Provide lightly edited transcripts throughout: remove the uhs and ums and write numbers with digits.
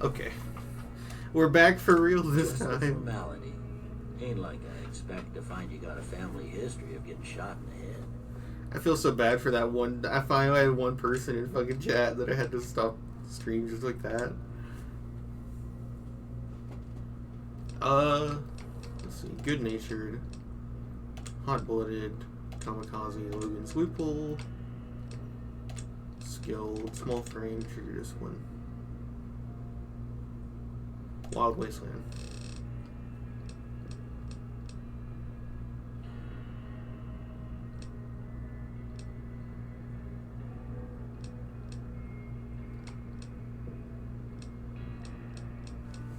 Okay. We're back for real this Just a time. formality. Ain't like I expect to find you got a family history of getting shot in the head. I feel so bad for that one. I finally had one person in fucking chat that I had to stop the stream just like that. Let's see. Good natured, hot blooded, kamikaze, Logan's loophole, skilled, small frame, trigger discipline, wild wasteland.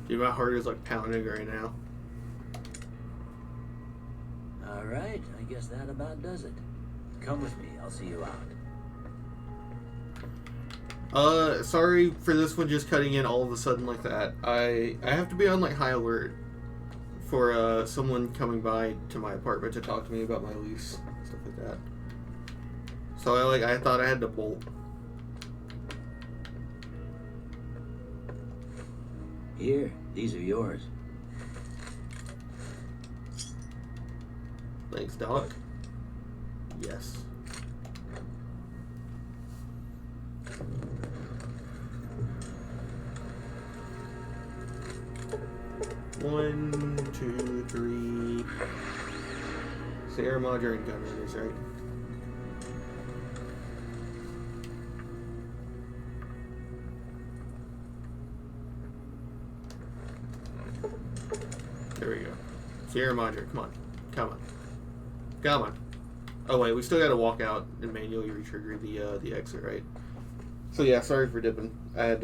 Dude, my heart is like pounding right now. Alright, I guess that about does it. Come with me, I'll see you out. Sorry for this one just cutting in all of a sudden like that. I have to be on like high alert for someone coming by to my apartment to talk to me about my lease, stuff like that. So I thought I had to bolt. Here, these are yours. Thanks, Doc. Yes. One, two, three. Sierra Madre and gun runners, right? There we go. Sierra Madre, come on. Come on. Come on. Oh wait, we still gotta walk out and manually retrigger the exit, right? So yeah, sorry for dipping. I'm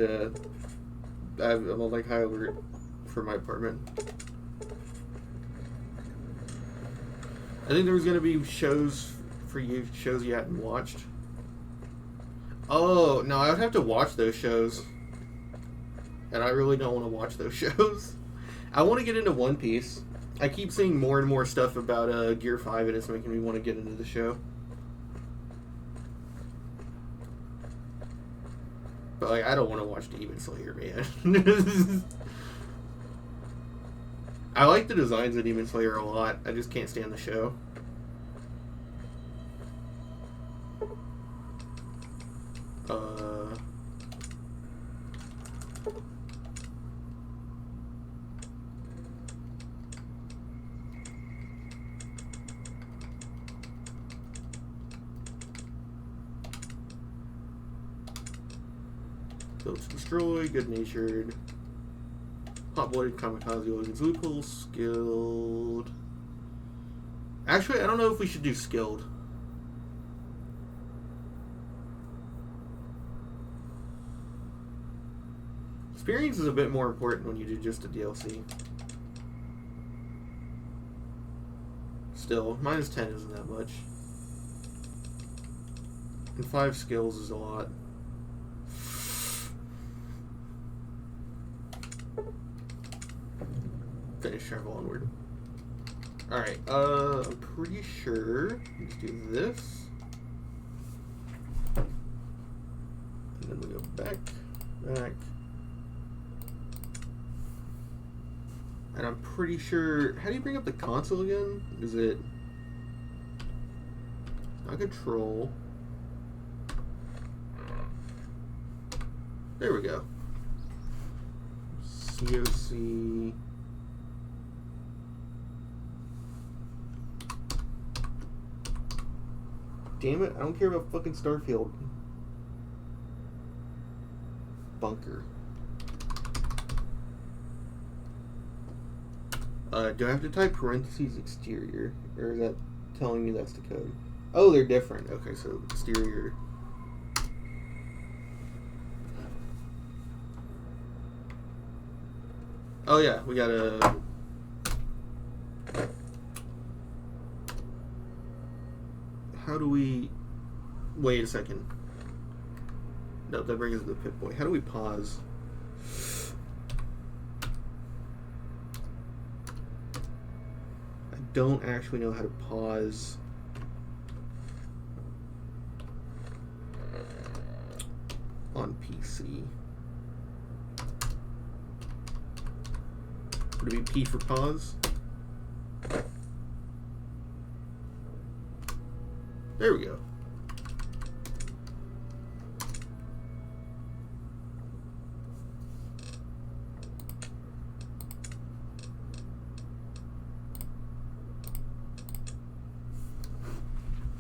on like high alert for my apartment. I think there was gonna be shows for you, shows you hadn't watched. Oh no, I would have to watch those shows, and I really don't want to watch those shows. I want to get into One Piece. I keep seeing more and more stuff about Gear 5, and it's making me want to get into the show. But like, I don't want to watch Demon Slayer, man. I like the designs of Demon Slayer a lot. I just can't stand the show. Built to destroy, good natured. Hot blooded, kamikaze, Logan's loophole, skilled. Actually, I don't know if we should do skilled. Experience is a bit more important when you do just a DLC. Still, minus 10 isn't that much. And 5 skills is a lot. Finish travel onward. Alright, I'm pretty sure. Let's do this. And then we go back. And I'm pretty sure. How do you bring up the console again? Is it not control? There we go. COC. Damn it, I don't care about fucking Starfield. Bunker. Do I have to type parentheses exterior? Or is that telling me that's the code? Oh, they're different. Okay, so exterior. Oh yeah, we gotta... How do we... Wait a second. No, that brings us to the Pip-Boy. How do we pause? I don't actually know how to pause. On PC. Would it be P for pause? There we go.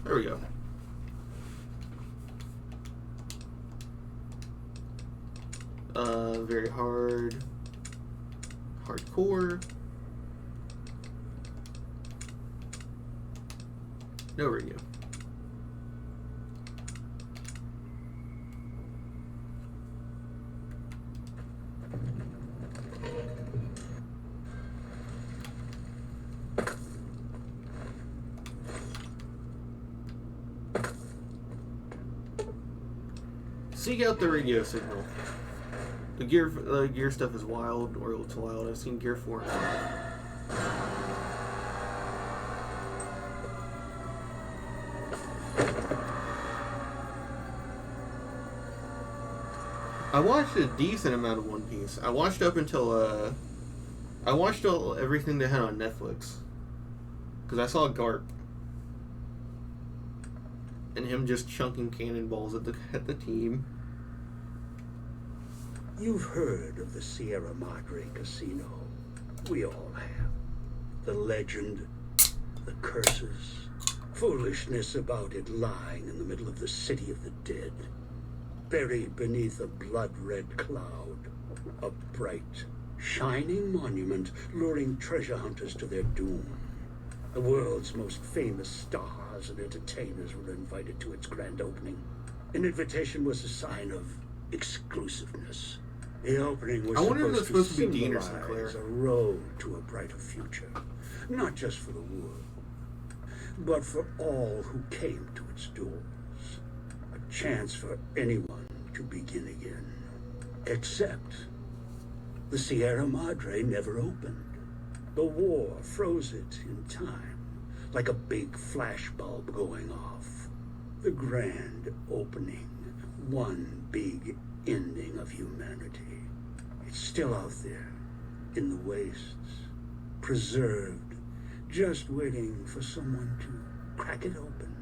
There we go. Very hard. Hardcore. No radio. Seek out the radio signal. The gear stuff is wild, or it's wild. I've seen gear 4 and 5. I watched a decent amount of One Piece. I watched up until I watched everything they had on Netflix because I saw Garp and him just chunking cannonballs at the team. You've heard of the Sierra Madre Casino. We all have. The legend, the curses, foolishness about it lying in the middle of the city of the dead, buried beneath a blood-red cloud, a bright, shining monument luring treasure hunters to their doom. The world's most famous stars and entertainers were invited to its grand opening. An invitation was a sign of exclusiveness. The opening was supposed to be Dean or Sinclair. A road to a brighter future, not just for the world, but for all who came to its doors. A chance for anyone to begin again. Except the Sierra Madre never opened. The war froze it in time, like a big flashbulb going off. The grand opening, one big ending of humanity. It's still out there, in the wastes, preserved, just waiting for someone to crack it open.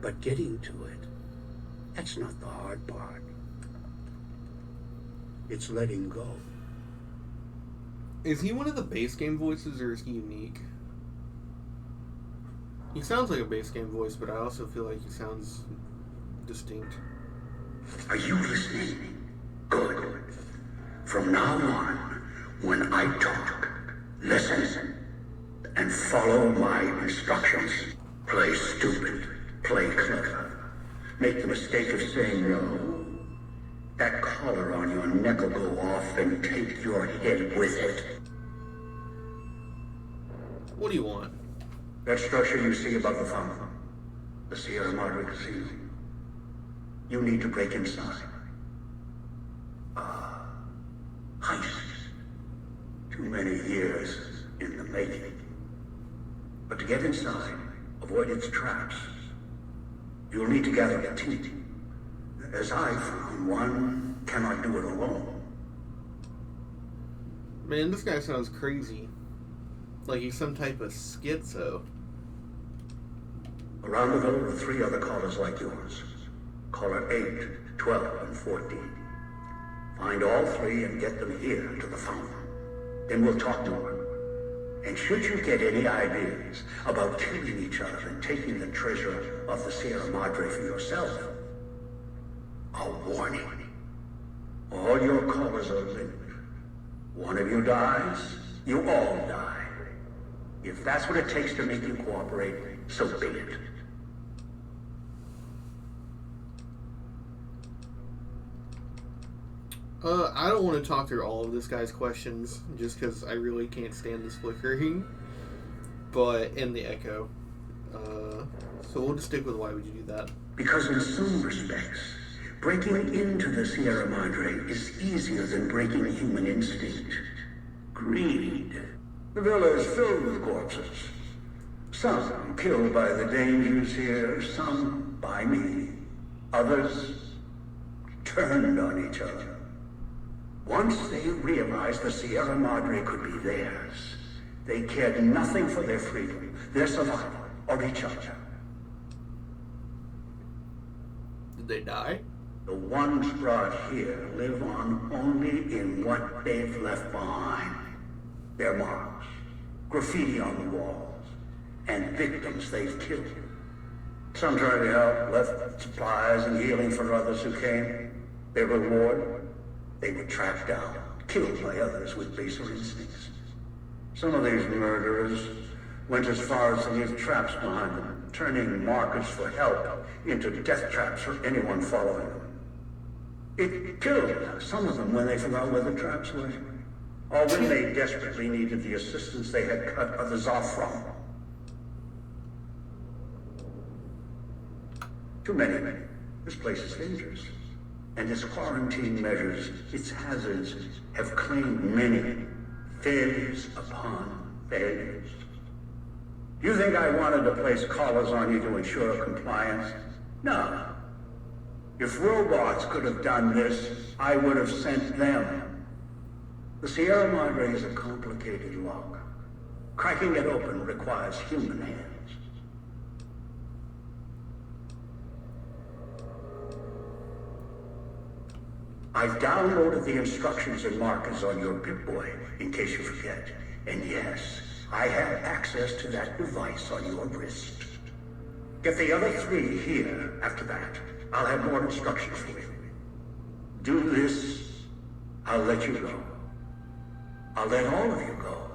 But getting to it, that's not the hard part. It's letting go. Is he one of the base game voices, or is he unique? He sounds like a base game voice, but I also feel like he sounds distinct. Are you listening? Good. From now on, when I talk, listen and follow my instructions. Play stupid, play clever. Make the mistake of saying no. That collar on your neck will go off and take your head with it. What do you want? That structure you see above the fountain, the Sierra Madre Casino. You need to break inside. Heist. Too many years in the making. But to get inside, avoid its traps, you'll need to gather a team. As I found, one cannot do it alone. Man, this guy sounds crazy. Like he's some type of schizo. Around the village are 3 other callers like yours. Caller 8, 12, and 14. Find all 3 and get them here to the fountain. Then we'll talk to them. And should you get any ideas about killing each other and taking the treasure of the Sierra Madre for yourself, a warning. All your callers are linked. One of you dies, you all die. If that's what it takes to make you cooperate, so be it. I don't want to talk through all of this guy's questions, just because I really can't stand this flickering, and the echo. So we'll just stick with why would you do that? Because in some respects, breaking into the Sierra Madre is easier than breaking human instinct. Greed. The villa is filled with corpses. Some killed by the dangers here, some by me. Others turned on each other. Once they realized the Sierra Madre could be theirs, they cared nothing for their freedom, their survival, or each other. Did they die? The ones brought here live on only in what they've left behind. Their marks, graffiti on the walls, and victims they've killed. Some tried to help, left supplies and healing for others who came. Their reward? They were tracked down, killed by others with baser instincts. Some of these murderers went as far as to leave traps behind them, turning markers for help into death traps for anyone following them. It killed some of them when they forgot where the traps were, or when they desperately needed the assistance they had cut others off from. Too many. This place is dangerous. And its quarantine measures, its hazards, have claimed many failures upon failures. You think I wanted to place collars on you to ensure compliance? No. If robots could have done this, I would have sent them. The Sierra Madre is a complicated lock. Cracking it open requires human hands. I've downloaded the instructions and markers on your Pip-Boy, in case you forget. And yes, I have access to that device on your wrist. Get the other 3 here after that. I'll have more instructions for you. Do this, I'll let you go. I'll let all of you go.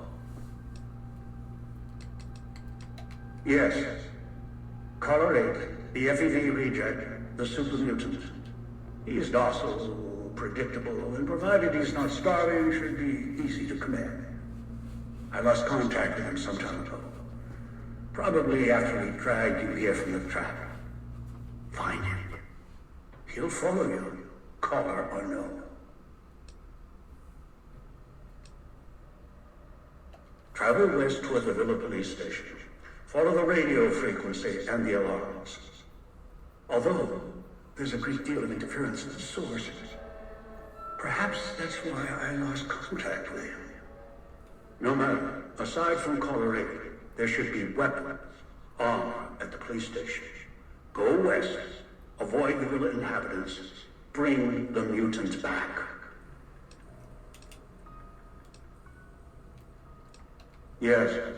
Yes. Color 8, the FEV reject, the super mutant. He's docile, predictable, and provided he's not starving, should be easy to command. I lost contact with him some time ago. Probably after he dragged you here from the trap. Find him. He'll follow you, color or no. Travel west toward the Villa police station. Follow the radio frequency and the alarms. Although there's a great deal of interference at the source, perhaps that's why I lost contact with him. No matter. Aside from caller 8, there should be weapons, armor at the police station. Go west. Avoid the Villa inhabitants. Bring the mutants back. Yes,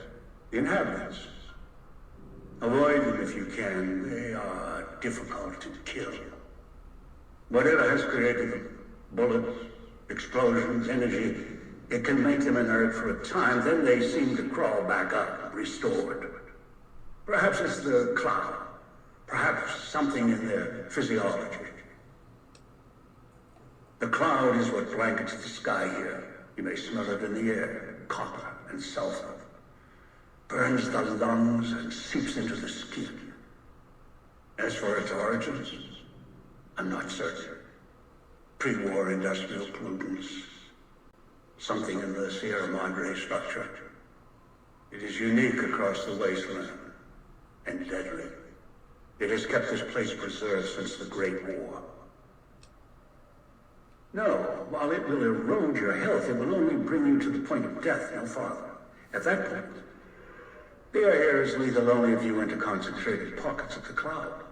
the inhabitants. Avoid them if you can. They are difficult to kill. Whatever has created them, bullets, explosions, energy, it can make them inert for a time, then they seem to crawl back up, restored. Perhaps it's the cloud. Perhaps something in their physiology. The cloud is what blankets the sky here. You may smell it in the air, copper and sulfur. Burns the lungs and seeps into the skin. As for its origins, I'm not certain. Pre-war industrial pollutants. Something in the Sierra Madre structure. It is unique across the wasteland and deadly. It has kept this place preserved since the Great War. No, while it will erode your health, it will only bring you to the point of death, no farther. At that point, the air is lethal only if you enter concentrated pockets of the cloud.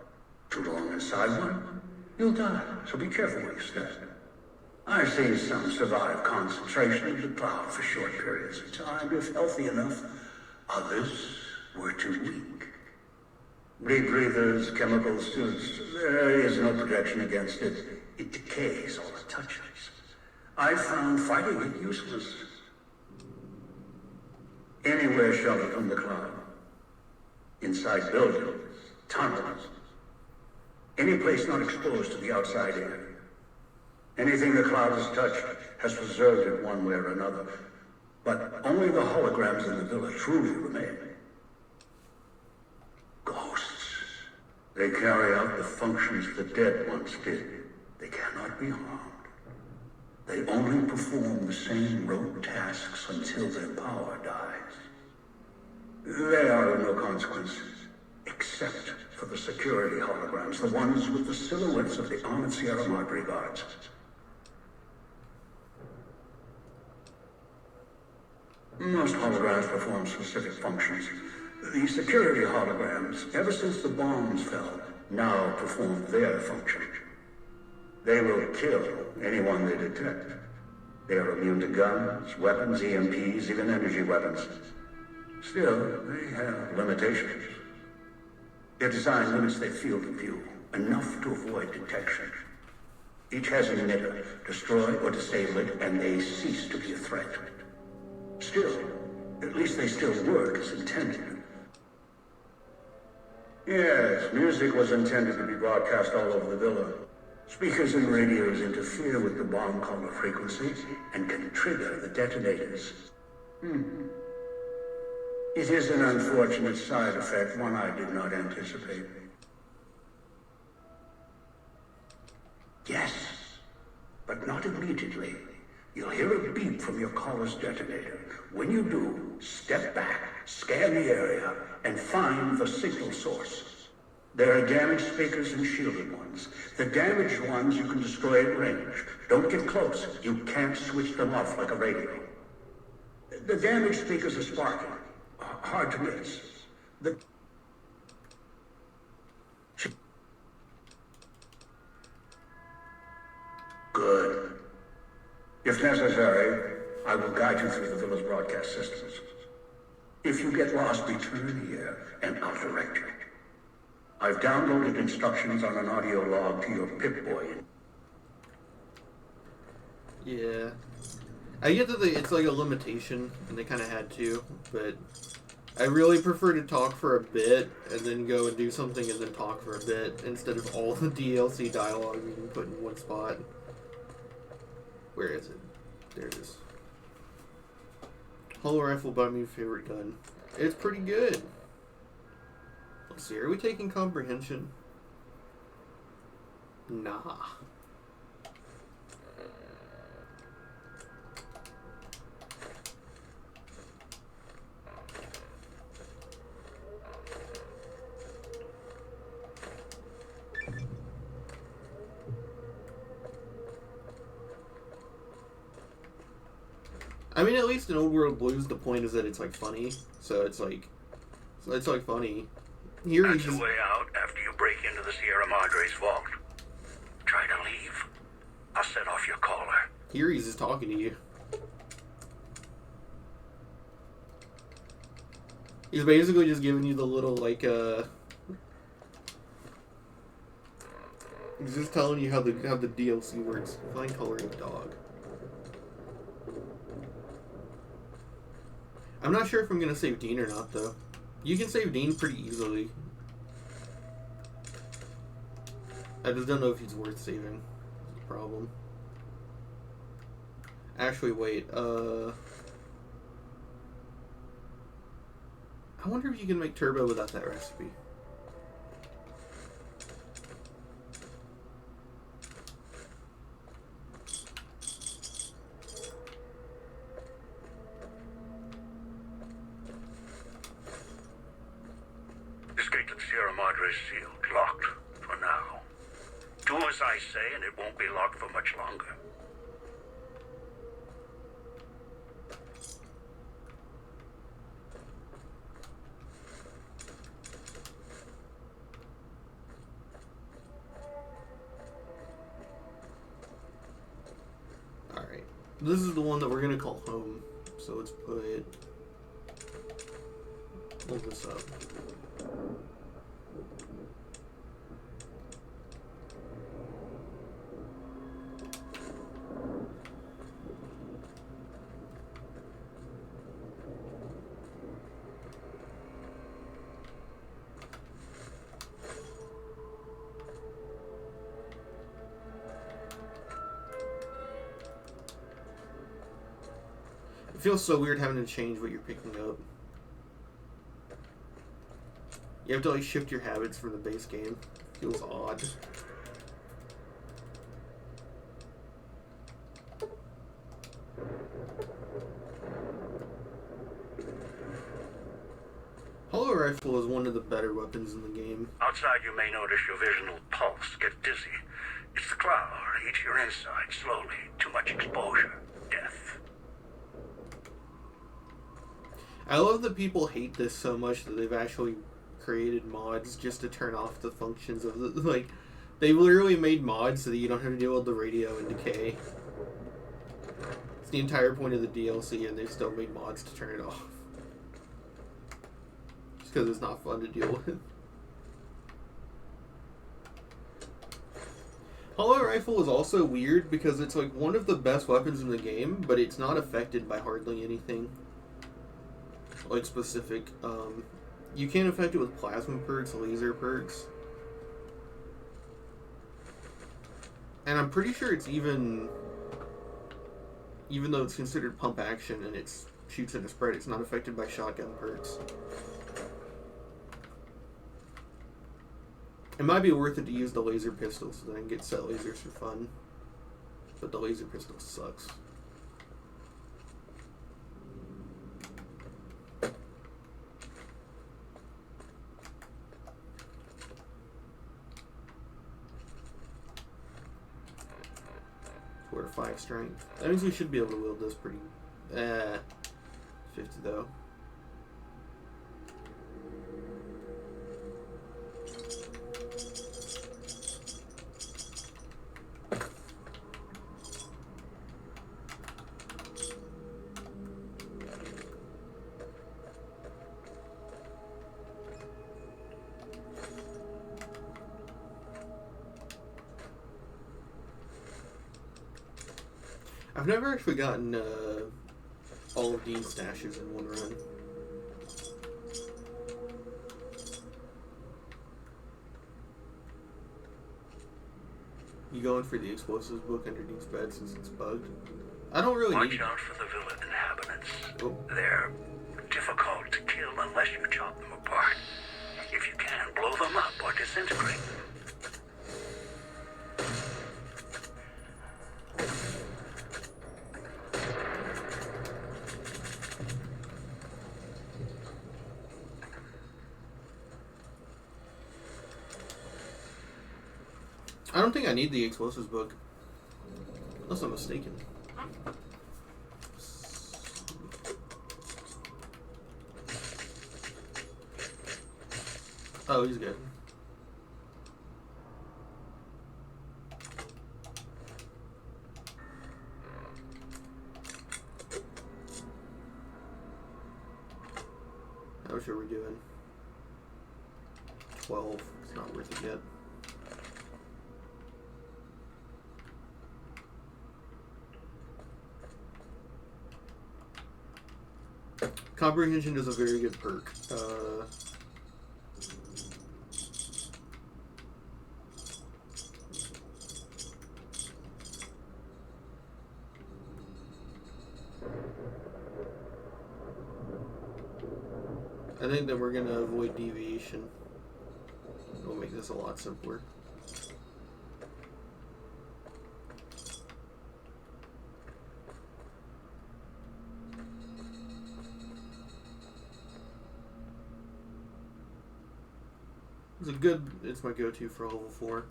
Too long inside one, you'll die, so be careful where you step. I've seen some survive concentration of the cloud for short periods of time, if healthy enough. Others were too weak. Rebreathers, chemical suits, there is no protection against it. It decays all it touches. I found fighting it useless. Anywhere sheltered from the cloud. Inside buildings, tunnels. Any place not exposed to the outside air. Anything the cloud has touched has preserved it one way or another. But only the holograms in the villa truly remain. Ghosts. They carry out the functions the dead once did. They cannot be harmed. They only perform the same rote tasks until their power dies. They are of no consequence, except for the security holograms, the ones with the silhouettes of the armored Sierra Madre guards. Most holograms perform specific functions. The security holograms, ever since the bombs fell, now perform their function. They will kill anyone they detect. They are immune to guns, weapons, EMPs, even energy weapons. Still, they have limitations. Their design limits their field of view, enough to avoid detection. Each has an emitter. Destroy or disable it, and they cease to be a threat. Still, at least they still work as intended. Yes, music was intended to be broadcast all over the villa. Speakers and radios interfere with the bomb caller frequency and can trigger the detonators. It is an unfortunate side effect, one I did not anticipate. Yes, but not immediately. You'll hear a beep from your caller's detonator. When you do, step back, scan the area, and find the signal source. There are damaged speakers and shielded ones. The damaged ones you can destroy at range. Don't get close. You can't switch them off like a radio. The damaged speakers are sparking. Hard to miss. Good. If necessary, I will guide you through the villa's broadcast systems. If you get lost, return here, and I'll direct you. I've downloaded instructions on an audio log to your Pip-Boy. Yeah. I get that it's like a limitation, and they kind of had to, but I really prefer to talk for a bit, and then go and do something, and then talk for a bit, instead of all the DLC dialogue you can put in one spot. Where is it? There it is. Holo Rifle by my favorite gun. It's pretty good. Let's see, are we taking comprehension? Nah. I mean, at least in Old World Blues, the point is that it's like funny, so it's like funny. Here That's the way out after you break into the Sierra Madre's vault. Try to leave. I'll set off your caller. Here he's just talking to you. He's basically just giving you the little like he's just telling you how the DLC works. Find coloring dog. I'm not sure if I'm gonna save Dean or not, though. You can save Dean pretty easily. I just don't know if he's worth saving. That's the problem. Actually, wait. I wonder if you can make turbo without that recipe. This gate to the Sierra Madre is sealed, locked, for now. Do as I say, and it won't be locked for much longer. Alright. This is the one that we're gonna call home. So let's pull this up. It feels so weird having to change what you're picking up. You have to like shift your habits from the base game. It feels odd. Holo Rifle is one of the better weapons in the game. Outside, you may notice your vision will pulse, get dizzy. It's the cloud. Eat your inside slowly. Too much exposure. Death. I love that people hate this so much that they've actually created mods just to turn off the functions of the, like, they literally made mods so that you don't have to deal with the radio and decay. It's the entire point of the DLC, and they still made mods to turn it off. Just because it's not fun to deal with. Hollow Rifle is also weird because it's like one of the best weapons in the game, but it's not affected by hardly anything. Like specific, you can't affect it with plasma perks, laser perks. And I'm pretty sure it's even though it's considered pump action and it shoots in a spread, it's not affected by shotgun perks. It might be worth it to use the laser pistol so that I can get set lasers for fun. But the laser pistol sucks. We're 5 strength. That means we should be able to wield this pretty... 50 though. I've never actually gotten all of Dean's stashes in one run. You going for the explosives book under Dean's bed since it's bugged? I don't really Watch need... out for the villa inhabitants. Oh. They're difficult to kill unless you chop them apart. If you can, blow them up or disintegrate them. I don't think I need the explosives book. Unless I'm mistaken. Oh, he's good. How much are we doing? 12. It's not worth it yet. Comprehension is a very good perk. I think that we're going to avoid deviation. It'll make this a lot simpler. It's my go-to for level 4.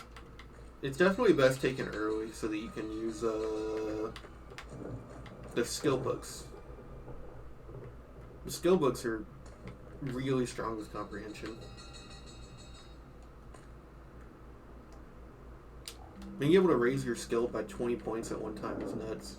It's definitely best taken early so that you can use the skill books. The skill books are really strong with comprehension. Being able to raise your skill by 20 points at one time is nuts.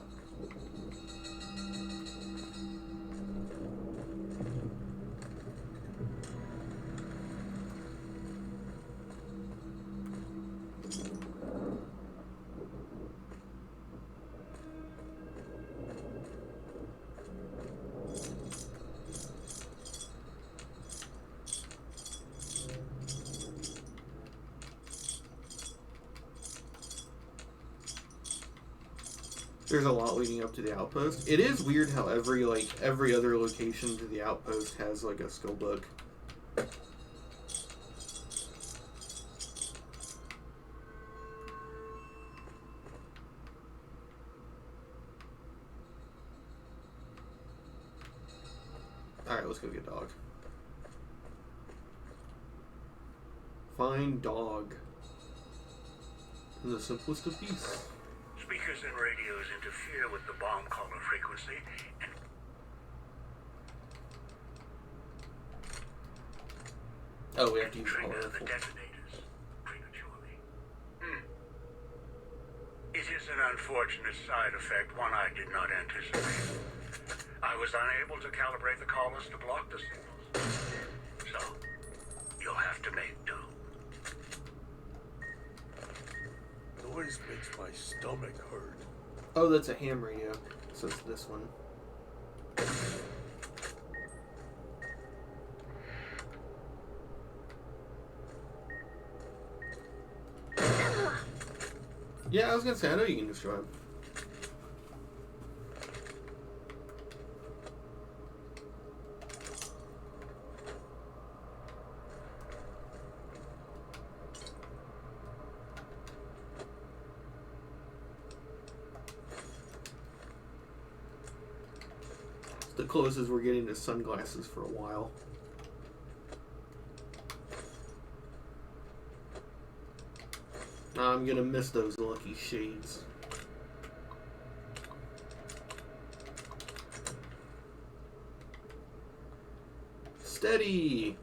There's a lot leading up to the outpost. It is weird how every other location to the outpost has like a skill book. Alright, let's go get dog. Find dog. The simplest of beasts. Speakers and radios interfere with the bomb caller frequency, and Oh, we have to use trigger the powerful. detonators prematurely. It is an unfortunate side effect, one I did not anticipate. I was unable to calibrate the collars to block the signals. So, you'll have to make do. Noise makes my stomach hurt. Oh, that's a ham radio. So it's this one. Yeah, I was gonna say, I know you can destroy him. The closest we're getting to sunglasses for a while. I'm gonna miss those lucky shades. Steady!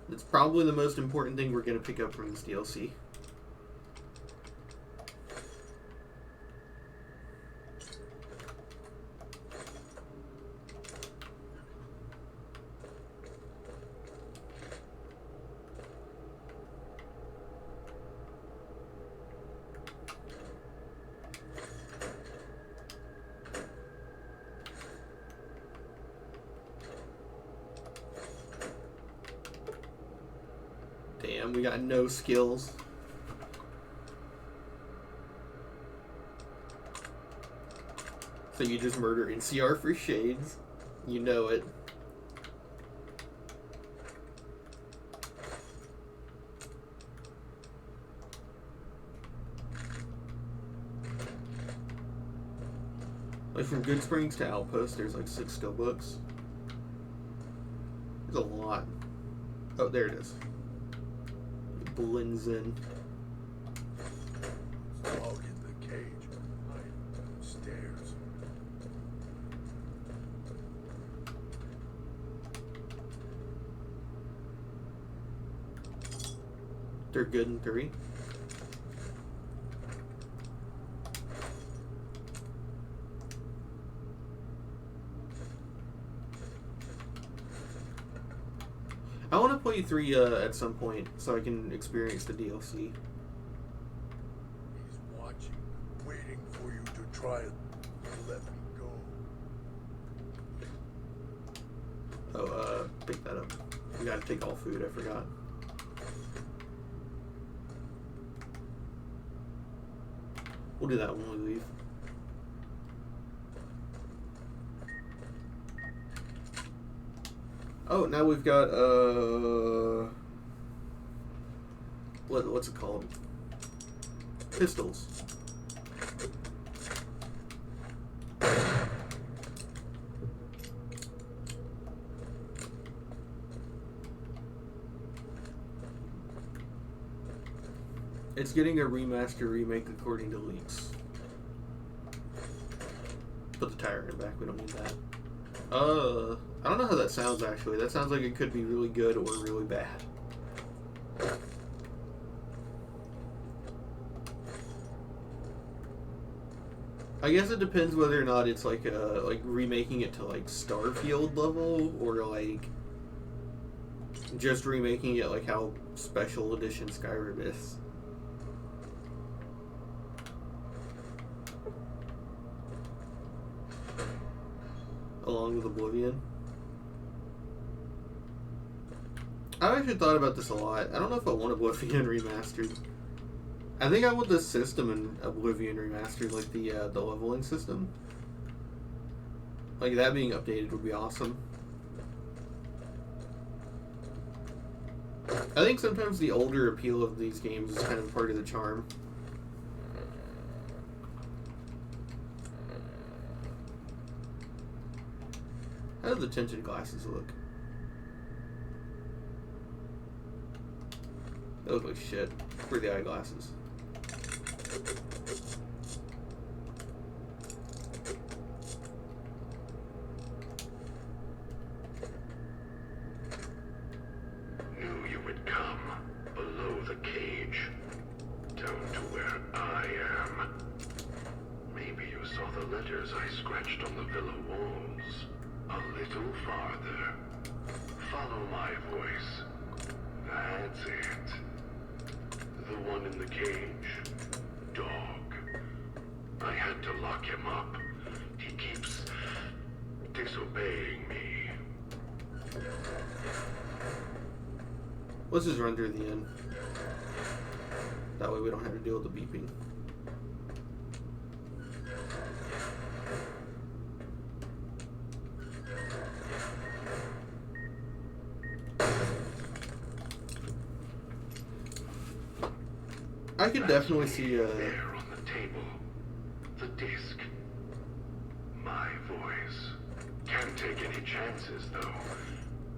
That's probably the most important thing we're gonna pick up from this DLC. Damn, we got no skills. So you just murder NCR for shades. You know it. Like from Good Springs to Outpost, there's like 6 skill books. There's a lot. Oh, there it is. It blends in. Dog in the cage. Right stairs. They're good in 3. I want to play 3 at some point so I can experience the DLC. He's watching, waiting for you to try and let me go. Oh, pick that up. We gotta take all food, I forgot. We'll do that when we leave. Oh, now we've got, what's it called? Pistols. It's getting a remaster remake according to leaks. Put the tire in the back, we don't need that. I don't know how that sounds actually. That sounds like it could be really good or really bad. I guess it depends whether or not it's like remaking it to like Starfield level or like just remaking it like how Special Edition Skyrim is. Along with Oblivion. I've actually thought about this a lot. I don't know if I want Oblivion remastered. I think I want the system in Oblivion remastered, like the leveling system. Like that being updated would be awesome. I think sometimes the older appeal of these games is kind of part of the charm. How do the tinted glasses look? They look like shit. For the eyeglasses. Knew you were the letters I scratched on the villa walls. A little farther. Follow my voice. That's it. The one in the cage. Dog. I had to lock him up. He keeps disobeying me. Let's just run through the end. That way we don't have to deal with the beeping. I could definitely see there on the table. The disc. My voice. Can't take any chances, though.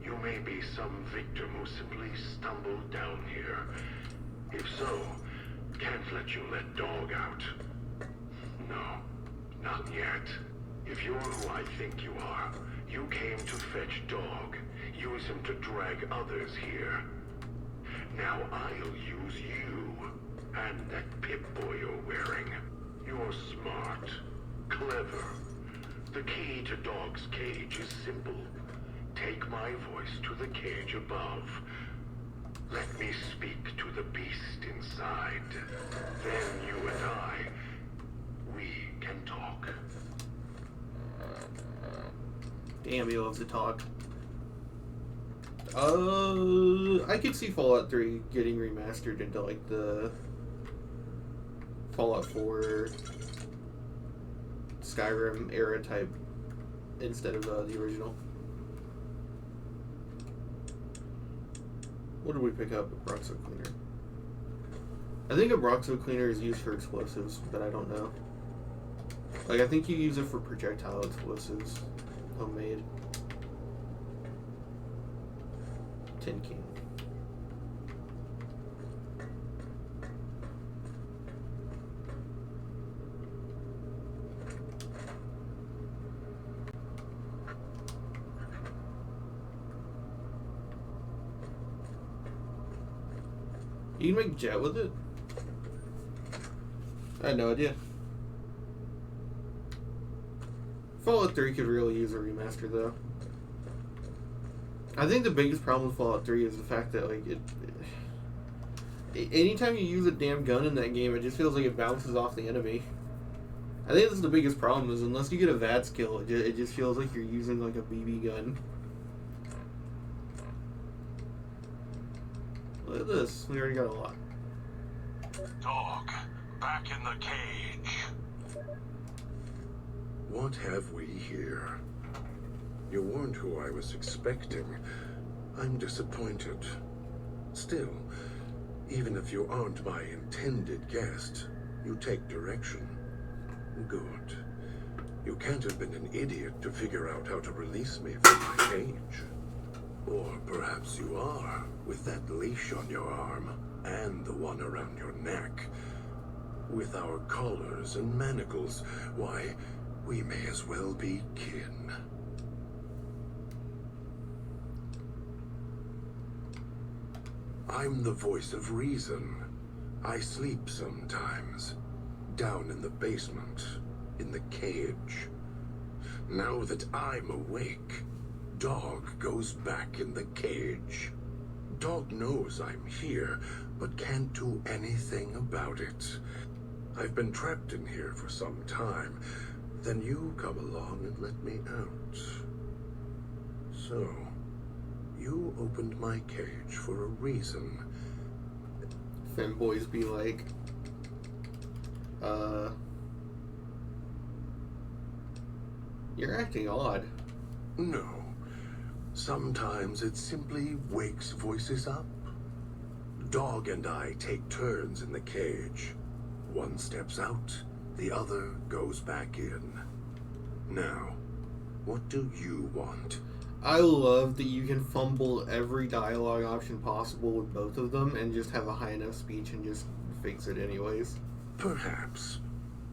You may be some victim who simply stumbled down here. If so, can't let you let Dog out. No, not yet. If you're who I think you are, you came to fetch Dog. Use him to drag others here. Now I'll use you. And that Pip-Boy you're wearing. You're smart. Clever. The key to Dog's cage is simple. Take my voice to the cage above. Let me speak to the beast inside. Then you and I, we can talk. damn, he loves to talk. I could see Fallout 3 getting remastered into like the Fallout 4 Skyrim era type instead of the original. What did we pick up? A Broxo cleaner. I think a Broxo cleaner is used for explosives, but I don't know. Like, I think you use it for projectile explosives. Homemade. Tin can. You can make jet with it? I had no idea. Fallout 3 could really use a remaster, though. I think the biggest problem with Fallout 3 is the fact that, like, anytime you use a damn gun in that game, it just feels like it bounces off the enemy. I think that's the biggest problem, is unless you get a VAD skill, it just feels like you're using, like, a BB gun. Look at this. We already got a lot. Dog, back in the cage. What have we here? You weren't who I was expecting. I'm disappointed. Still, even if you aren't my intended guest, you take direction. Good. You can't have been an idiot to figure out how to release me from my cage. Or perhaps you are, with that leash on your arm, and the one around your neck. With our collars and manacles, why, we may as well be kin. I'm the voice of reason. I sleep sometimes. Down in the basement, in the cage. Now that I'm awake, Dog goes back in the cage. Dog knows I'm here, but can't do anything about it. I've been trapped in here for some time. Then you come along and let me out. So, you opened my cage for a reason. Femboys be like, you're acting odd. No. Sometimes it simply wakes voices up. Dog and I take turns in the cage. One steps out, the other goes back in. Now, what do you want? I love that you can fumble every dialogue option possible with both of them and just have a high enough speech and just fix it anyways. Perhaps.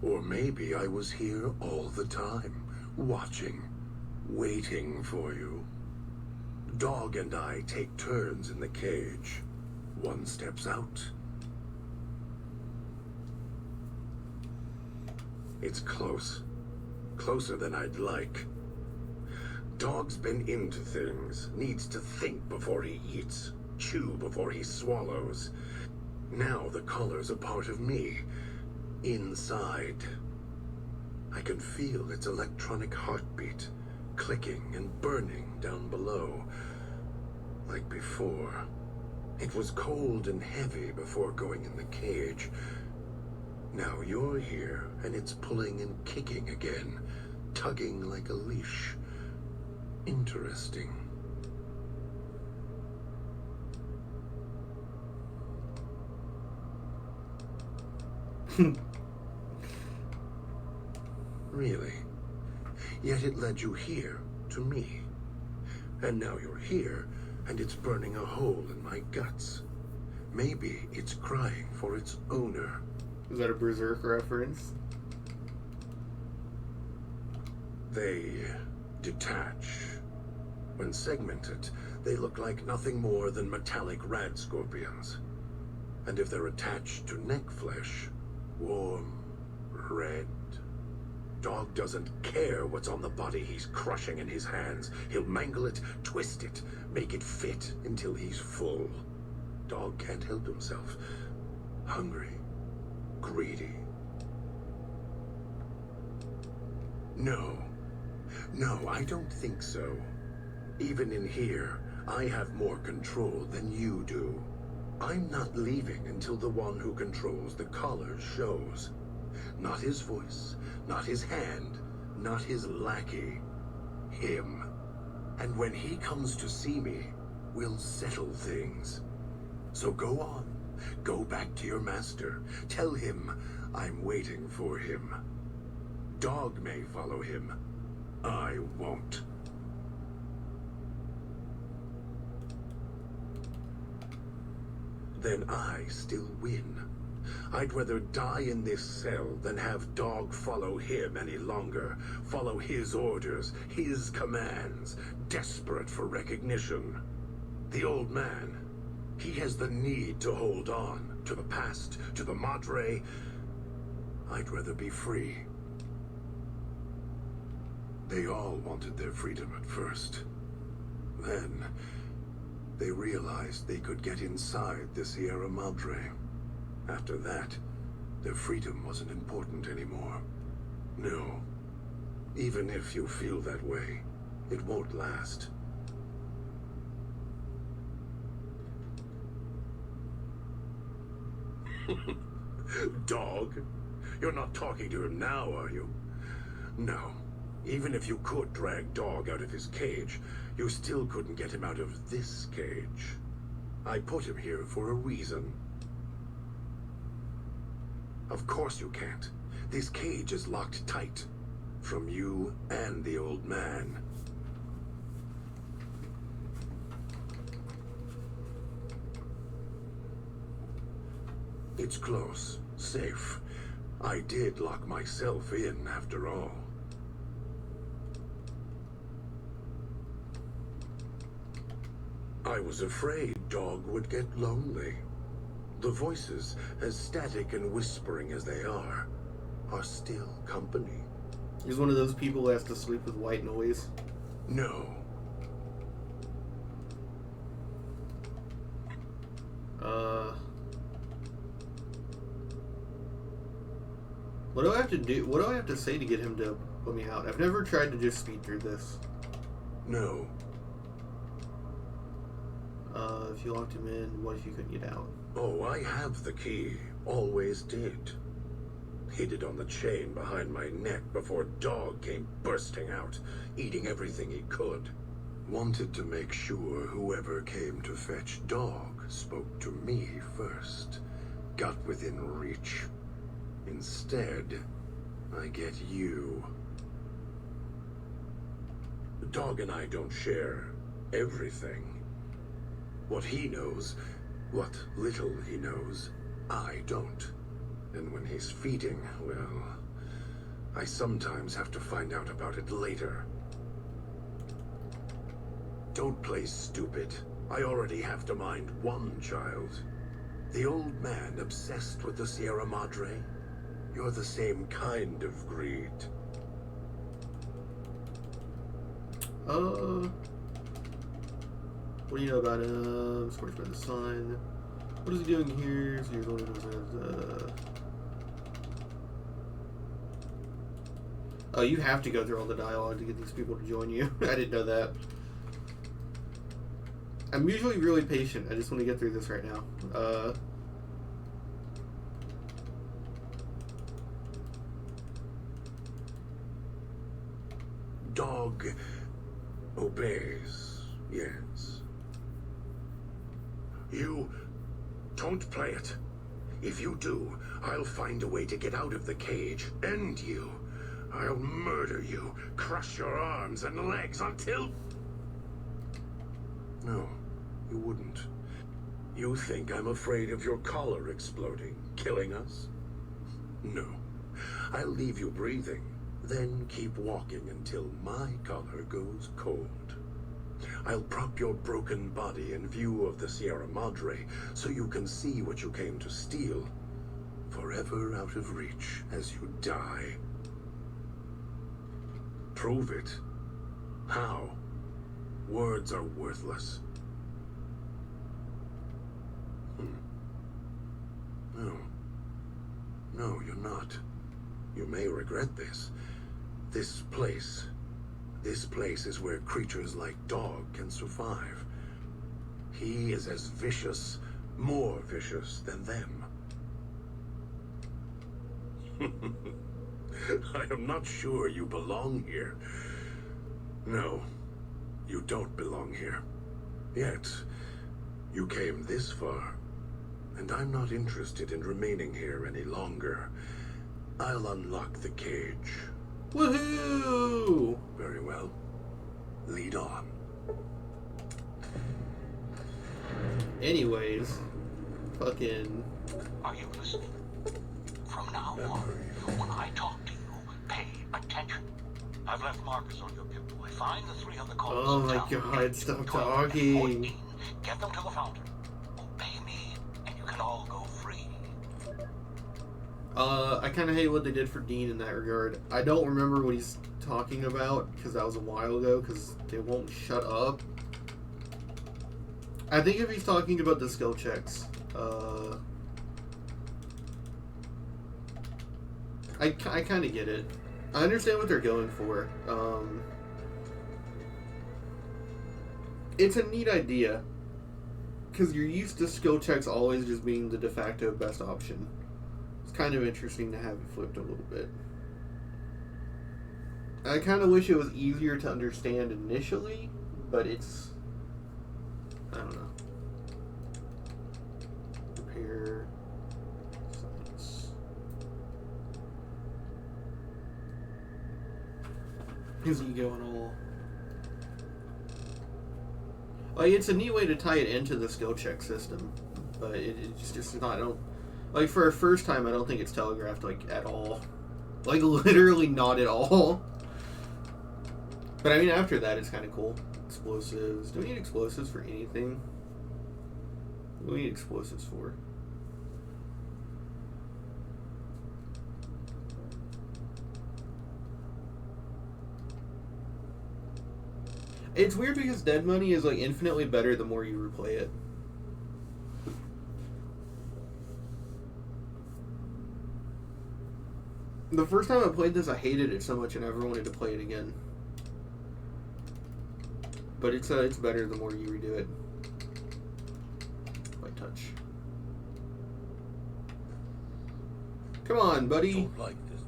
Or maybe I was here all the time, watching, waiting for you. Dog and I take turns in the cage. One steps out. It's close. closer than I'd like. Dog's been into things, needs to think before he eats, chew before he swallows. Now the collar's a part of me, inside. I can feel its electronic heartbeat, clicking and burning down below. Like before. It was cold and heavy before going in the cage. Now you're here, and it's pulling and kicking again, tugging like a leash. Interesting. Really? Yet it led you here, to me. And now you're here, and it's burning a hole in my guts. Maybe it's crying for its owner. Is that a Berserk reference? They detach. When segmented, they look like nothing more than metallic rad scorpions. And if they're attached to neck flesh, warm, red. Dog doesn't care what's on the body he's crushing in his hands. He'll mangle it, twist it, make it fit until he's full. Dog can't help himself. Hungry, greedy. No, I don't think so. Even in here, I have more control than you do. I'm not leaving until the one who controls the collar shows. Not his voice, not his hand, not his lackey. Him. And when he comes to see me, we'll settle things. So go on. Go back to your master. Tell him I'm waiting for him. Dog may follow him. I won't. Then I still win. I'd rather die in this cell than have Dog follow him any longer. Follow his orders, his commands, desperate for recognition. The old man, he has the need to hold on to the past, to the Madre. I'd rather be free. They all wanted their freedom at first. Then, they realized they could get inside the Sierra Madre. After that, their freedom wasn't important anymore. No. Even if you feel that way, it won't last. Dog? You're not talking to him now, are you? No. Even if you could drag Dog out of his cage, you still couldn't get him out of this cage. I put him here for a reason. Of course you can't. This cage is locked tight. From you and the old man. It's close. Safe. I did lock myself in, after all. I was afraid Dog would get lonely. The voices, as static and whispering as they are still company. He's one of those people who has to sleep with white noise. No. What do I have to do? What do I have to say to get him to put me out? I've never tried to just speed through this. No. If you locked him in, what if you couldn't get out? Oh, I have the key. Always did. Hid it on the chain behind my neck before Dog came bursting out, eating everything he could. Wanted to make sure whoever came to fetch Dog spoke to me first. Got within reach. Instead, I get you. Dog and I don't share everything. What he knows, what little he knows, I don't. And when he's feeding, well, I sometimes have to find out about it later. Don't play stupid. I already have to mind one child. The old man obsessed with the Sierra Madre. You're the same kind of greed. What do you know about him? Scorched by the sun. What is he doing here? So you're going to Oh, you have to go through all the dialogue to get these people to join you. I didn't know that. I'm usually really patient. I just want to get through this right now. Dog obeys, yes. You don't play it. If you do, I'll find a way to get out of the cage. End you. I'll murder you, crush your arms and legs until... No, you wouldn't. You think I'm afraid of your collar exploding, killing us? No. I'll leave you breathing, then keep walking until my collar goes cold. I'll prop your broken body in view of the Sierra Madre so you can see what you came to steal, forever out of reach as you die. Prove it. How? Words are worthless. No. No, you're not. You may regret this. This place is where creatures like Dog can survive. He is as vicious, more vicious than them. I am not sure you belong here. No, you don't belong here. Yet, you came this far, and I'm not interested in remaining here any longer. I'll unlock the cage. Woohoo! Very well. Lead on. Anyways, fucking... Are you listening? From now on, when I talk to you, pay attention. I've left markers on your pip-boy. Find the 3 other colors. Oh my god, stop talking. 14. Get them to the fountain. Obey me, and you can all go free. I kind of hate what they did for Dean in that regard. I don't remember what he's talking about, because that was a while ago, because they won't shut up. I think if he's talking about the skill checks, I kind of get it. I understand what they're going for. It's a neat idea, because you're used to skill checks always just being the de facto best option. It's kind of interesting to have it flipped a little bit. I kind of wish it was easier to understand initially, but it's... I don't know. Repair... Science... His ego and all. Like, it's a neat way to tie it into the skill check system, but it's just not... I don't... Like, for a first time, I don't think it's telegraphed, like, at all. Like, literally not at all. But, I mean, after that, it's kind of cool. Explosives. Do we need explosives for anything? What do we need explosives for? It's weird because Dead Money is, like, infinitely better the more you replay it. The first time I played this, I hated it so much and never wanted to play it again. But it's better the more you redo it. By touch. Come on, buddy. Don't like this.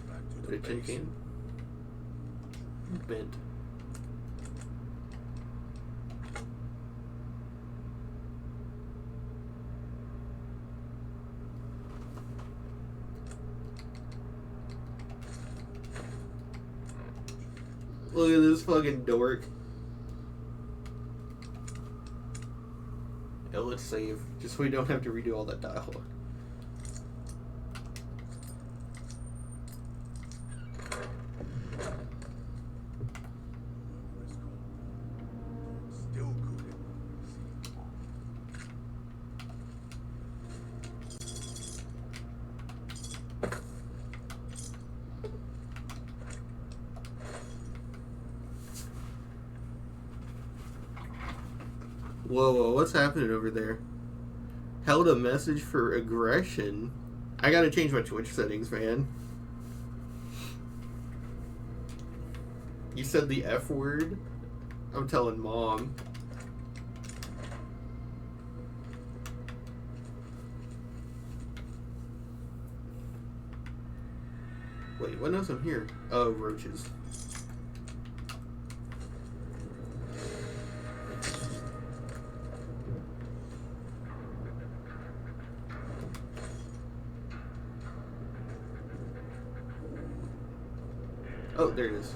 Back to Put the a tin base. can. Bent. Look at this fucking dork. Yeah, let's save, just so we don't have to redo all that dialogue. Still good. Whoa, whoa, what's happening over there? Held a message for aggression. I gotta change my Twitch settings, man. You said the F word? I'm telling Mom. Wait, what else I'm here? Oh, roaches. Oh, there it is.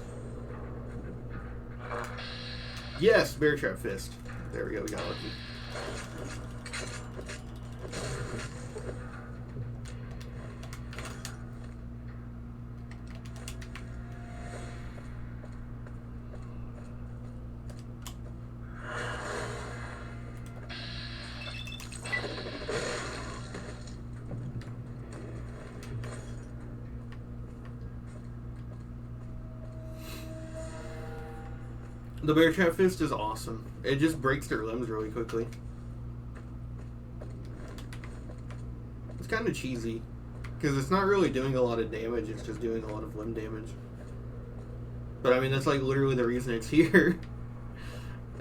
Yes, bear trap fist. There we go, we got lucky. The bear trap fist is awesome. It just breaks their limbs really quickly. It's kind of cheesy, because it's not really doing a lot of damage, it's just doing a lot of limb damage. But I mean, that's like literally the reason it's here.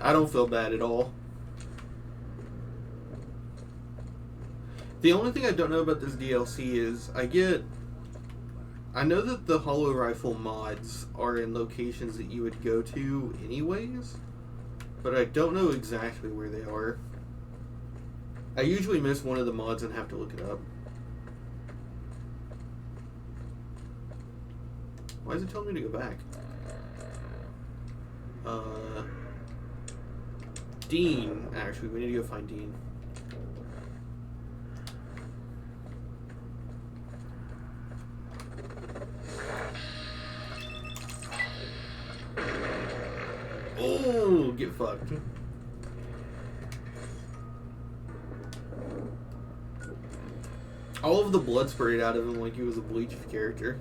I don't feel bad at all. The only thing I don't know about this DLC is I know that the hollow rifle mods are in locations that you would go to anyways, but I don't know exactly where they are. I usually miss one of the mods and have to look it up. Why is it telling me to go back? Dean, actually, we need to go find Dean. Oh, get fucked. All of the blood sprayed out of him like he was a Bleach character.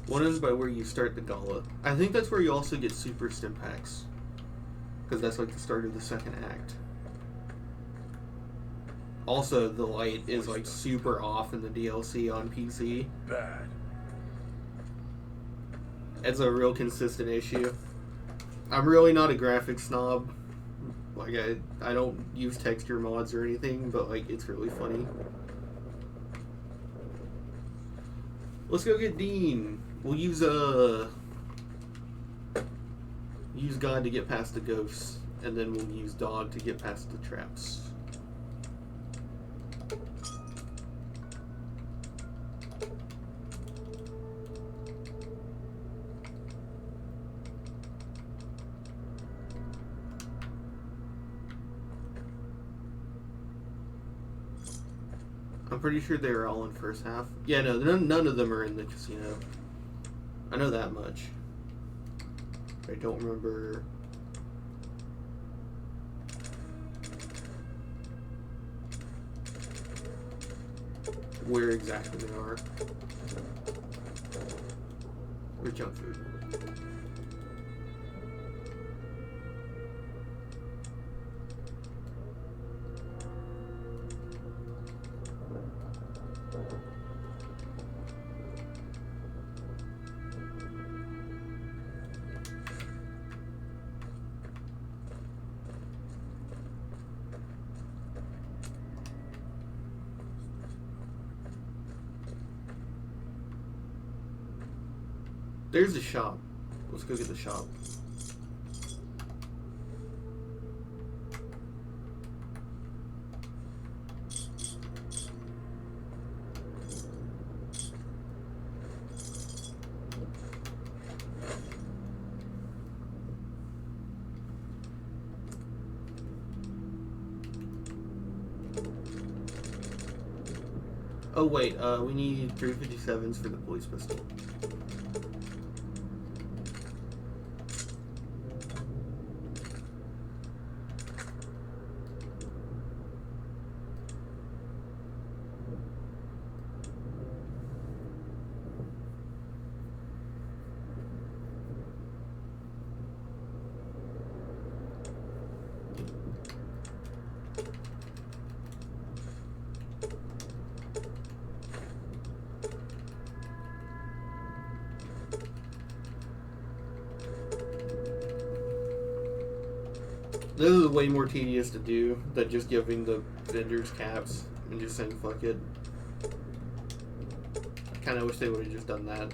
One is by where you start the Gala. I think that's where you also get super stim packs. Because that's like the start of the second act. Also, the light is like super off in the DLC on PC. Bad. It's a real consistent issue. I'm really not a graphics snob. Like, I don't use texture mods or anything, but like, it's really funny. Let's go get Dean. We'll use God to get past the ghosts, and then we'll use Dog to get past the traps. I'm pretty sure they were all in first half. Yeah, no, none of them are in the casino. I know that much. I don't remember. Where exactly they are. Or junk food. There's a shop. Let's go get the shop. Oh wait, we need 357s for the police pistol. This is way more tedious to do than just giving the vendors caps and just saying fuck it. I kind of wish they would have just done that.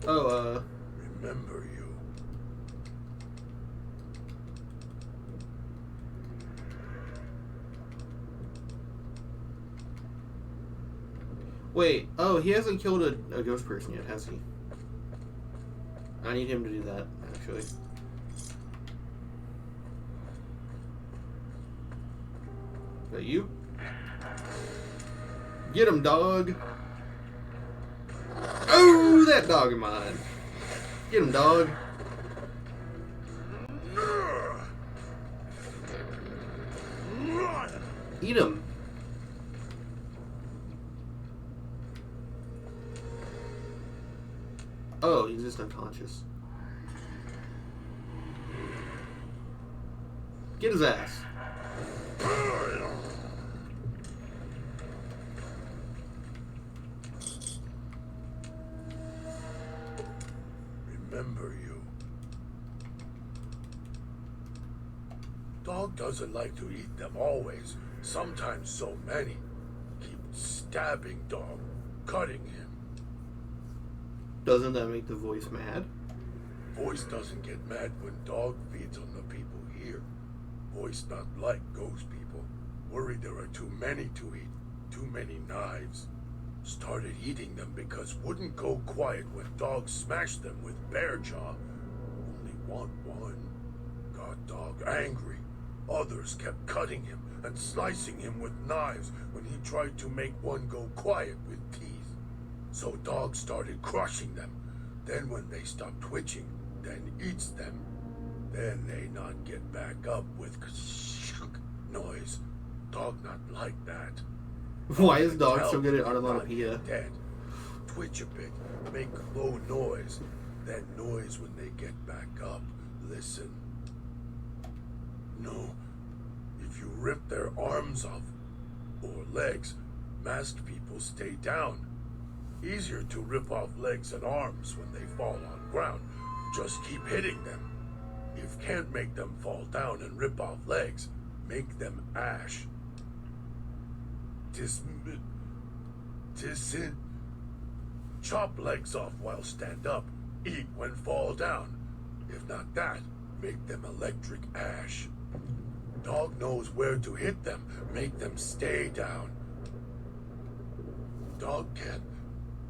Oh, Remember you. wait. Oh, he hasn't killed a ghost person yet, has he? I need him to do that, actually. Is that you? Get him, dog! Oh, that dog of mine! Get him, dog! Eat him! Oh, he's just unconscious. Get his ass. Remember you. Dog doesn't like to eat them always. Sometimes so many. Keep stabbing dog, cutting him. Doesn't that make the voice mad? Voice doesn't get mad when dog feeds on the people here. Voice not like ghost people. Worried there are too many to eat. Too many knives. Started eating them because wouldn't go quiet when dog smashed them with bear jaw. Only want one. Got dog angry. Others kept cutting him and slicing him with knives when he tried to make one go quiet with teeth. So dog started crushing them. Then when they stop twitching, then eats them. Then they not get back up with noise. Dog not like that. Why is dog Tell so good at when you're not onomatopoeia? dead. Twitch a bit, make low noise, then noise when they get back up. Listen. No, if you rip their arms off or legs, masked people stay down. Easier to rip off legs and arms when they fall on ground. Just keep hitting them. If can't make them fall down and rip off legs, make them ash. Chop legs off while stand up. Eat when fall down. If not that, make them electric ash. Dog knows where to hit them. Make them stay down. Dog can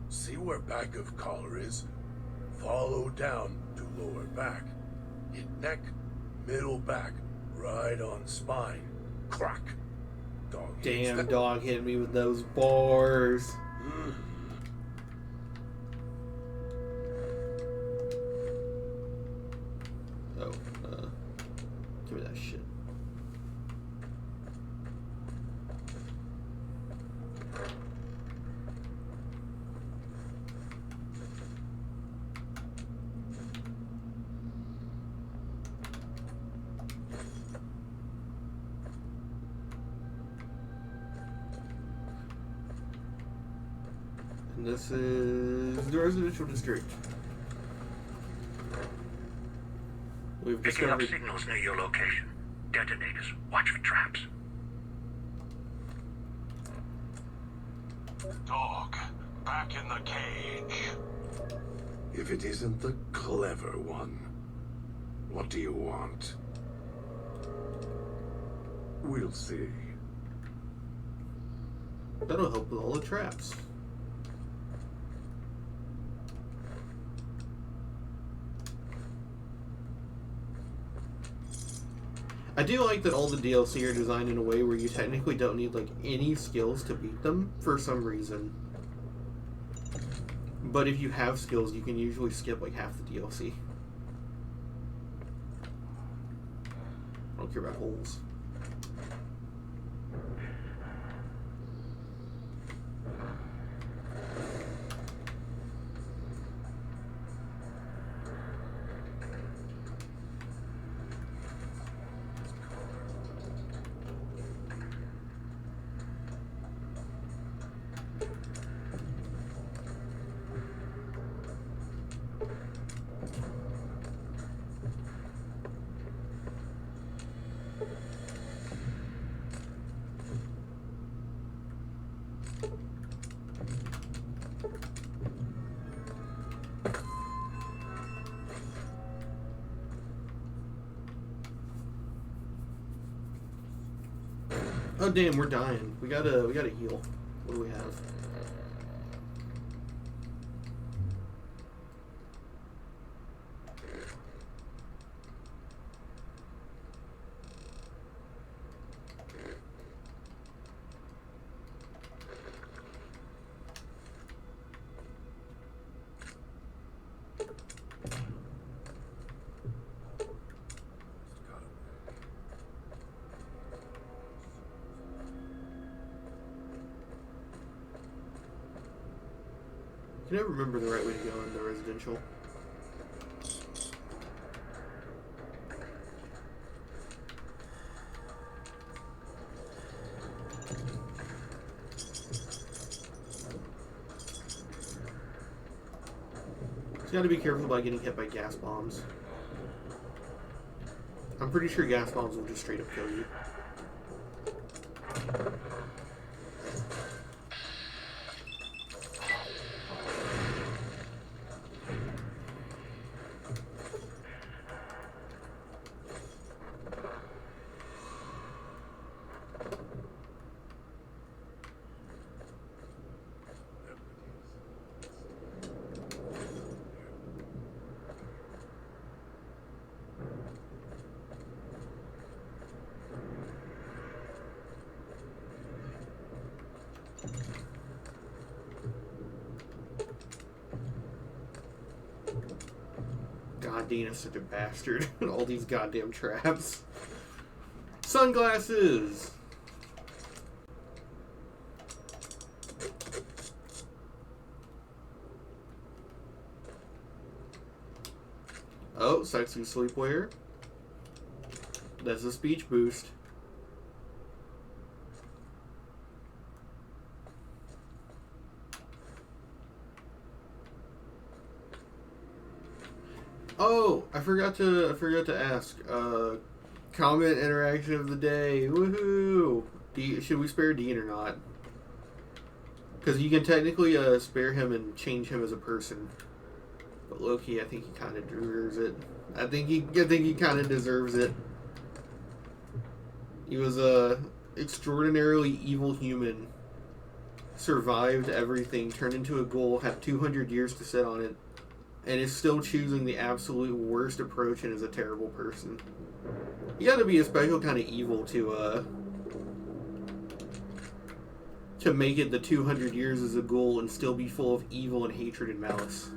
see where back of collar is. Follow down to lower back. Hit neck, middle back, right on spine. Crack. Dog hits Damn, them. dog hit me with those bars. Oh, give me that shit. And this is the residential district. We've Picking up discovered. signals near your location. Detonators. Watch for traps. Dog, back in the cage. If it isn't the clever one, what do you want? We'll see. That'll help with all the traps. I do like that all the DLC are designed in a way where you technically don't need like any skills to beat them for some reason. But if you have skills, you can usually skip like half the DLC. I don't care about holes. Oh damn, we're dying. We gotta heal. What do we have? I can never remember the right way to go in the residential. You gotta be careful about getting hit by gas bombs. I'm pretty sure gas bombs will just straight up kill you. God, Dina's such a bastard. All these goddamn traps. Sunglasses! Oh, sexy sleepwear. That's a speech boost. Oh, I forgot to ask. Comment interaction of the day. Woohoo! Should we spare Dean or not? Because you can technically spare him and change him as a person. But low-key, I think he kind of deserves it. I think he kind of deserves it. He was a extraordinarily evil human. Survived everything, turned into a ghoul, had 200 years to sit on it, and is still choosing the absolute worst approach and is a terrible person. You gotta be a special kind of evil to make it the 200 years as a ghoul and still be full of evil and hatred and malice.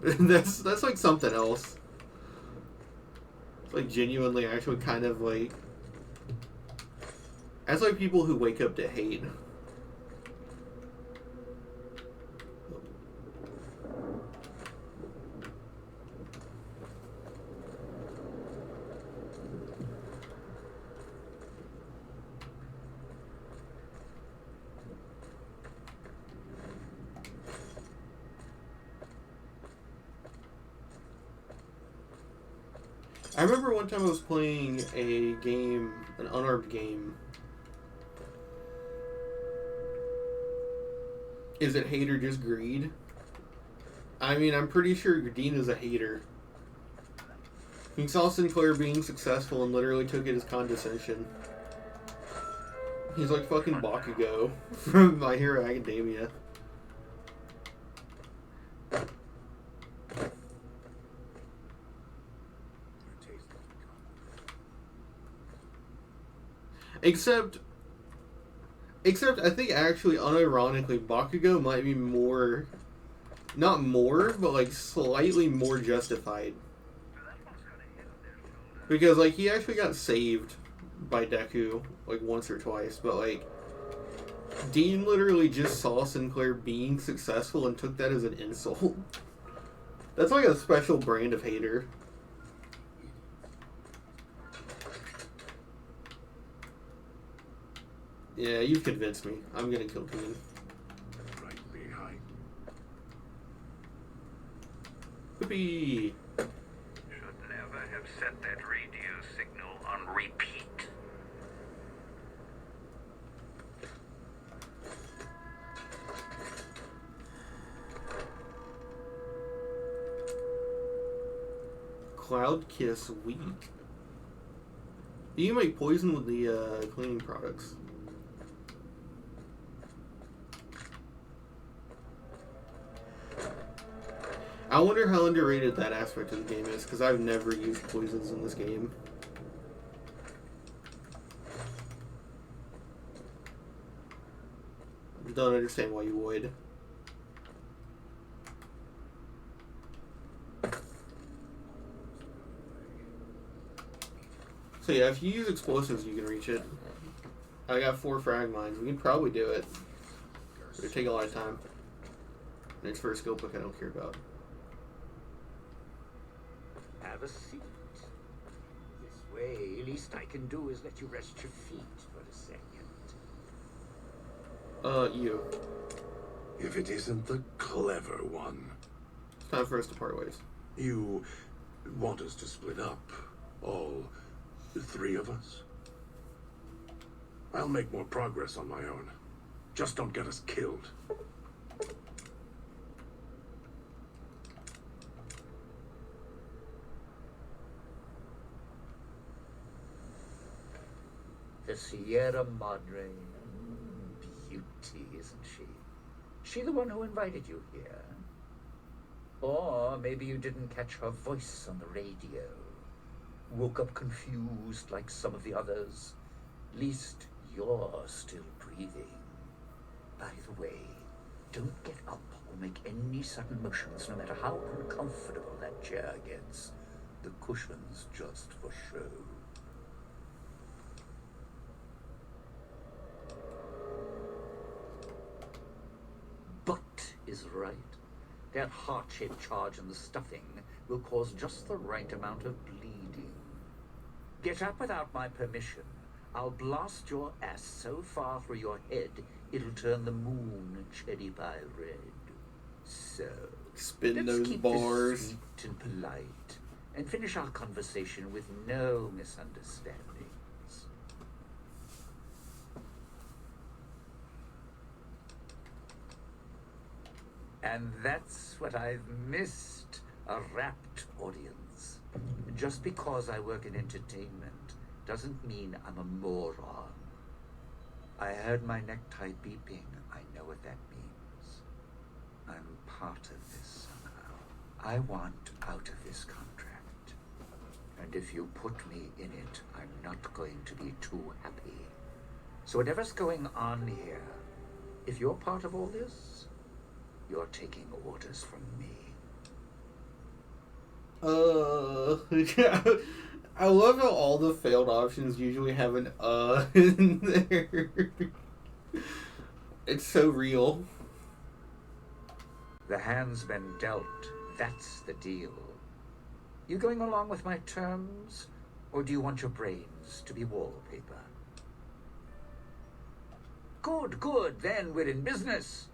That's like something else. It's like genuinely actually kind of like... That's like people who wake up to hate. I remember one time I was playing a game, an unarmed game. Is it hate or just greed? I mean, I'm pretty sure Dean is a hater. He saw Sinclair being successful and literally took it as condescension. He's like fucking Bakugo from My Hero Academia. Except I think actually, unironically, Bakugo might be more, not more, but like slightly more justified. Because like he actually got saved by Deku like once or twice, but like Dean literally just saw Sinclair being successful and took that as an insult. That's like a special brand of hater. Yeah, you've convinced me. I'm gonna kill Dean. Right behind. Whoopee! Should never have set that radio signal on repeat. Cloud Kiss weak. You can make poison with the cleaning products. I wonder how underrated that aspect of the game is, because I've never used poisons in this game. I don't understand why you would. So yeah, if you use explosives, you can reach it. I got 4 frag mines. We can probably do it. It'll take a lot of time. And it's for a skill book I don't care about. Have a seat. This way, least I can do is let you rest your feet for a second. You. If it isn't the clever one. It's time for us to part ways. You want us to split up? All 3 of us? I'll make more progress on my own. Just don't get us killed. The Sierra Madre. Beauty, isn't she? She the one who invited you here? Or maybe you didn't catch her voice on the radio. Woke up confused like some of the others. Least you're still breathing. By the way, don't get up or make any sudden motions, no matter how uncomfortable that chair gets. The cushion's just for show. But is right. That heart-shaped charge in the stuffing will cause just the right amount of bleeding. Get up without my permission. I'll blast your ass so far through your head, it'll turn the moon cherry pie red. So, Spin let's those keep bars. this sweet and polite, and finish our conversation with no misunderstandings. And that's what I've missed, a rapt audience. Just because I work in entertainment doesn't mean I'm a moron. I heard my necktie beeping. I know what that means. I'm part of this somehow. I want out of this contract. And if you put me in it, I'm not going to be too happy. So whatever's going on here, if you're part of all this, you're taking orders from me. I love how all the failed options usually have an in there. It's so real. The hand's been dealt. That's the deal. You going along with my terms, or do you want your brains to be wallpaper? Good, good. Then we're in business.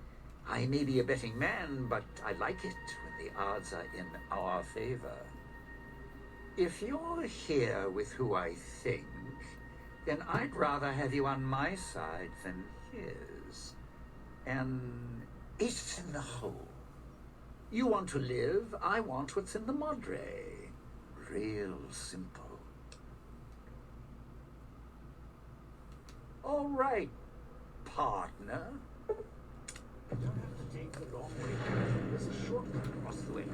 I may be a betting man, but I like it when the odds are in our favor. If you're here with who I think, then I'd rather have you on my side than his. And it's in the hole. You want to live, I want what's in the Madre. Real simple. All right, partner. You don't have to take the long way. There's a shortcut across the way.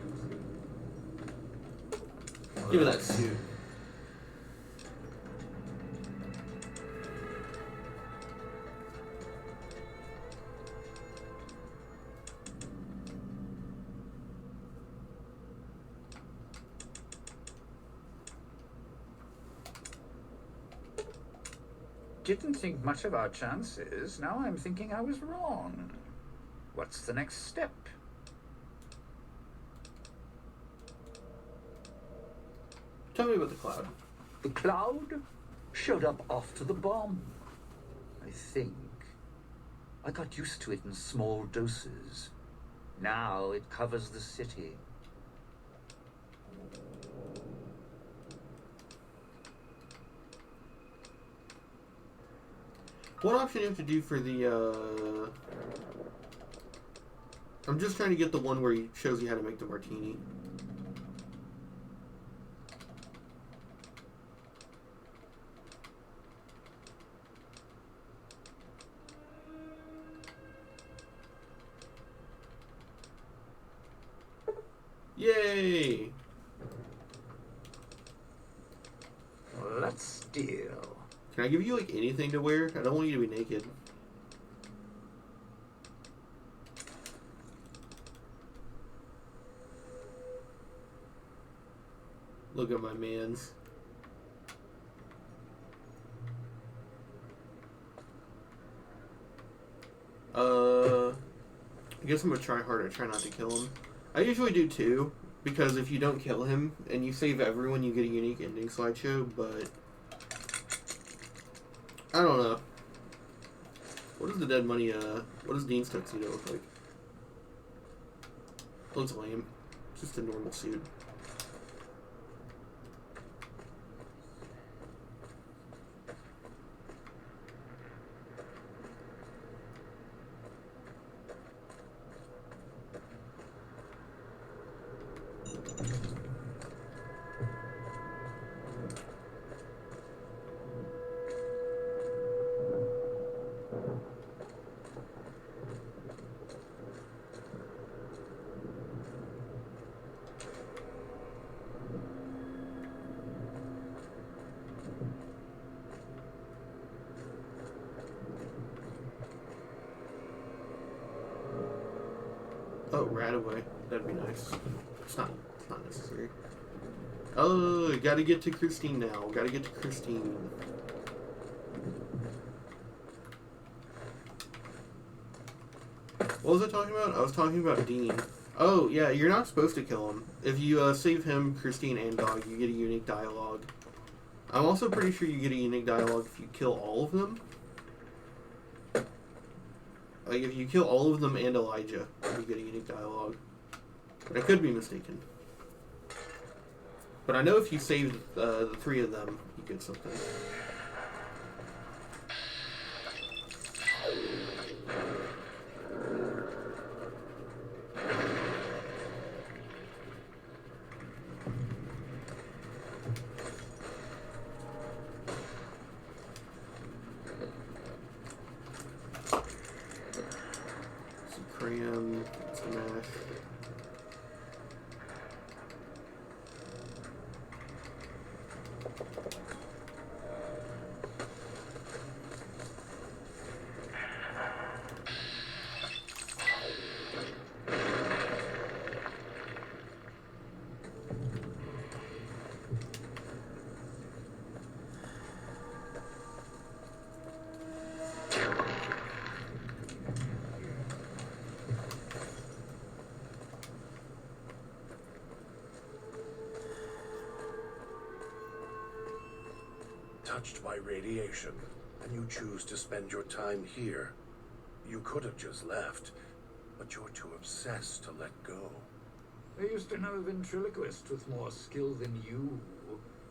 Give me that suit. Didn't think much of our chances. Now I'm thinking I was wrong. What's the next step? Tell me about the cloud. The cloud showed up after the bomb. I think. I got used to it in small doses. Now it covers the city. What option do you have to do for the, I'm just trying to get the one where he shows you how to make the martini. Yay! Let's deal. Can I give you, like, anything to wear? I don't want you to be naked. Look at my mans. I guess I'm gonna try harder. Try not to kill him. I usually do too, because if you don't kill him and you save everyone, you get a unique ending slideshow. But I don't know. What does the dead money? What does Dean's tuxedo look like? Looks lame. Just a normal suit. Oh, Radaway. That'd be nice. It's not necessary. Oh, gotta get to Christine now. Gotta get to Christine. What was I talking about? I was talking about Dean. Oh, yeah, you're not supposed to kill him. If you save him, Christine, and Dog, you get a unique dialogue. I'm also pretty sure you get a unique dialogue if you kill all of them. Like, if you kill all of them and Elijah, you get a unique dialogue. But I could be mistaken. But I know if you saved the 3 of them, you get something. Some crayon, some mash. Touched by radiation, and you choose to spend your time here. You could have just left, but you're too obsessed to let go. I used to know a ventriloquist with more skill than you.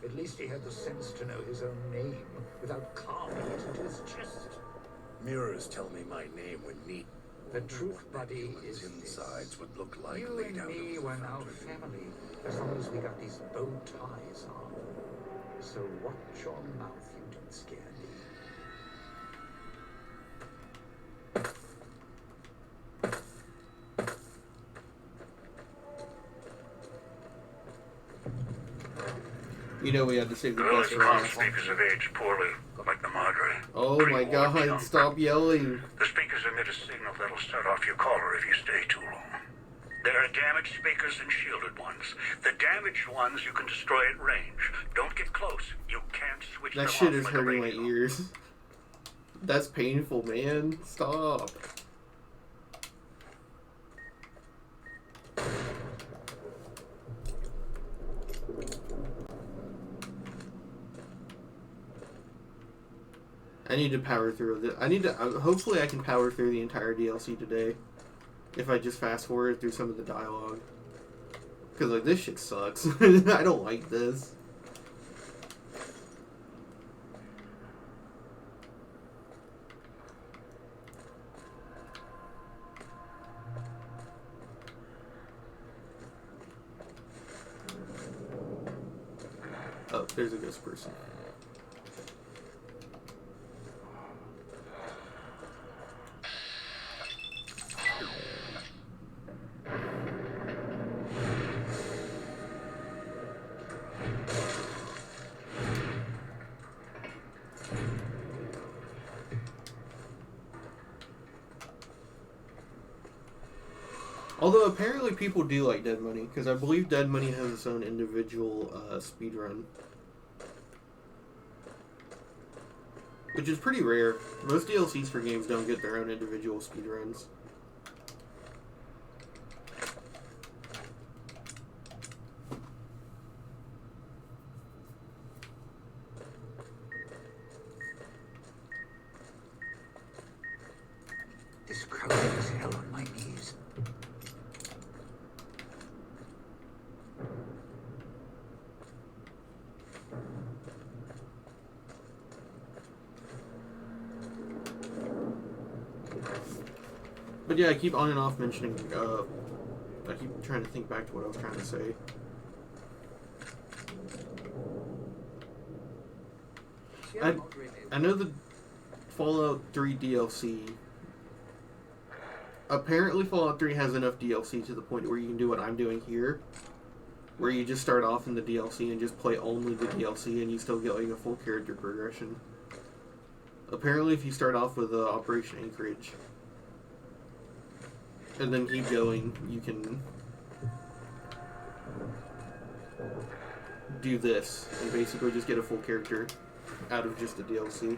At least he had the sense to know his own name without carving it into his chest. Mirrors tell me my name when neat. The truth, buddy, is Humans' insides would look like you laid and out me of were the now foundry. family, as long as we got these bow ties on. So watch your mouth, you don't scare me. You know we had to save the Those best for calm last. speakers have aged poorly, like the Madre. Oh my god, stop yelling. The speakers emit a signal that'll set off your caller if you stay too long. There are damaged speakers and shielded ones. The damaged ones you can destroy at range. Don't get close. You can't switch them That off shit is like a hurting my radio. ears. That's painful, man. Stop. I need to power through this. Hopefully I can power through the entire DLC today. If I just fast forward through some of the dialogue. Because, like, this shit sucks. I don't like this. Oh, there's a ghost person. Although apparently people do like Dead Money, because I believe Dead Money has its own individual speedrun. Which is pretty rare. Most DLCs for games don't get their own individual speedruns. This crowd is hell on my knees. But yeah, I keep on and off mentioning, I keep trying to think back to what I was trying to say. I know the Fallout 3 DLC, apparently Fallout 3 has enough DLC to the point where you can do what I'm doing here, where you just start off in the DLC and just play only the DLC and you still get like a full character progression. Apparently if you start off with Operation Anchorage, and then keep going, you can do this and basically just get a full character out of just the DLC.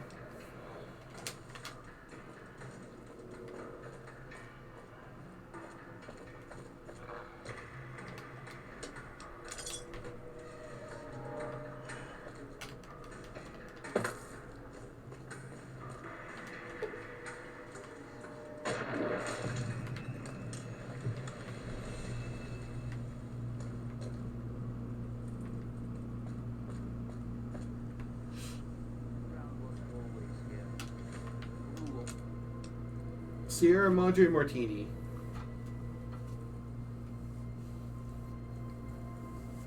Sierra Madre Martini.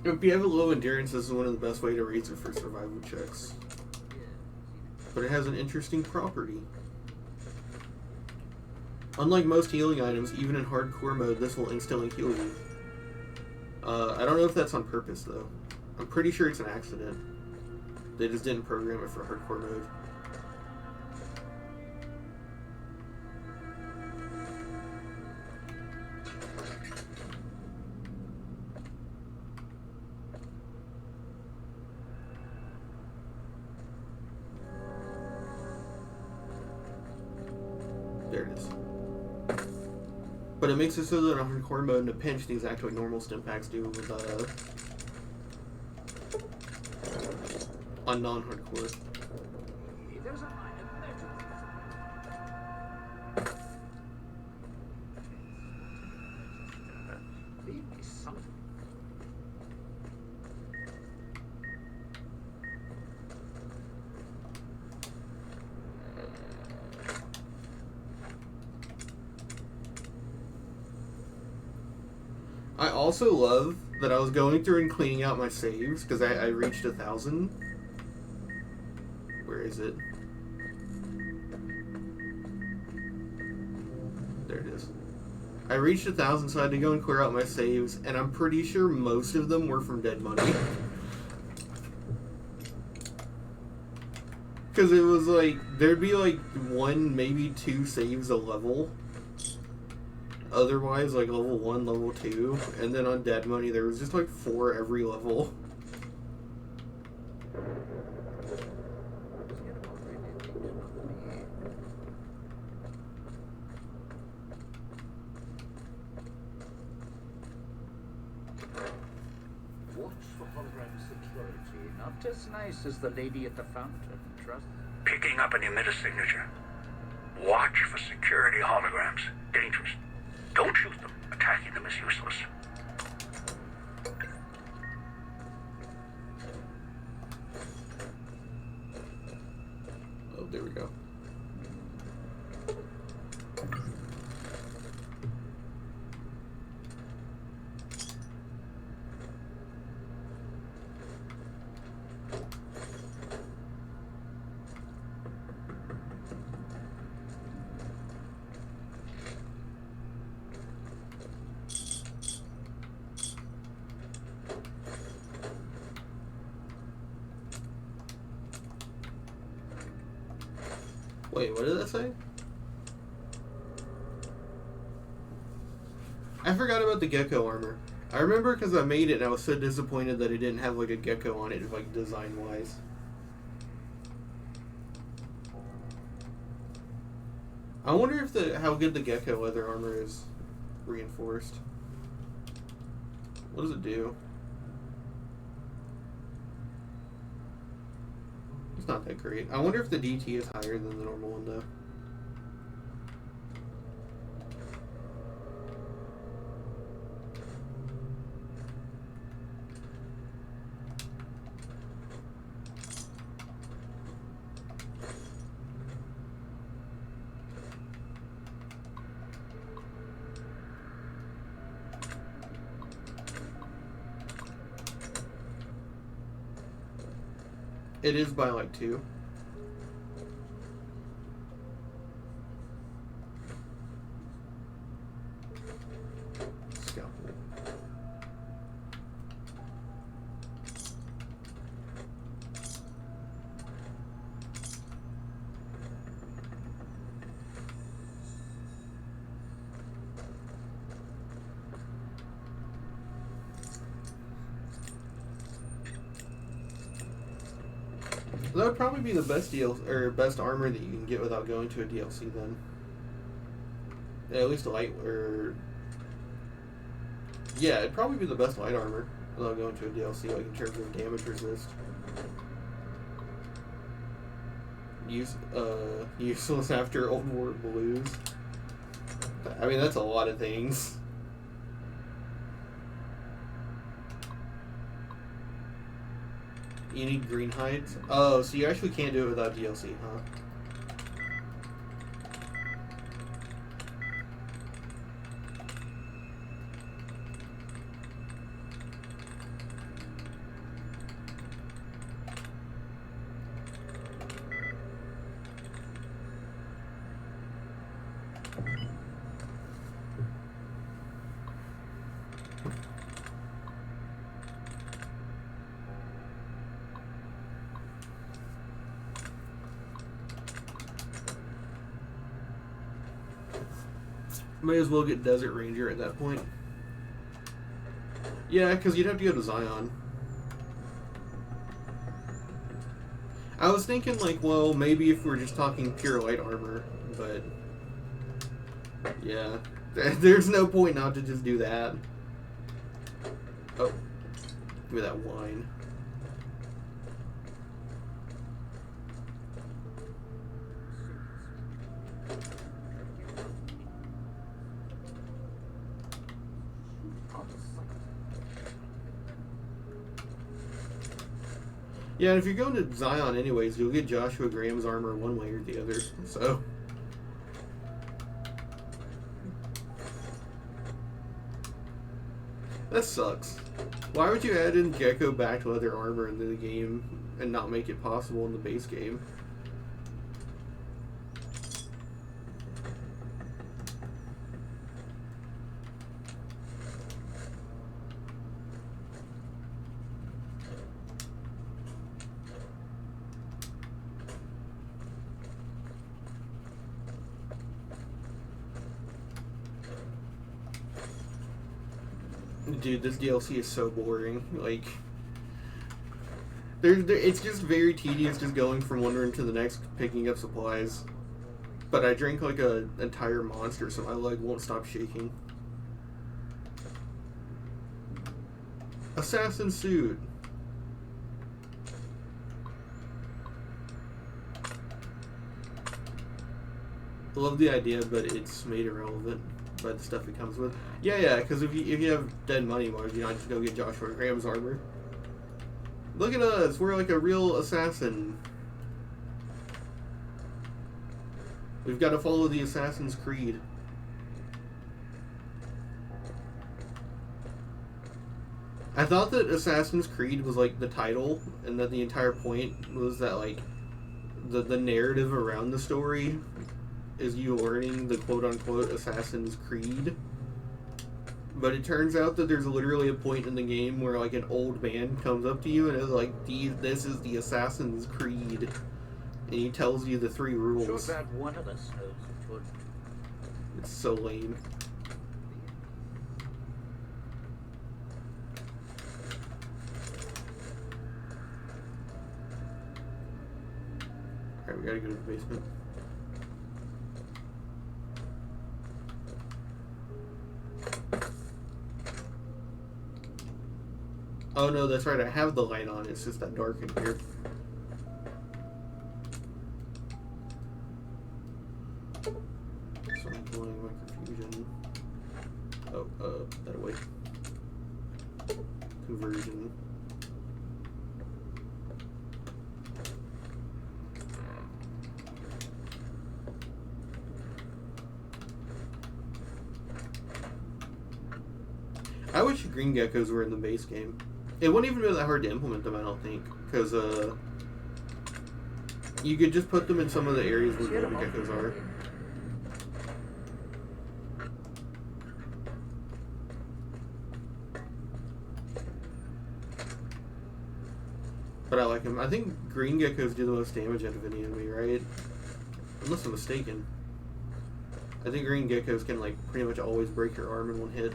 If you have a low endurance, this is one of the best ways to raise it for survival checks. But it has an interesting property. Unlike most healing items, even in hardcore mode, this will instantly heal you. I don't know if that's on purpose, though. I'm pretty sure it's an accident. They just didn't program it for hardcore mode. There it is. But it makes it so that in hardcore mode in a pinch, these act like normal stim packs do with on non-hardcore. There's a line of metal. Leave me something. I also love that I was going through and cleaning out my saves because I reached 1,000. Where is it? There it is. I reached 1,000, so I had to go and clear out my saves, and I'm pretty sure most of them were from Dead Money. Because it was like, there'd be like 1, maybe 2 saves a level. Otherwise, like level 1, level 2, and then on Dead Money there was just like 4 every level. Watch for hologram security, not as nice as the lady at the fountain, trust. Picking up an emitter signature. Watch for security holograms. Dangerous. Don't shoot them. Attacking them is useless. Oh, there we go. Wait, what did that say? I forgot forgot about the gecko armor. I remember because I made it and I was so disappointed that it didn't have like a gecko on it, like design wise. I wonder if how good the gecko leather armor is reinforced. What does it do? It's not that great. I wonder if the DT is higher than the normal one though. It is by like 2. Scalpel. That would probably be the best best armor that you can get without going to a DLC then. Yeah, at least a light yeah, it'd probably be the best light armor without going to a DLC, like in terms of damage resist. Useless after Old War Blues. I mean, that's a lot of things. You need green hides? Oh, so you actually can't do it without DLC, huh? May as well get Desert Ranger at that point. Yeah, because you'd have to go to Zion. I was thinking, like, well, maybe if we're just talking pure light armor, but... yeah. There's no point not to just do that. Oh. Give me that wine. Yeah, and if you're going to Zion anyways, you'll get Joshua Graham's armor one way or the other, so... that sucks. Why would you add in Gecko backed leather armor into the game and not make it possible in the base game? Dude, this DLC is so boring. Like, it's just very tedious just going from one room to the next, picking up supplies. But I drank like an entire monster, so my leg won't stop shaking. Assassin suit. I love the idea, but it's made irrelevant by the stuff it comes with. Yeah, because if you have dead money, why would you not just go get Joshua Graham's armor? Look at us, we're like a real assassin. We've got to follow the Assassin's Creed. I thought that Assassin's Creed was like the title, and that the entire point was that like the narrative around the story is you learning the quote-unquote Assassin's Creed. But it turns out that there's literally a point in the game where like an old man comes up to you and is like, this is the Assassin's Creed. And he tells you the 3 rules. Sure that one of us knows which one. It's so lame. Alright, we gotta go to the basement. Oh no, that's right, I have the light on, it's just that dark in here. So I'm blowing my confusion. Oh, that away. Conversion. I wish green geckos were in the base game. It wouldn't even be that hard to implement them, I don't think, because you could just put them in some of the areas where baby geckos are. But I like them. I think green geckos do the most damage out of any enemy, right? Unless I'm mistaken. I think green geckos can like pretty much always break your arm in one hit.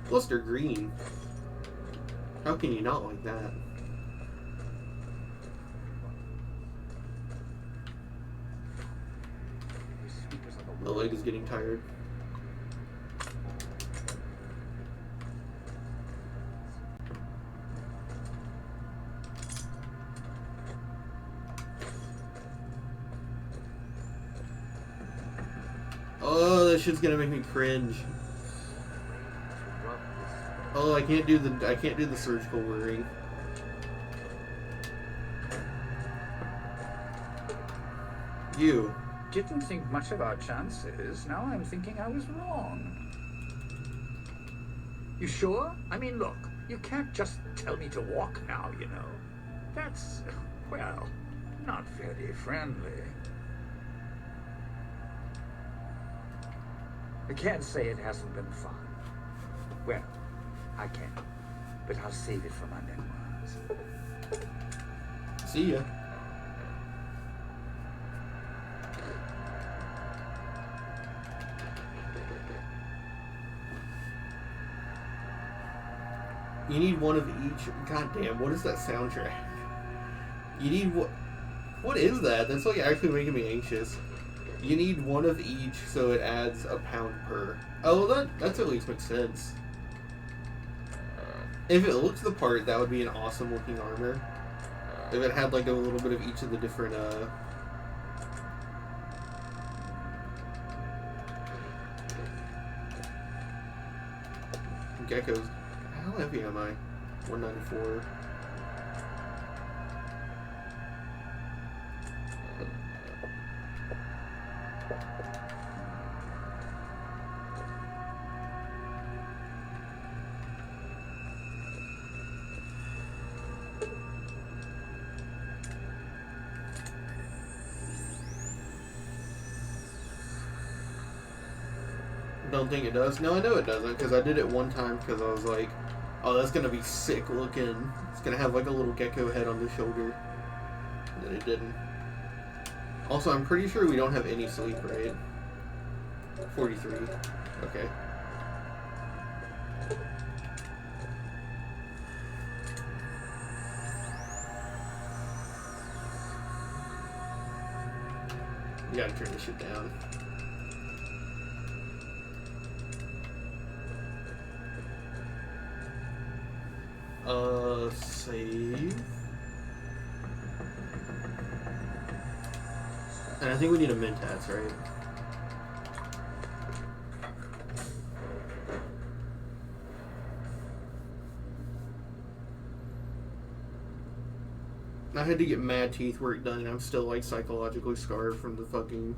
Plus they're green. How can you not like that? The leg is getting tired. Oh, that shit's gonna make me cringe. Oh, I can't do the surgical whirring. You. Didn't think much of our chances. Now I'm thinking I was wrong. You sure? I mean, look, you can't just tell me to walk now, you know. That's, well, not very friendly. I can't say it hasn't been fun. Well, I can, but I'll save it for my memoirs. See ya. You need one of each. God damn, what is that soundtrack? You need what? What is that? That's like actually making me anxious. You need one of each, so it adds a pound per. Oh, that's at least makes sense. If it looked the part, that would be an awesome looking armor. If it had like a little bit of each of the different geckos. How heavy am I? 194. Don't think it does. No, I know it doesn't, because I did it one time because I was like, oh, that's going to be sick looking. It's going to have like a little gecko head on the shoulder. And then it didn't. Also, I'm pretty sure we don't have any sleep, right? 43. Okay. You gotta turn this shit down. Save. And I think we need a Mentats, right? I had to get Mad Teeth work done, and I'm still like psychologically scarred from the fucking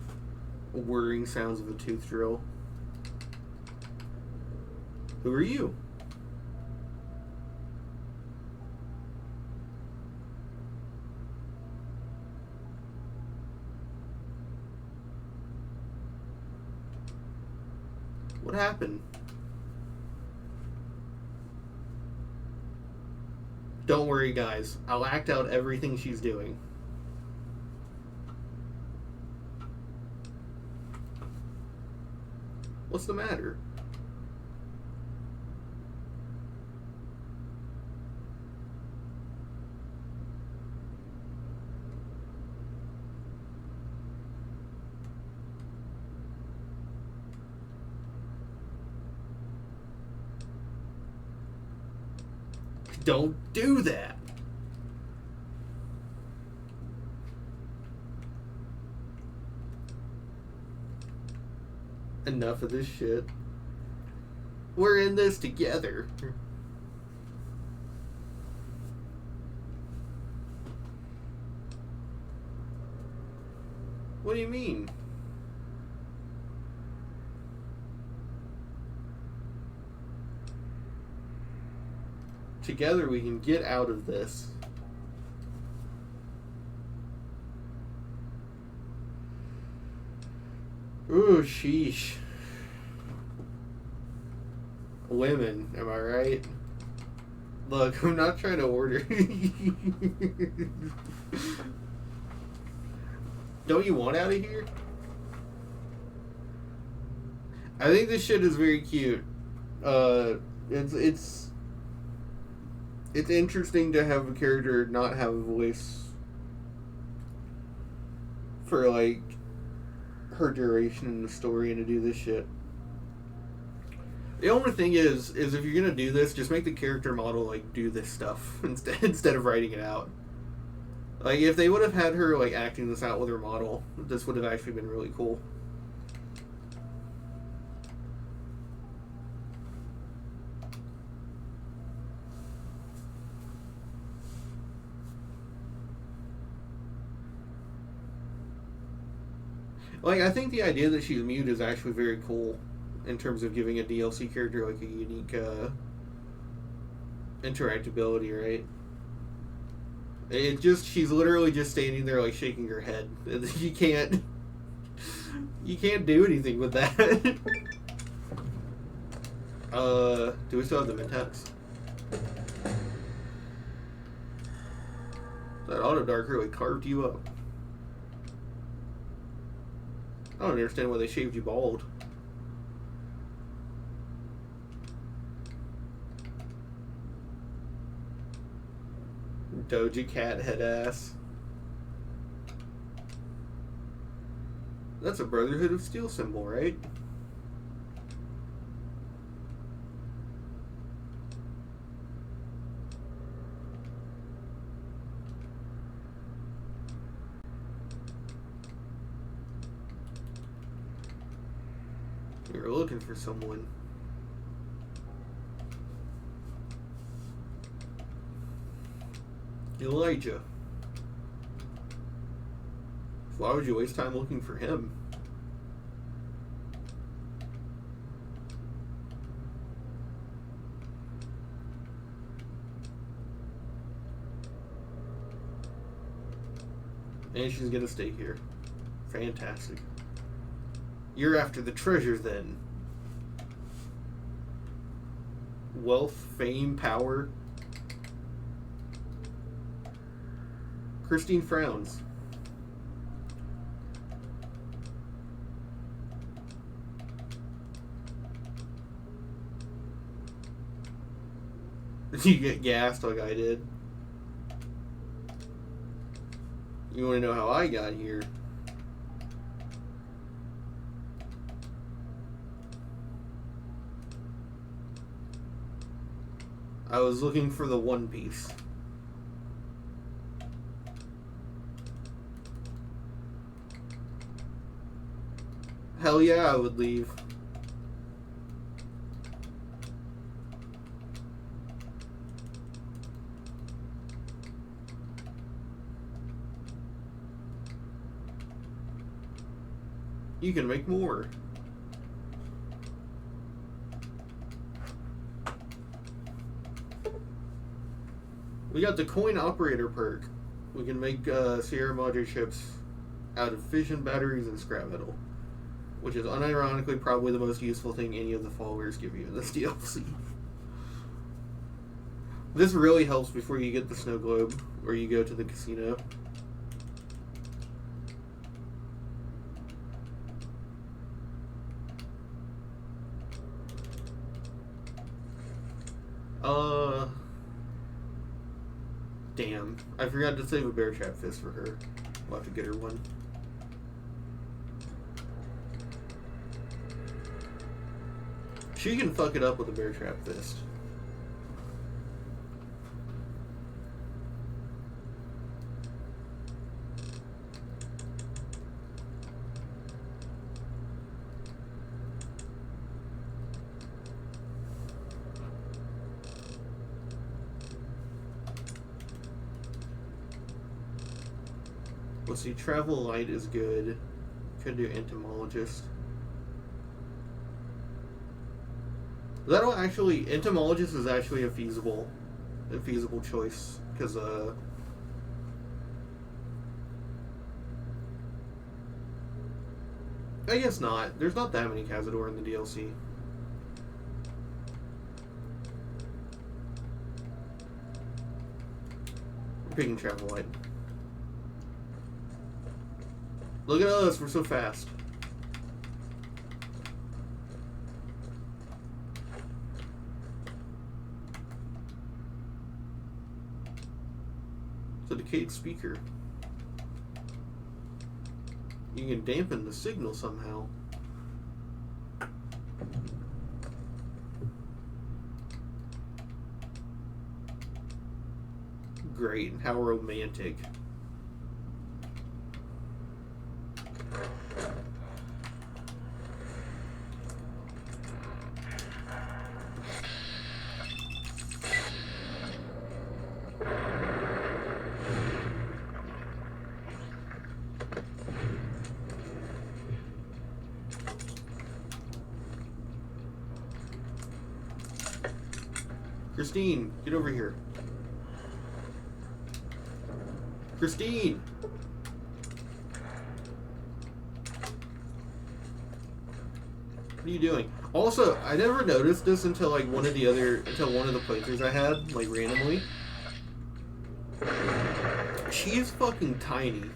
whirring sounds of a tooth drill. Who are you? What happened? Don't worry, guys. I'll act out everything she's doing. What's the matter? Don't do that. Enough of this shit. We're in this together. What do you mean? Together we can get out of this. Ooh, sheesh. Women, am I right? Look, I'm not trying to order. Don't you want out of here? I think this shit is very cute. It's interesting to have a character not have a voice for like her duration in the story and to do this shit. The only thing is if you're gonna do this, just make the character model like do this stuff instead of writing it out. Like if they would have had her like acting this out with her model, this would have actually been really cool. Like, I think the idea that she's mute is actually very cool in terms of giving a DLC character, like, a unique, interactability, right? She's literally just standing there, like, shaking her head. You can't do anything with that. Do we still have the Mentats? That Auto Dark really carved you up. I don't understand why they shaved you bald. Doja Cat head ass. That's a Brotherhood of Steel symbol, right? You're looking for someone. Elijah. Why would you waste time looking for him? And she's gonna stay here. Fantastic. You're after the treasure then. Wealth, fame, power. Christine frowns. You get gassed like I did. You want to know how I got here? I was looking for the One Piece. Hell yeah, I would leave. You can make more. We got the coin operator perk. We can make Sierra Madre chips out of fission batteries and scrap metal, which is unironically probably the most useful thing any of the followers give you in this DLC. This really helps before you get the snow globe or you go to the casino. Damn. I forgot to save a bear trap fist for her. We'll have to get her one. She can fuck it up with a bear trap fist. Let's see, Travel Light is good. Could do Entomologist. That'll actually, Entomologist is actually a feasible choice, because I guess not. There's not that many Cazador in the DLC. We're picking Travel Light. Look at us, we're so fast. It's a decayed speaker. You can dampen the signal somehow. Great, how romantic. Christine, get over here. Christine! What are you doing? Also, I never noticed this until like one of the playthroughs I had, like randomly. She is fucking tiny.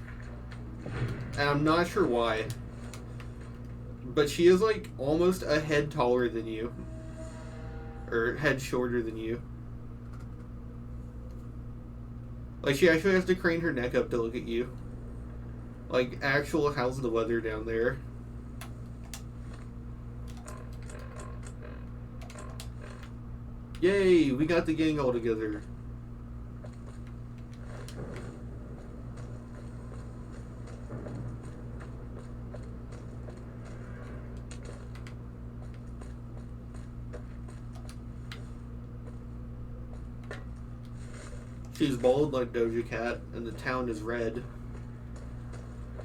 And I'm not sure why. But she is like almost a head taller than you. Or head shorter than you. Like, she actually has to crane her neck up to look at you. Like, actual how's the weather down there? Yay, we got the gang all together. She's bald like Doja Cat, and the town is red.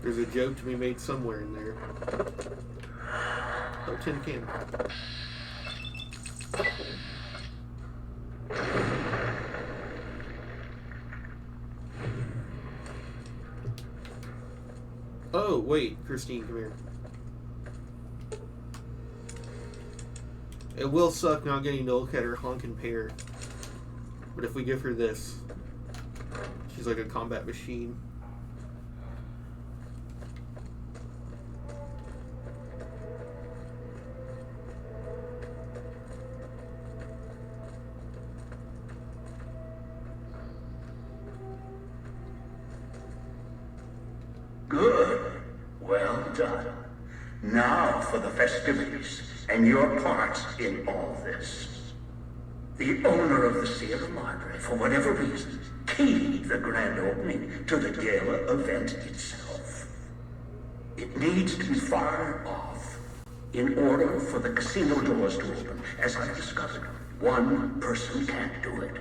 There's a joke to be made somewhere in there. Oh, tin can. Oh, wait, Christine, come here. It will suck not getting to look at her honkin' pair. But if we give her this, she's like a combat machine. Good. Well done. Now for the festivities and your part in all this. The owner of the Sierra Madre, for whatever reason, keyed the grand opening to the gala event itself. It needs to be fired off in order for the casino doors to open. As I discovered, one person can't do it.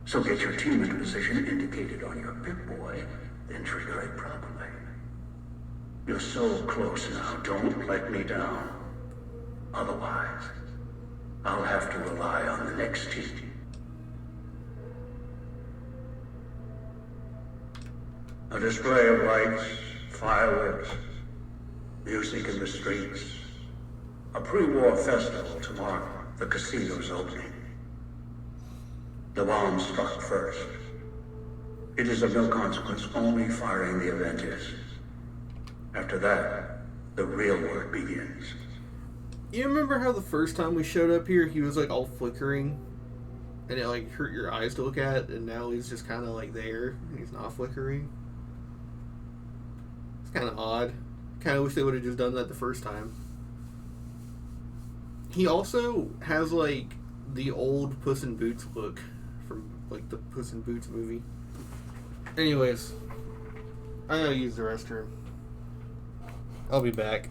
So get your team into position indicated on your Pip-Boy, then trigger it properly. You're so close now, don't let me down. Otherwise, I'll have to rely on the next team. A display of lights, fireworks, music in the streets. A pre-war festival to mark the casino's opening. The bomb struck first. It is of no consequence, only firing the event is. After that, the real work begins. You remember how the first time we showed up here, he was like all flickering? and it like hurt your eyes to look at, and now he's just kind of like there, and he's not flickering. It's kind of odd. Kind of wish they would have just done that the first time. He also has like the old Puss in Boots look from like the Puss in Boots movie. Anyways, I gotta use the restroom. I'll be back.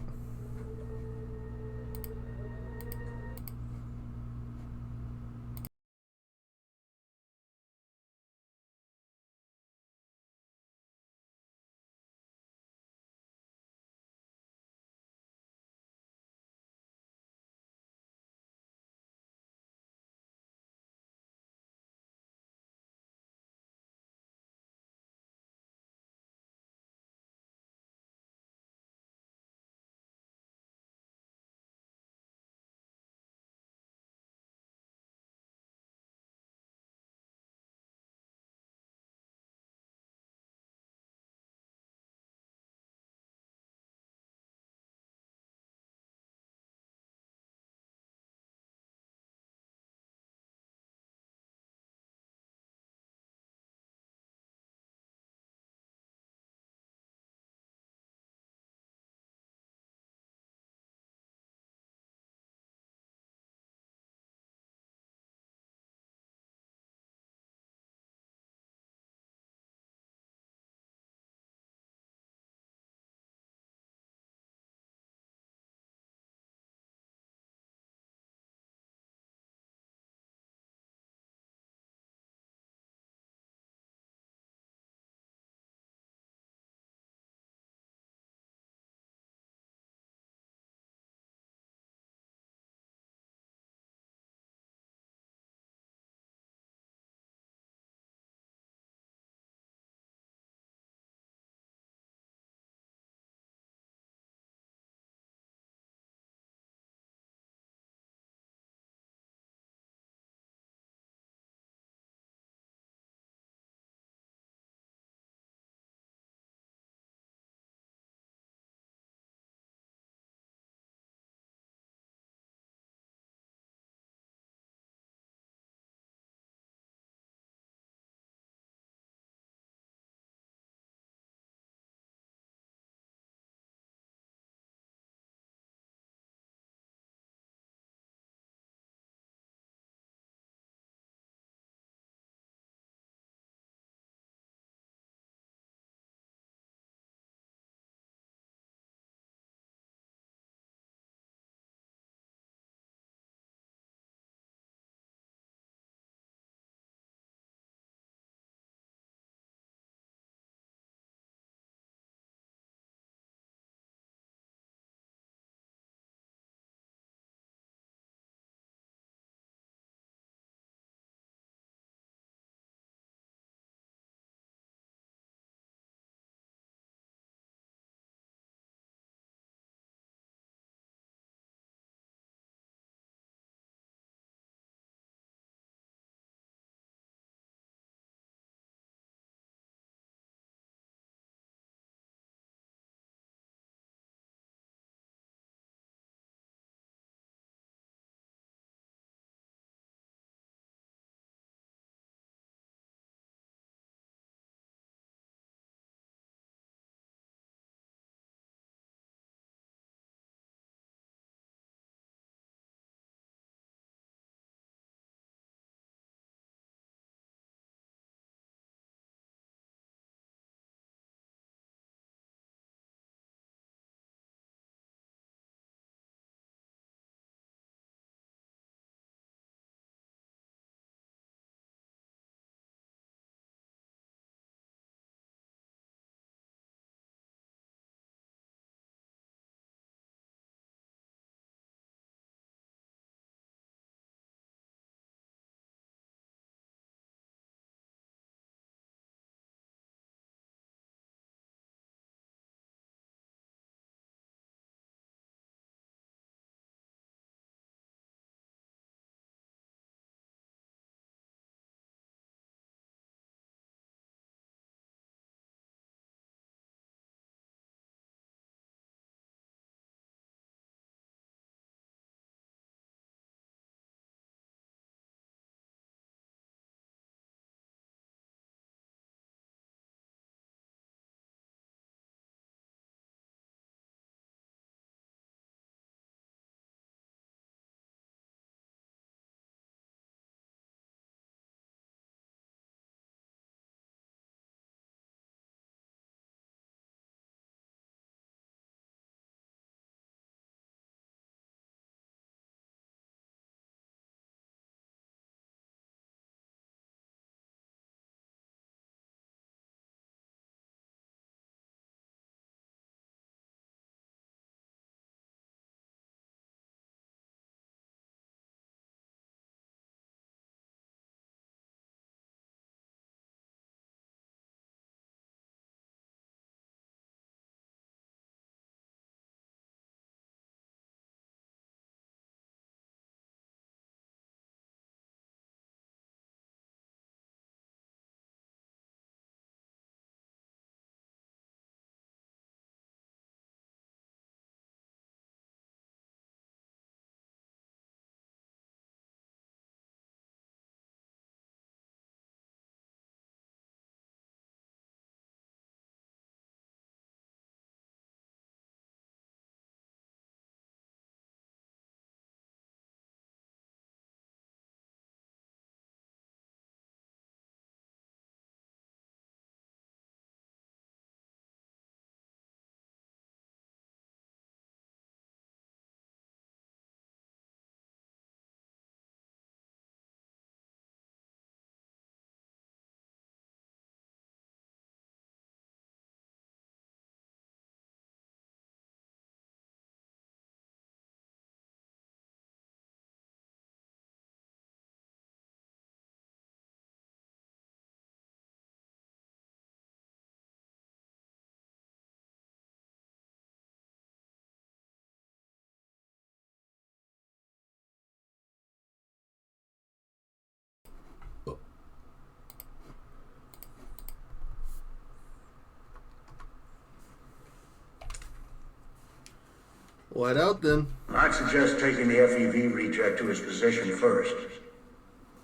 Let out then. I'd suggest taking the FEV reject to his position first.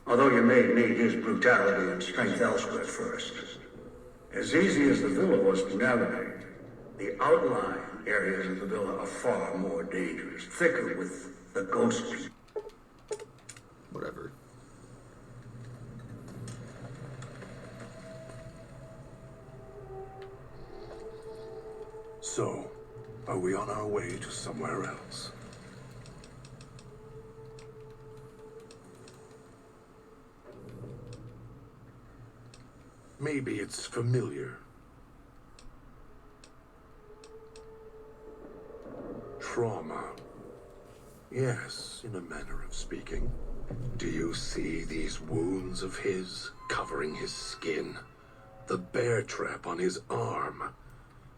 Although you may need his brutality and strength elsewhere first. As easy as the villa was to navigate, the outlying areas of the villa are far more dangerous, thicker with the ghost people. Whatever. So, are we on our way to somewhere else? Maybe it's familiar. Trauma. Yes, in a manner of speaking. Do you see these wounds of his covering his skin? The bear trap on his arm.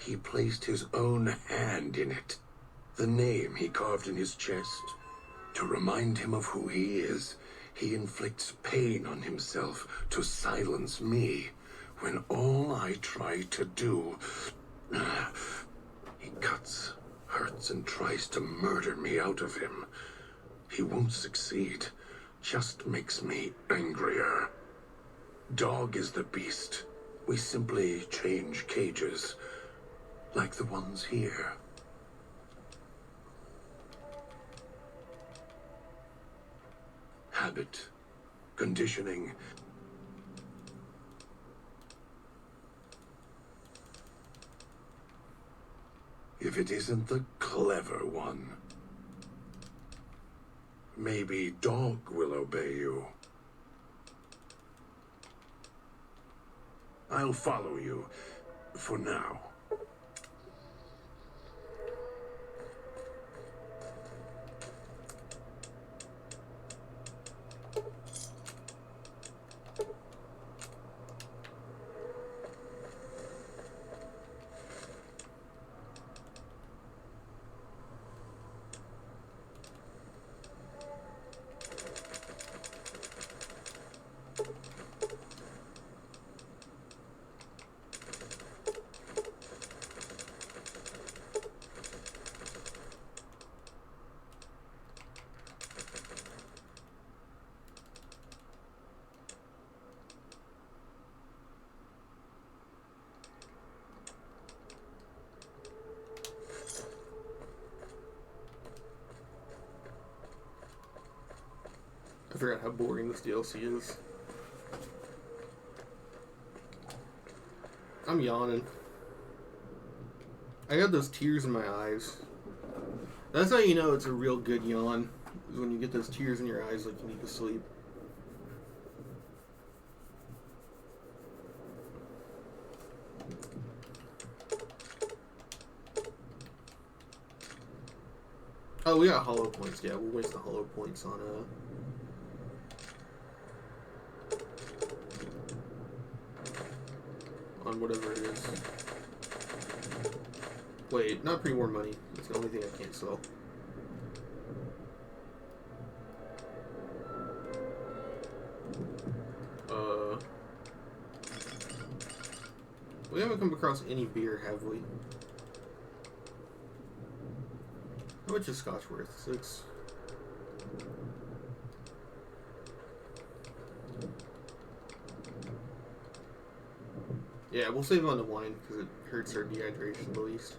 He placed his own hand in it. The name he carved in his chest. To remind him of who he is, he inflicts pain on himself to silence me, when all I try to do... He cuts, hurts, and tries to murder me out of him. He won't succeed, just makes me angrier. Dog is the beast. We simply change cages. Like the ones here. Habit, conditioning. If it isn't the clever one, maybe Dog will obey you. I'll follow you, for now. I forgot how boring this DLC is. I'm yawning. I got those tears in my eyes. That's how you know it's a real good yawn, is when you get those tears in your eyes like you need to sleep. Oh, we got hollow points. Yeah, we'll waste the hollow points on whatever it is. Wait, not pre-war money. That's the only thing I can't sell. We haven't come across any beer, have we? How much is Scotch worth? 6. Yeah, we'll save on the wine because it hurts our dehydration the least.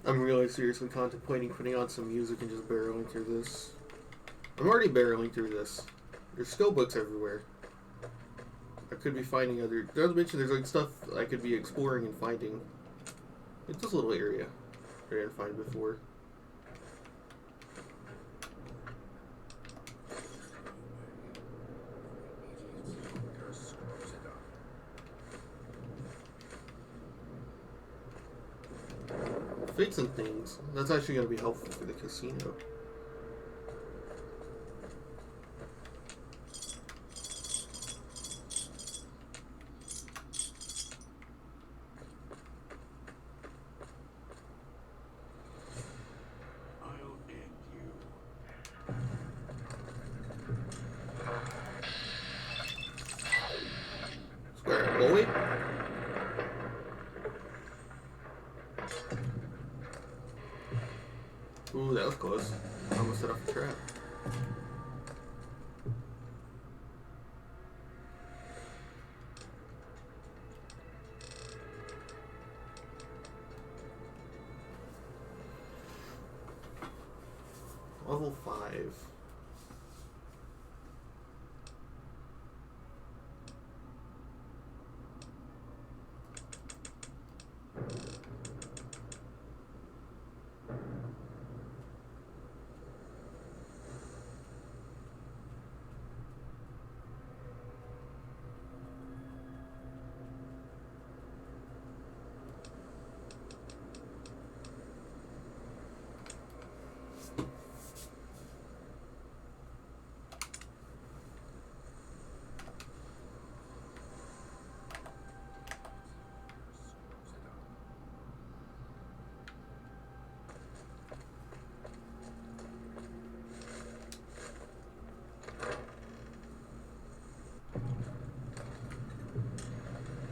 I'm really seriously contemplating putting on some music and just barreling through this. I'm already barreling through this. There's still books everywhere. I could be finding other... Not to mention there's like stuff I could be exploring and finding. It's this little area I didn't find before. Fixing things. That's actually going to be helpful for the casino. I'll end you. Square boy. Ooh, that was close. Almost set off a trap. Level 5.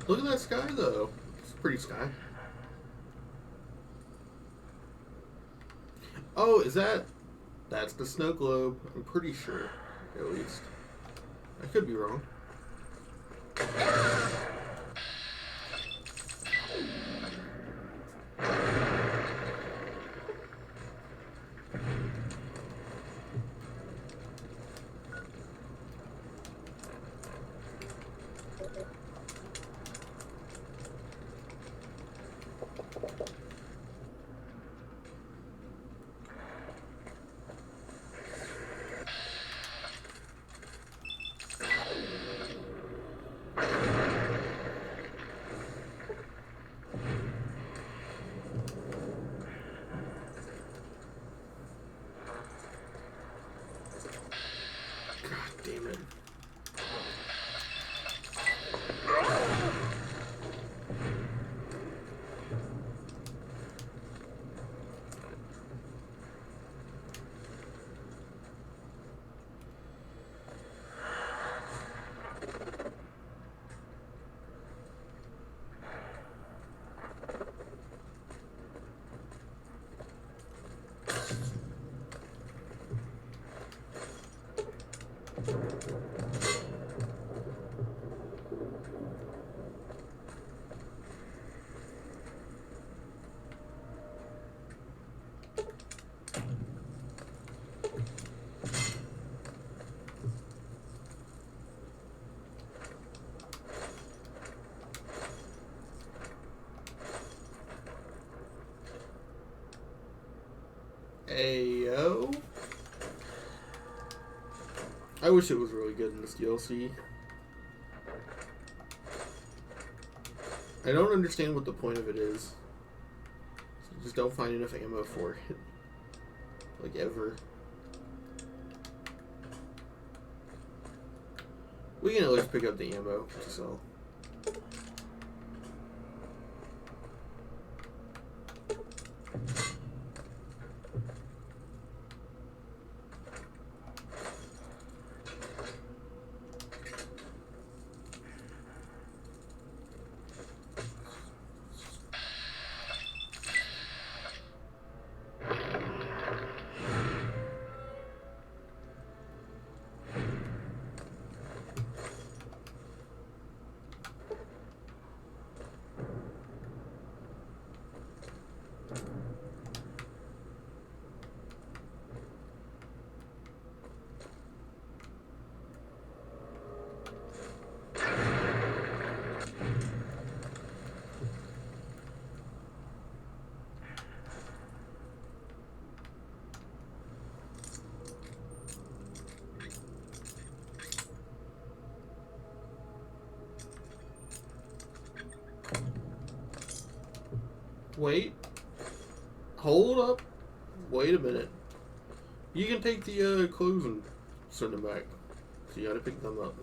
Look at that sky, though. It's a pretty sky. Oh, is that... That's the snow globe. I'm pretty sure, at least. I could be wrong. God damn it. Ayo. I wish it was really good in this DLC. I don't understand what the point of it is. I just don't find enough ammo for it. Like, ever. We can at least pick up the ammo to sell. Wait. Hold up. Wait a minute. You can take the clothes and send them back. So you gotta pick them up.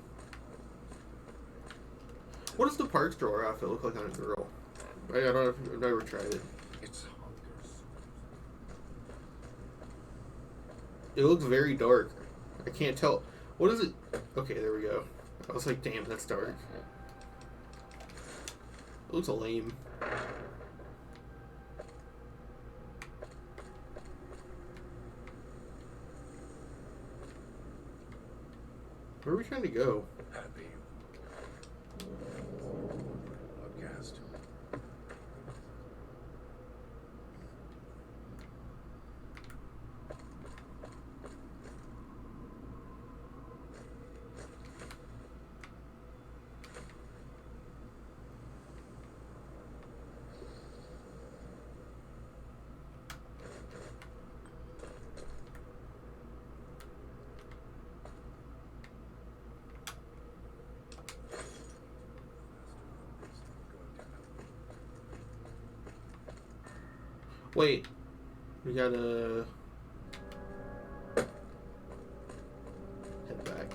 What does the Parks drawer outfit look like on a girl? I don't know if I've never tried it. It's It looks very dark. I can't tell. What is it? Okay, there we go. I was like, damn, that's dark. It looks lame. Where are we trying to go? Happy. Podcast. Wait. We gotta head back.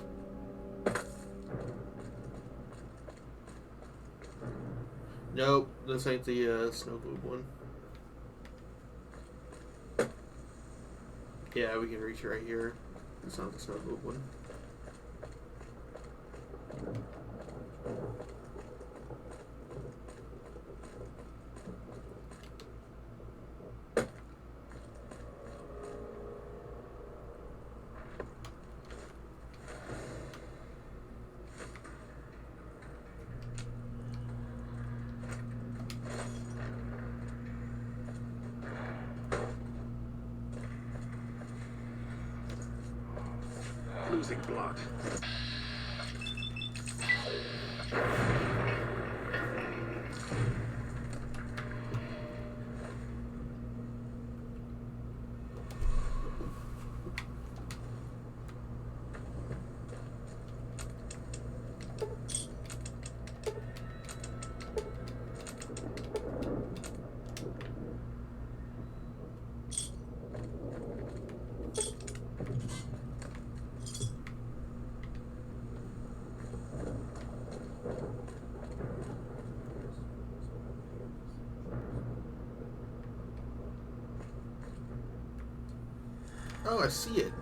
Nope, this ain't the snow globe one. Yeah, we can reach right here. It's not the snow globe one. losing blood. Oh, I see it.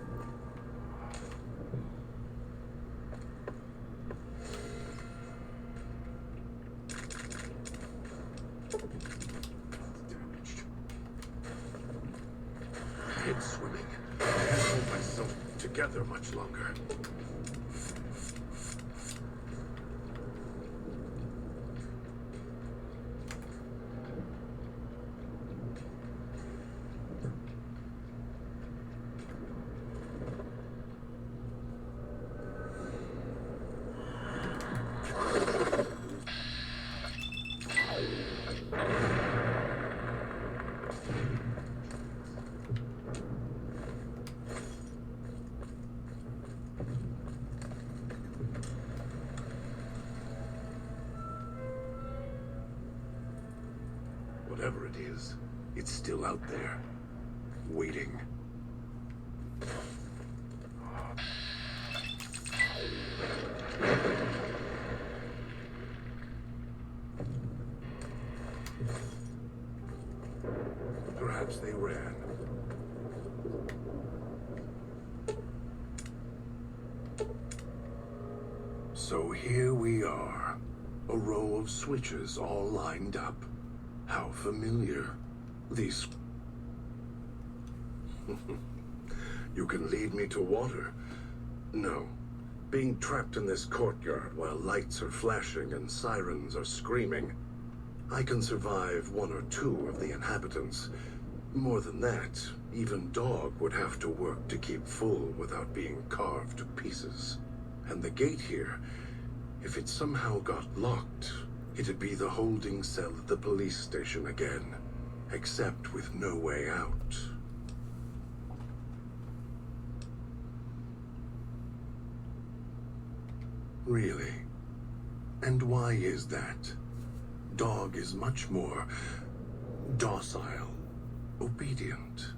Damaged. I hate swimming. I can't hold myself together much longer. Whatever it is, it's still out there, waiting. Perhaps they ran. So here we are, a row of switches all lined up. How familiar. These... You can lead me to water. No. Being trapped in this courtyard while lights are flashing and sirens are screaming. I can survive one or two of the inhabitants. More than that, even Dog would have to work to keep full without being carved to pieces. And the gate here, if it somehow got locked, it'd be the holding cell at the police station again, except with no way out. Really? And why is that? Dog is much more Docile. Obedient.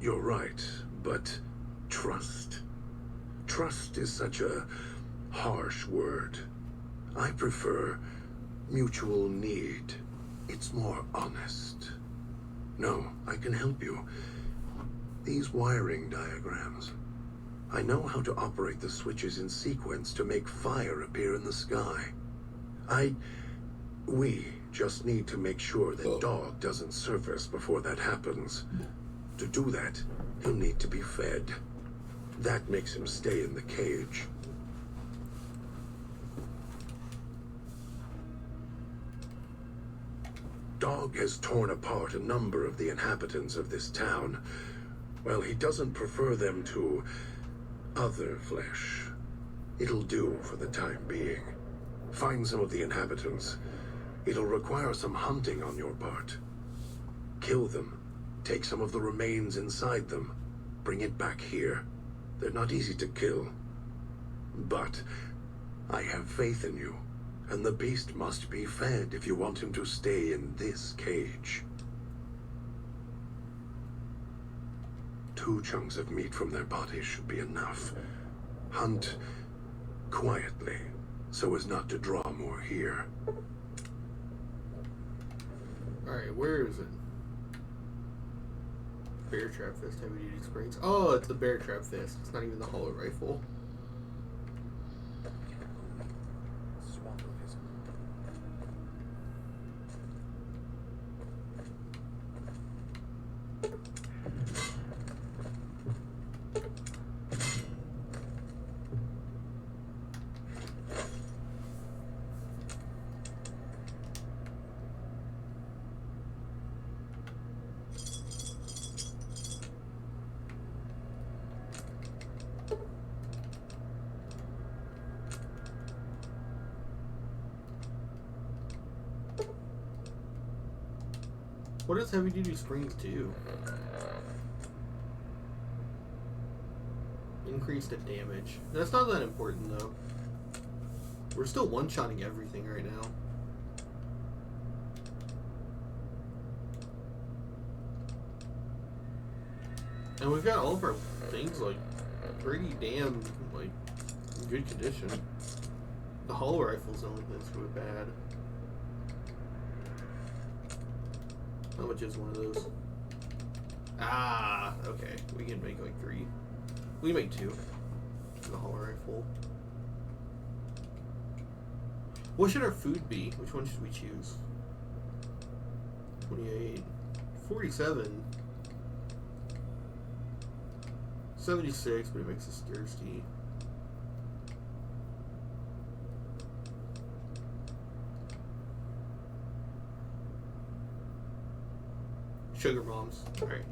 You're right, but trust. Trust is such a harsh word. I prefer mutual need. It's more honest. No, I can help you. These wiring diagrams. I know how to operate the switches in sequence to make fire appear in the sky. We just need to make sure that Dog doesn't surface before that happens. To do that, he'll need to be fed. That makes him stay in the cage. Dog has torn apart a number of the inhabitants of this town. Well, he doesn't prefer them to other flesh. It'll do for the time being. Find some of the inhabitants. It'll require some hunting on your part. Kill them. Take some of the remains inside them. Bring it back here. They're not easy to kill. But I have faith in you. And the beast must be fed if you want him to stay in this cage. 2 chunks of meat from their bodies should be enough. Hunt quietly, so as not to draw more here. Alright, where is it? Bear Trap Fist, heavy duty springs. Oh, it's the Bear Trap Fist. It's not even the hollow rifle. What does heavy duty springs do? Increase the damage. That's not that important though. We're still one-shotting everything right now. And we've got all of our things like pretty damn like in good condition. The hollow rifle's the only thing that's really bad. How much is one of those? Ah, okay. We can make like 3. We make 2. The hollow rifle. What should our food be? Which one should we choose? 28. 47. 76, but it makes us thirsty. Sugar bombs. Alright.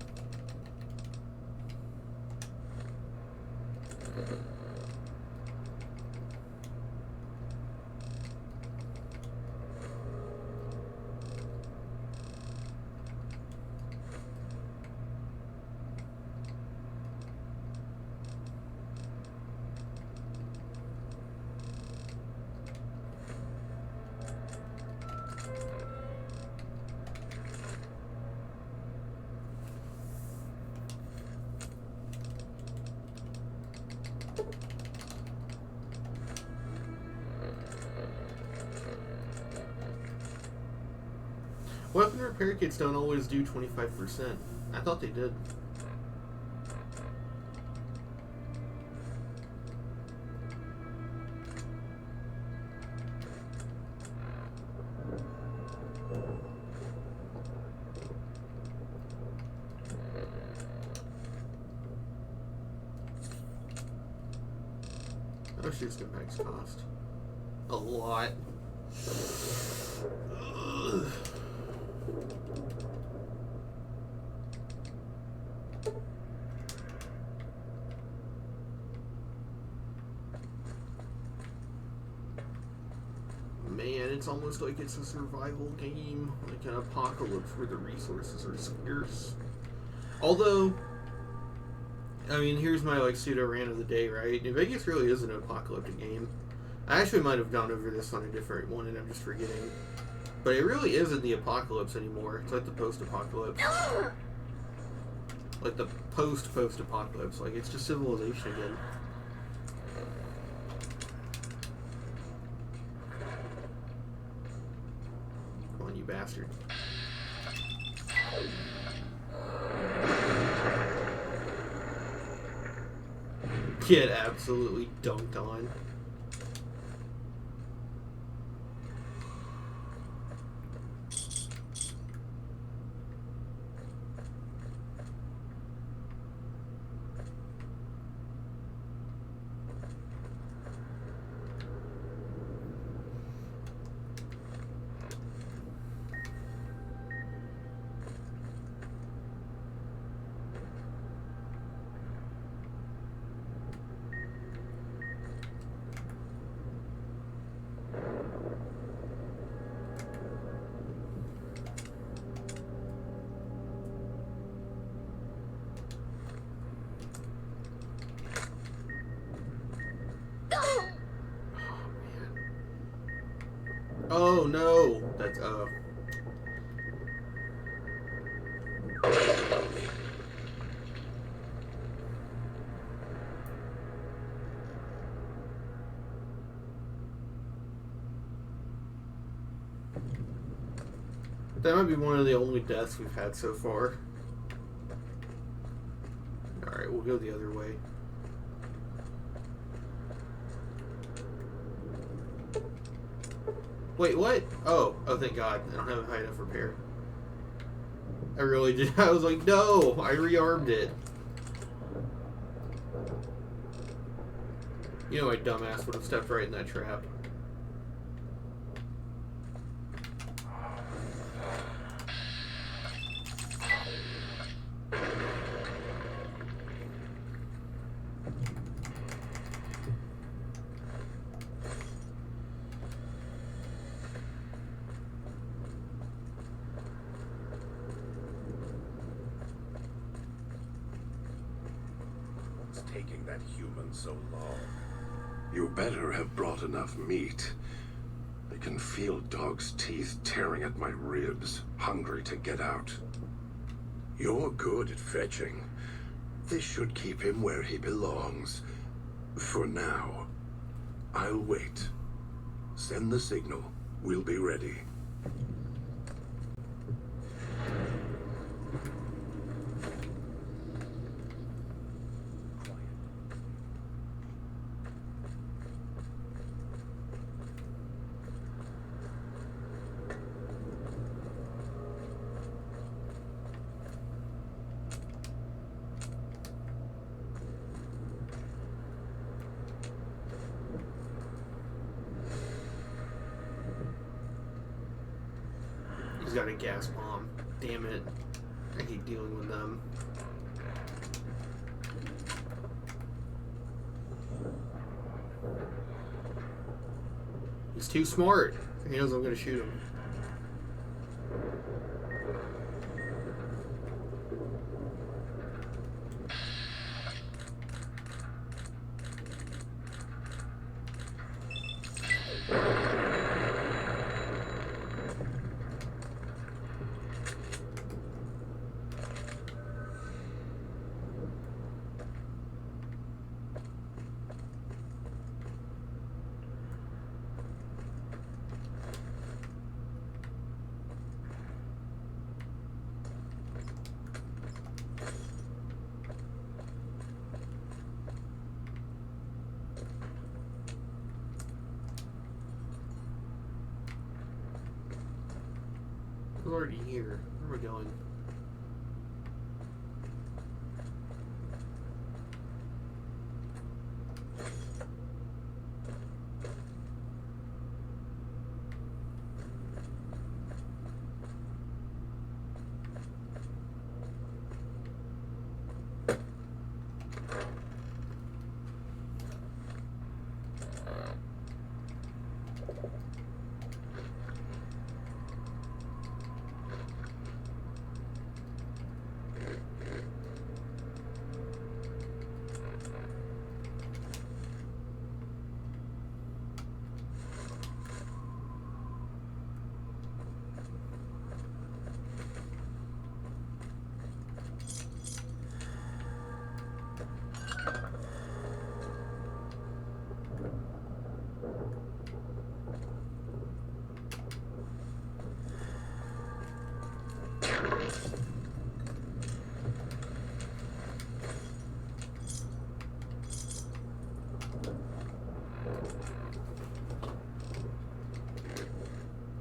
Weapon repair kits don't always do 25%. I thought they did. How much do stim packs cost? A lot. Ugh. Man, it's almost like it's a survival game, like an apocalypse where the resources are scarce. Although, I mean, here's my like pseudo rant of the day, right? New Vegas really is an apocalyptic game. I actually might have gone over this on a different one, and I'm just forgetting. But it really isn't the apocalypse anymore. It's like the post-apocalypse. Like the post-apocalypse. Like, it's just civilization again. Come on, you bastard. Get absolutely dunked on. Oh no! That's that might be one of the only deaths we've had so far. Alright, we'll go the other way. Wait, what? Oh, thank God. I don't have a high enough repair. I really did. I was like, no! I rearmed it. You know my dumbass would have stepped right in that trap. Taking that human so long. You better have brought enough meat. I can feel Dog's teeth tearing at my ribs, hungry to get out. You're good at fetching. This should keep him where he belongs. For now. I'll wait. Send the signal. We'll be ready. He's got a gas bomb. Damn it. I hate dealing with them. He's too smart. He knows I'm gonna shoot him. We're already here. Where are we going?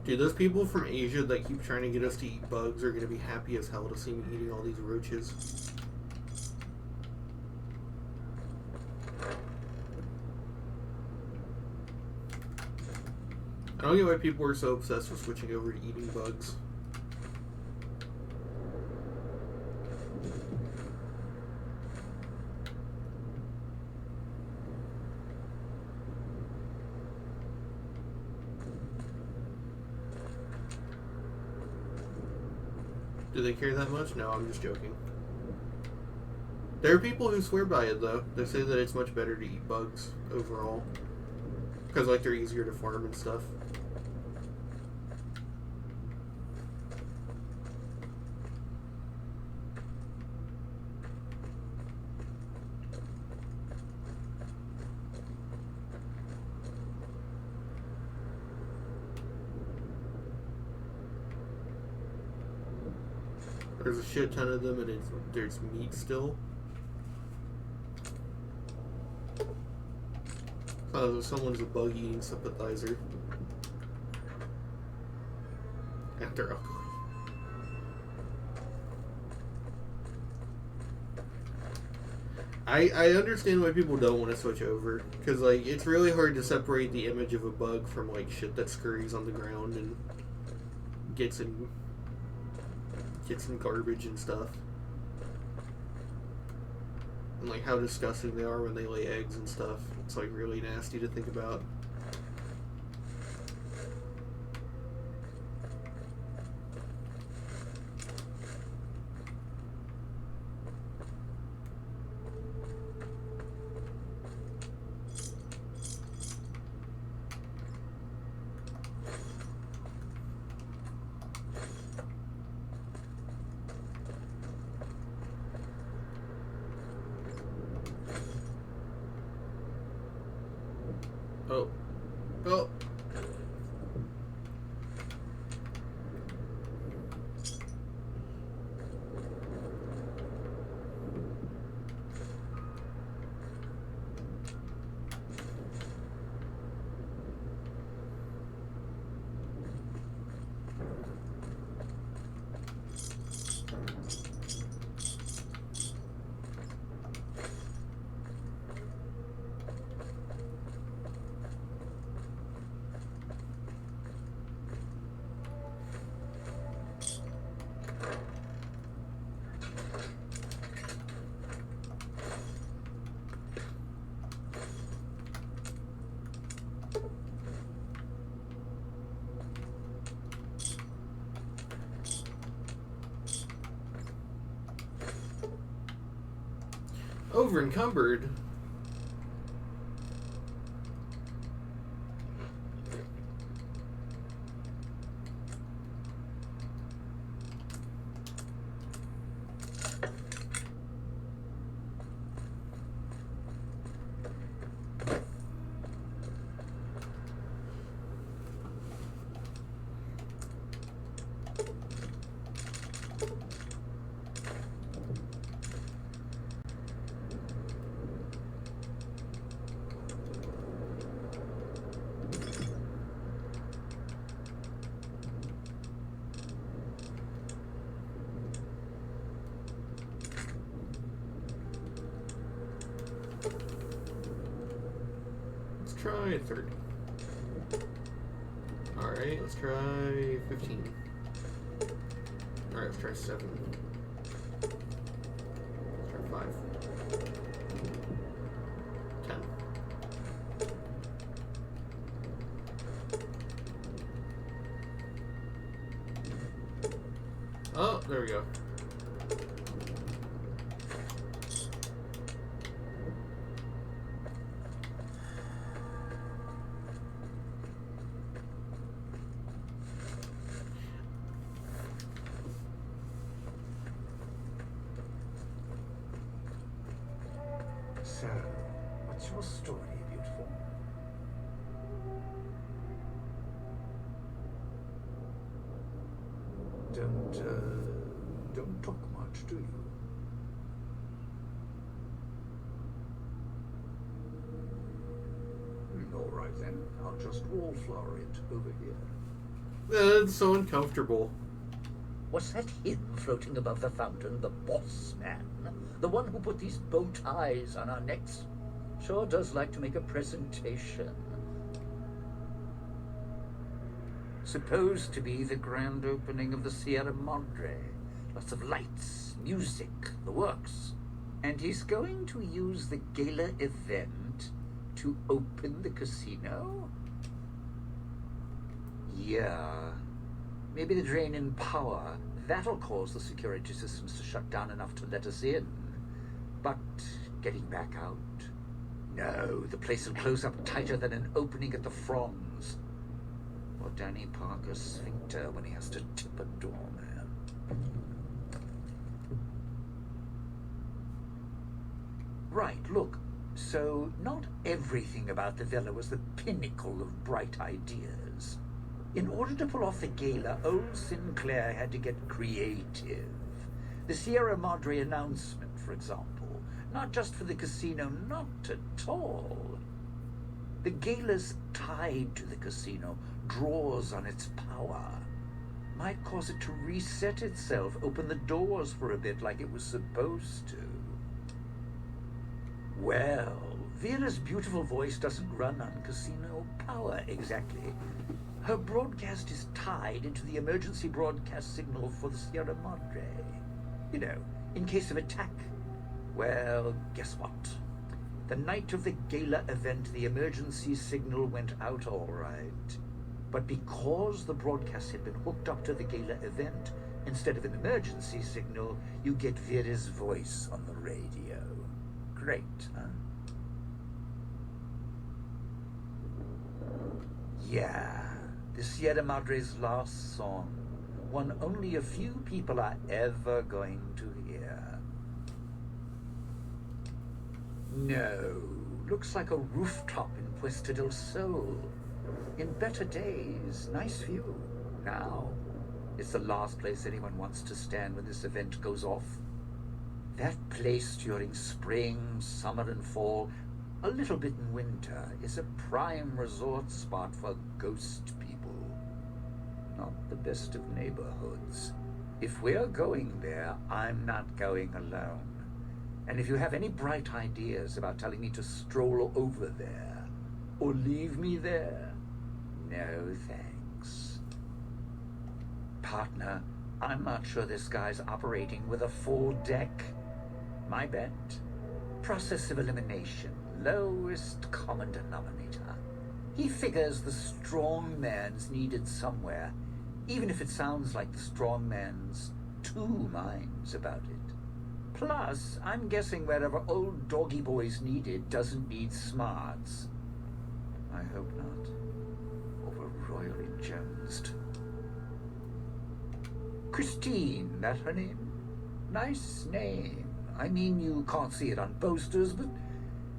Dude, those people from Asia that keep trying to get us to eat bugs are gonna be happy as hell to see me eating all these roaches. I don't get why people are so obsessed with switching over to eating bugs. Do they care that much? No, I'm just joking. There are people who swear by it, though. They say that it's much better to eat bugs overall. Because, like, they're easier to farm and stuff. There's a shit ton of them, and there's meat still. Oh, someone's a bug-eating sympathizer. And they're ugly. I understand why people don't want to switch over, because, like, it's really hard to separate the image of a bug from, like, shit that scurries on the ground and gets in garbage and stuff. And, like, how disgusting they are when they lay eggs and stuff. It's, like, really nasty to think about. Oh. Oh. Over encumbered. Try 30. Alright, let's try 15. Alright, let's try 7. Let's try 5. 10. Oh, there we go. So, what's your story, beautiful? Don't talk much, do you? All right then, I'll just wallflower it over here. It's so uncomfortable. Was that him floating above the fountain, the boss man? The one who put these bow ties on our necks? Sure does like to make a presentation. Supposed to be the grand opening of the Sierra Madre. Lots of lights, music, the works. And he's going to use the gala event to open the casino? Yeah. Maybe the drain in power. That'll cause the security systems to shut down enough to let us in. But getting back out? No, the place will close up tighter than an opening at the Fronds. Or Danny Parker's sphincter when he has to tip a doorman. Right, look. So, not everything about the villa was the pinnacle of bright ideas. In order to pull off the gala, old Sinclair had to get creative. The Sierra Madre announcement, for example. Not just for the casino, not at all. The gala's tied to the casino, draws on its power. Might cause it to reset itself, open the doors for a bit like it was supposed to. Well, Vera's beautiful voice doesn't run on casino power exactly. Her broadcast is tied into the emergency broadcast signal for the Sierra Madre. You know, in case of attack. Well, guess what? The night of the gala event, the emergency signal went out all right. But because the broadcast had been hooked up to the gala event, instead of an emergency signal, you get Vera's voice on the radio. Great, huh? Yeah, the Sierra Madre's last song. One only a few people are ever going to hear. No, looks like a rooftop in Puesta del Sol. In better days, nice view. Now, it's the last place anyone wants to stand when this event goes off. That place during spring, summer, and fall, a little bit in winter, is a prime resort spot for ghost people. Not the best of neighborhoods. If we're going there, I'm not going alone. And if you have any bright ideas about telling me to stroll over there, or leave me there, no thanks. Partner, I'm not sure this guy's operating with a full deck. My bet, process of elimination, lowest common denominator. He figures the strong man's needed somewhere, even if it sounds like the strong man's two minds about it. Plus, I'm guessing wherever old doggy boy's needed doesn't need smarts. I hope not. Or we're royally jonesed. Christine, that her name? Nice name. I mean, you can't see it on posters, but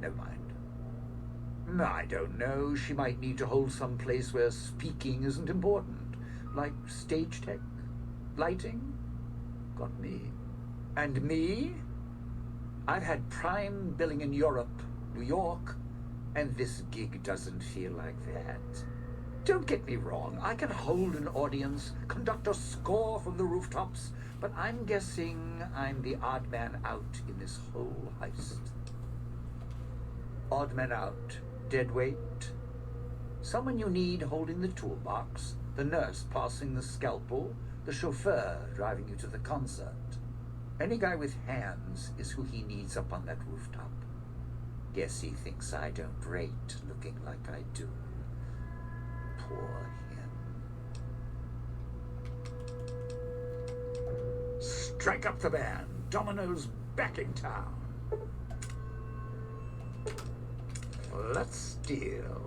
never mind. I don't know. She might need to hold some place where speaking isn't important. Like stage tech, lighting. Got me. And me? I've had prime billing in Europe, New York, and this gig doesn't feel like that. Don't get me wrong, I can hold an audience, conduct a score from the rooftops, but I'm guessing I'm the odd man out in this whole heist. Odd man out, dead weight. Someone you need holding the toolbox, the nurse passing the scalpel, the chauffeur driving you to the concert. Any guy with hands is who he needs up on that rooftop. Guess he thinks I don't rate looking like I do. Poor him. Strike up the band. Domino's back in town. Let's deal.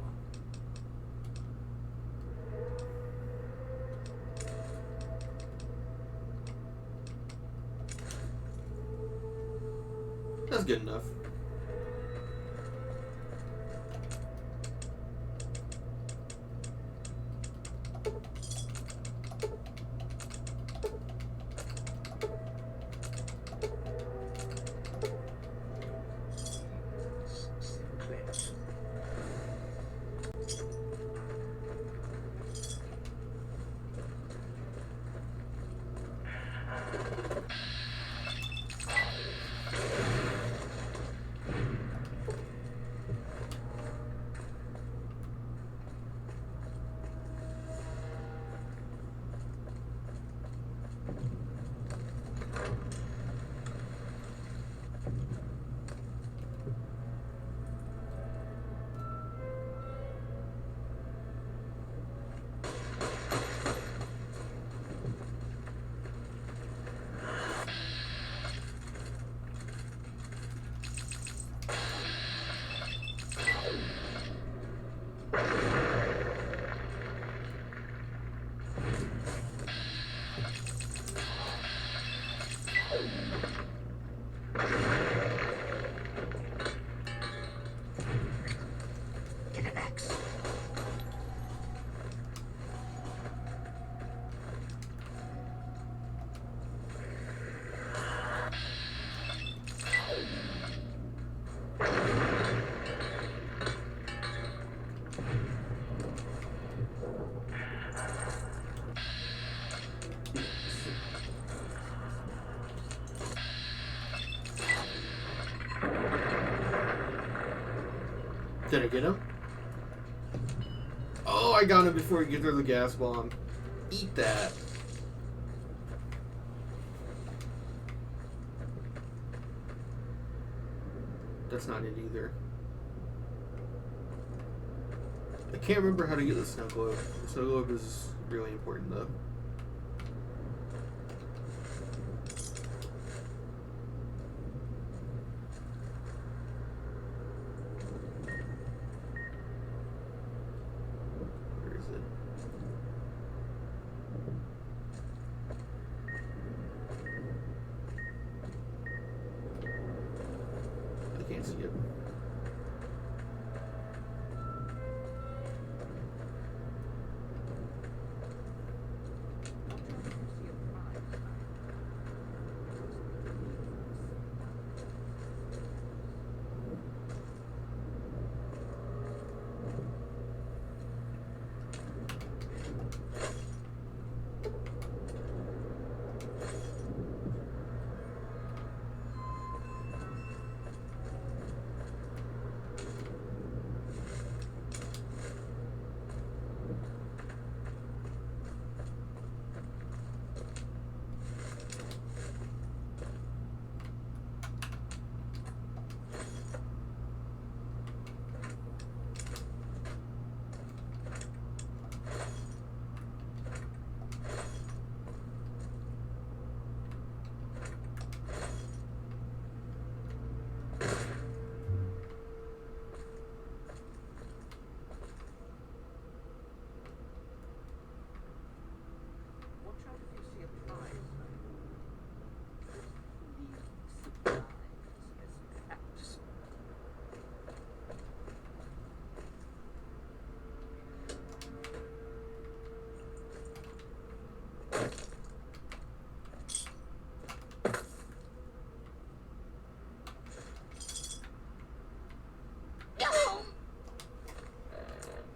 That's good enough. Did I get him? Oh, I got him before he gets through the gas bomb. Eat that. That's not it either. I can't remember how to get the snow globe. The snow globe is really important though. Where is it? I can't see it.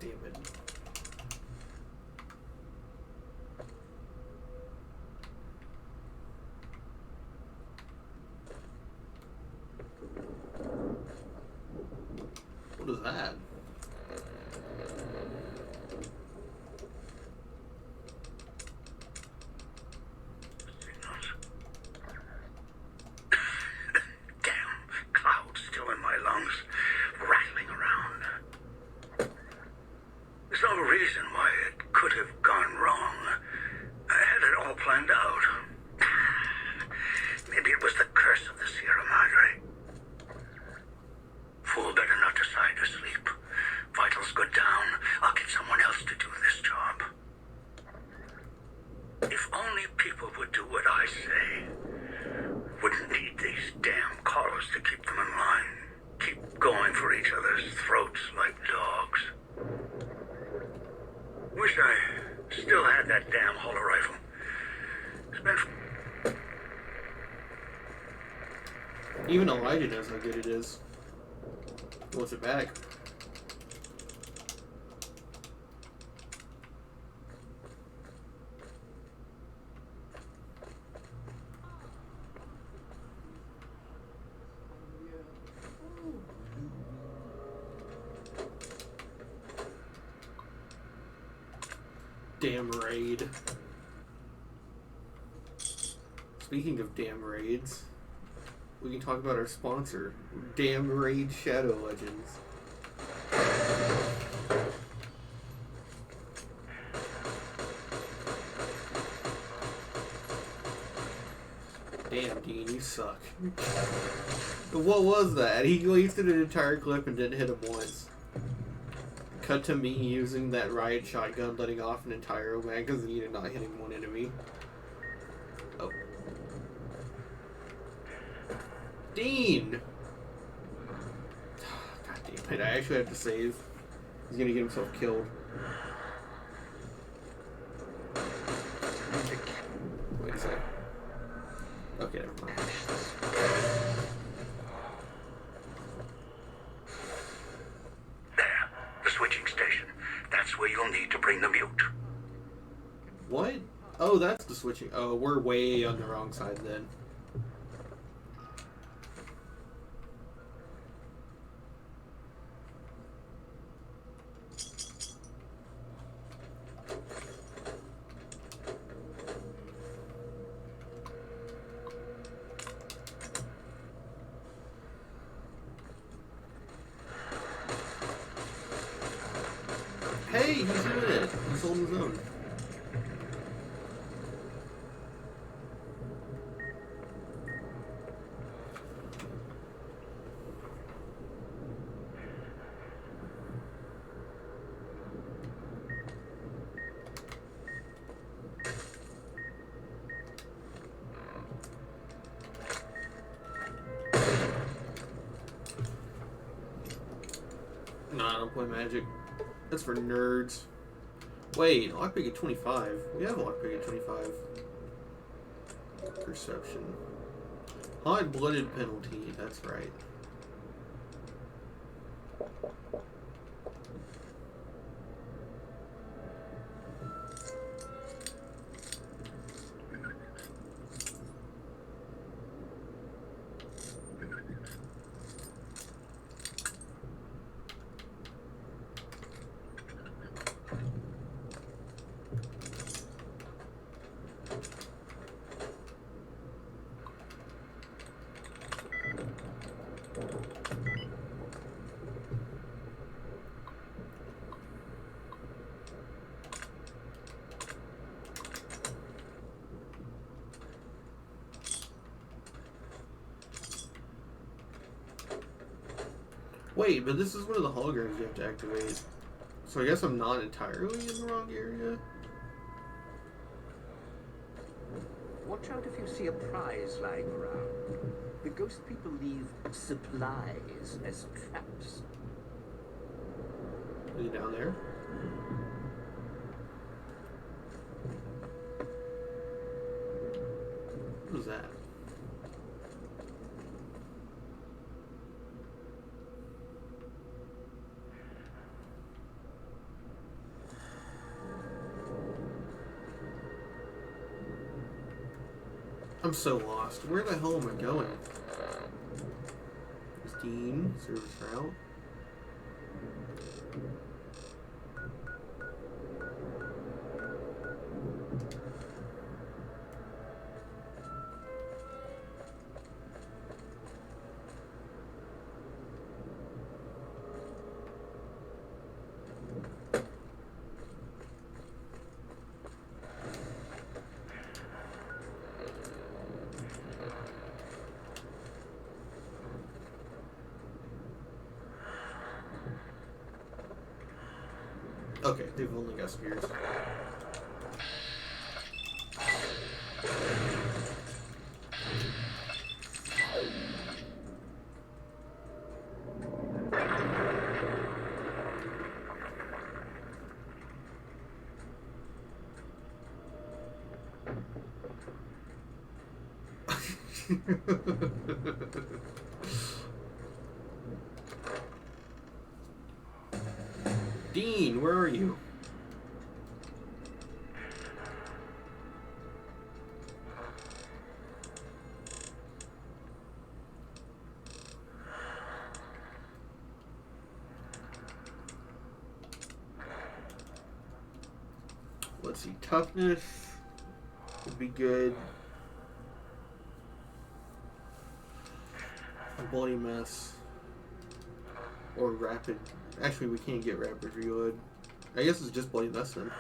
Damn it. What is that? Damn clouds still in my lungs, rattling around. There's no reason why it could have gone wrong. I had it all planned out. Maybe it was the curse of the Sierra Madre. Fool better not decide to sleep. Vitals go down. I'll get someone else to do this job. If only people would do what I say. Wouldn't need these damn collars to keep them in line. Keep going for each other's throats like dogs. Wish I still had that damn holo rifle. It's been... Even Elijah knows how good it is. He wants it back. Damn raid. Speaking of damn raids, we can talk about our sponsor, Damn Raid Shadow Legends. Damn, Dean, you suck. What was that? He wasted an entire clip and didn't hit him once. Cut to me using that riot shotgun, letting off an entire magazine and not hitting one enemy. Oh. Dean! God damn it, I actually have to save. He's gonna get himself killed. Wait a sec. Okay, never mind. There, the switching station. is where you'll need to bring the mute. What? Oh, that's the switching. Oh, we're way on the wrong side then. Hey, he's doing it. He's holding his own. Nah, I don't play Magic. That's for nerds. Wait, lockpick at 25. We have a lockpick at 25. Perception. Hot-blooded penalty, that's right. Wait, but this is one of the holograms you have to activate. So I guess I'm not entirely in the wrong area? Watch out if you see a prize lying around. The ghost people leave supplies as traps. Are you down there? What was that? I'm so lost. Where the hell am I going? Is Dean service route? Okay, they've only got spears. Dean, where are you? Let's see, toughness would be good. Bloody mess. Or rapid. Actually, we can't get rapid reload. I guess it's just bloody mess then.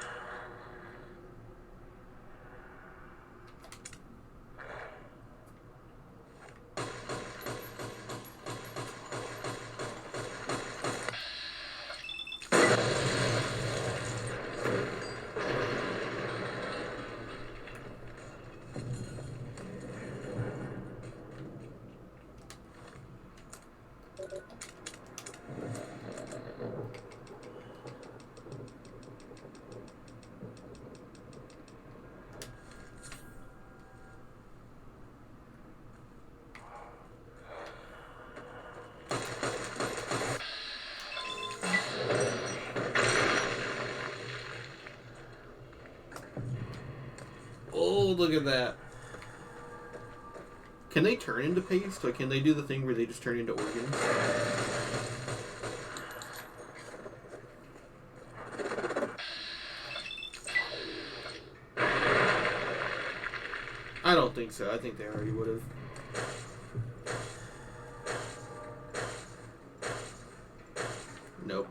look at that. Can they turn into paste? Like, can they do the thing where they just turn into organs? I don't think so. I think they already would have. Nope.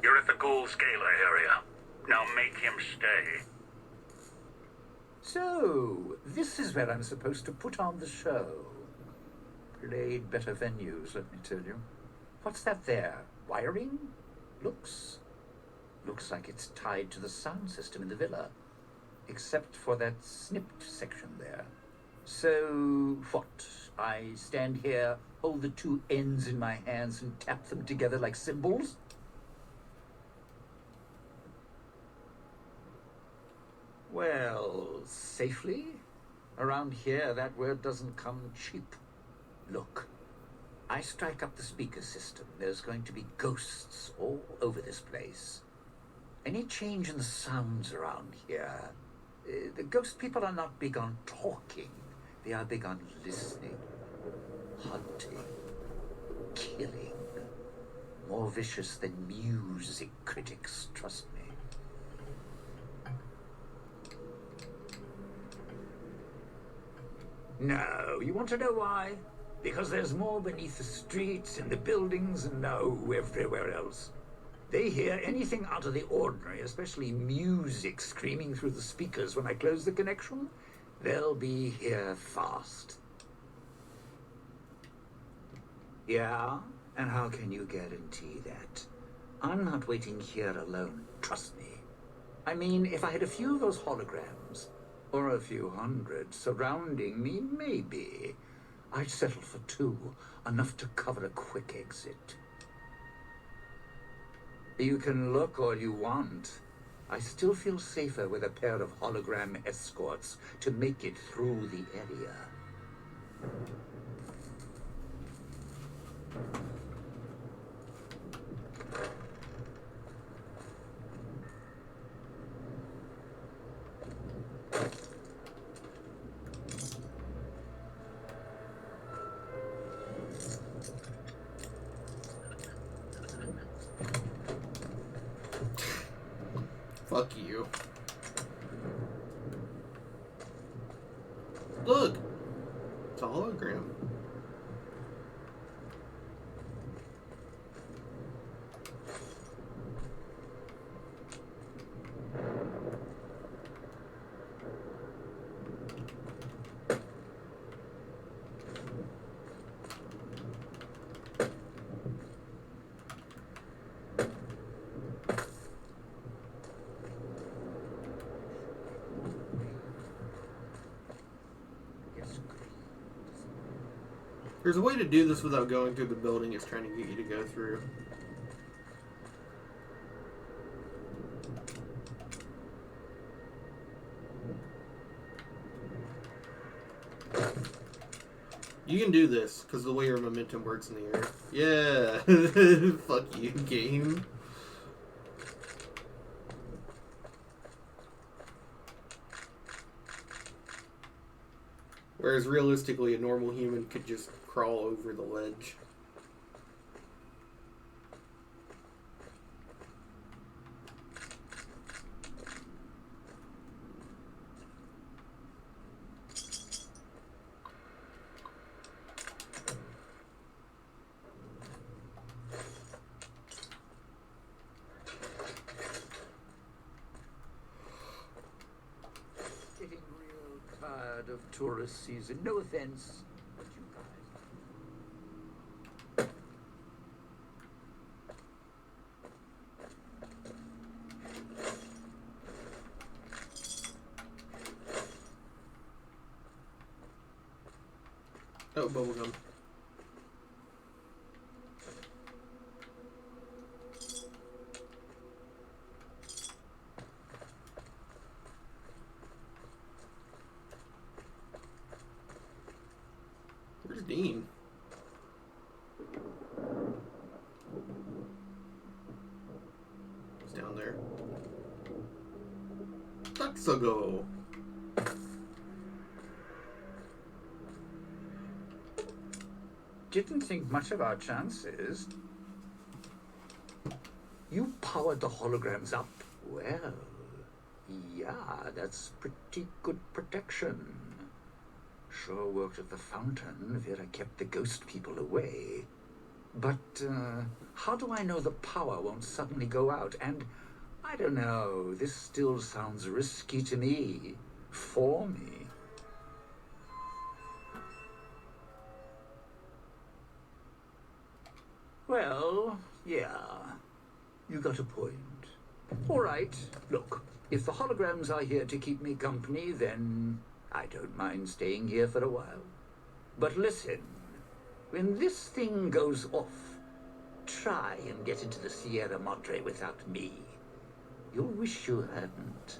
You're at the Ghoul Scalar area. Now make him stay. So, this is where I'm supposed to put on the show. Played better venues, let me tell you. What's that there? Wiring? Looks like it's tied to the sound system in the villa. Except for that snipped section there. So, what? I stand here, hold the two ends in my hands and tap them together like cymbals? Well, safely? Around here, that word doesn't come cheap. Look, I strike up the speaker system. There's going to be ghosts all over this place. Any change in the sounds around here, the ghost people are not big on talking. They are big on listening, hunting, killing. More vicious than music critics, trust me. No, you want to know why? Because there's more beneath the streets, in the buildings, and everywhere else. They hear anything out of the ordinary, especially music screaming through the speakers when I close the connection. They'll be here fast. Yeah? And how can you guarantee that? I'm not waiting here alone, trust me. I mean, if I had a few of those holograms, or a few hundred surrounding me, maybe. I'd settle for 2, enough to cover a quick exit. You can look all you want. I still feel safer with a pair of hologram escorts to make it through the area. Fuck you. Look! It's a hologram. There's a way to do this without going through the building it's trying to get you to go through. You can do this, because the way your momentum works in the air. Yeah! Fuck you, game. Whereas realistically, a normal human could just crawl over the ledge. Getting real tired of tourist season. No offense, but you guys. Oh, bubblegum. Where's Dean? He's down there. Tuxago. Didn't think much of our chances. You powered the holograms up. Well, yeah, that's pretty good protection. Sure worked at the fountain. Vera kept the ghost people away. But how do I know the power won't suddenly go out? And I don't know, this still sounds risky to me. For me. Well, yeah, you got a point. All right, look, if the holograms are here to keep me company, then I don't mind staying here for a while. But listen, when this thing goes off, try and get into the Sierra Madre without me. You'll wish you hadn't.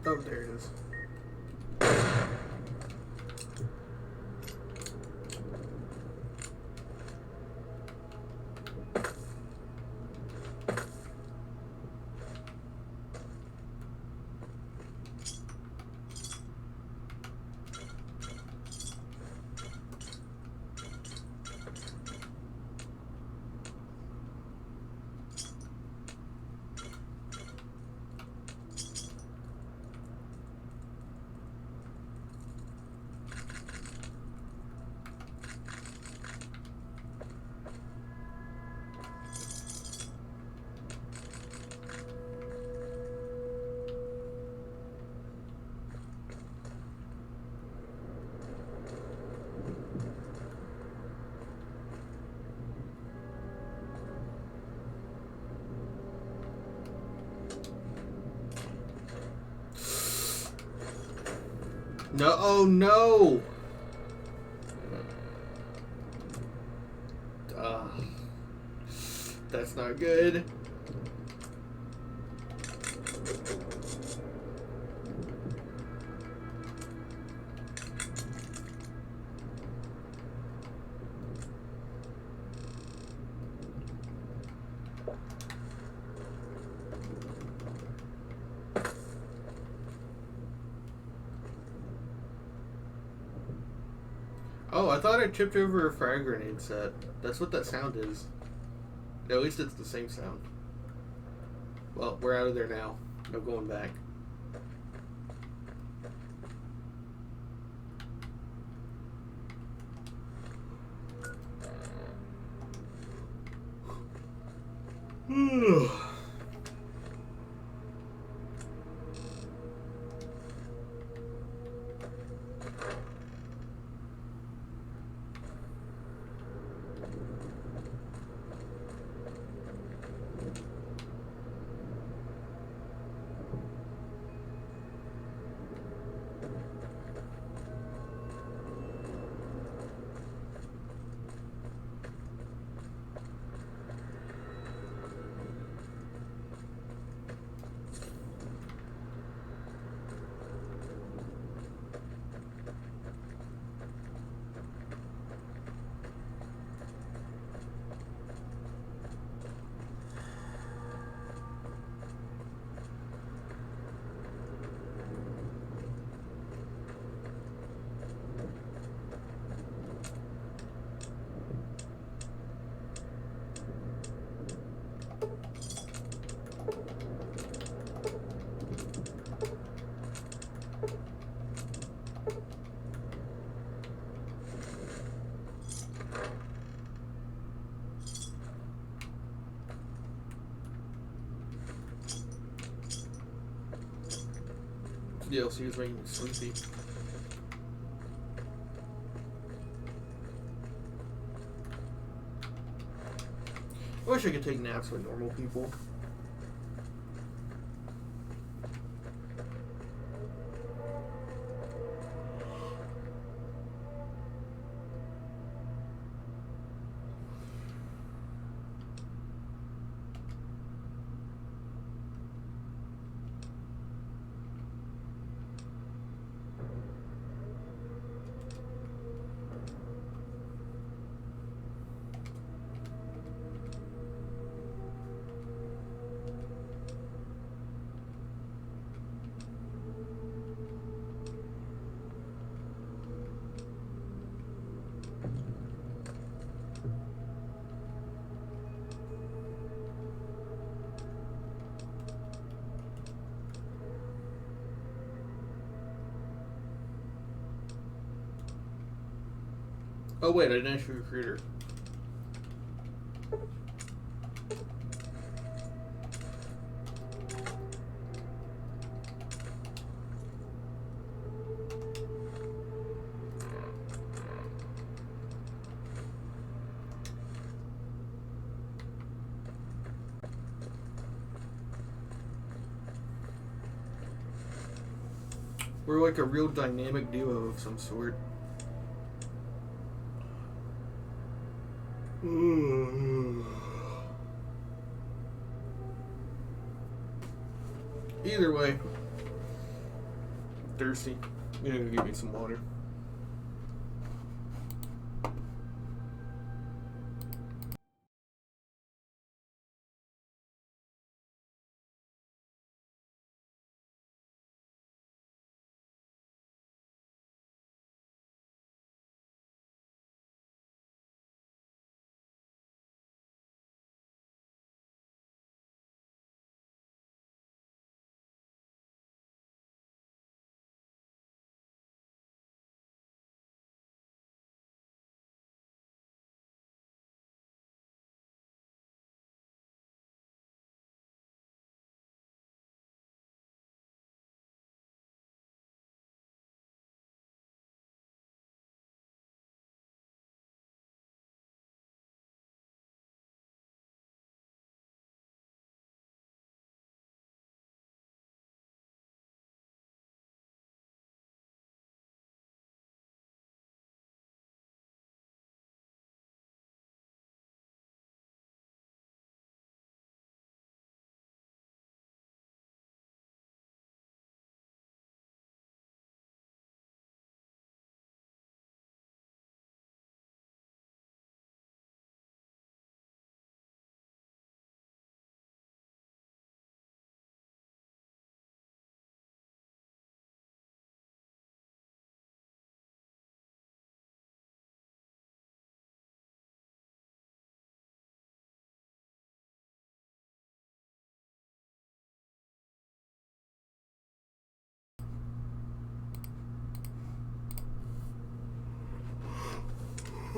Oh, there it is. No, oh no! That's not good. Oh, I thought I tripped over a frag grenade set. That's what that sound is. At least it's the same sound. Well, we're out of there now. No going back. DLC is making me sleepy. I wish I could take naps with normal people. Oh wait, I didn't ask you a recruiter. We're like a real dynamic duo of some sort. Either way, thirsty. You're gonna give me some water.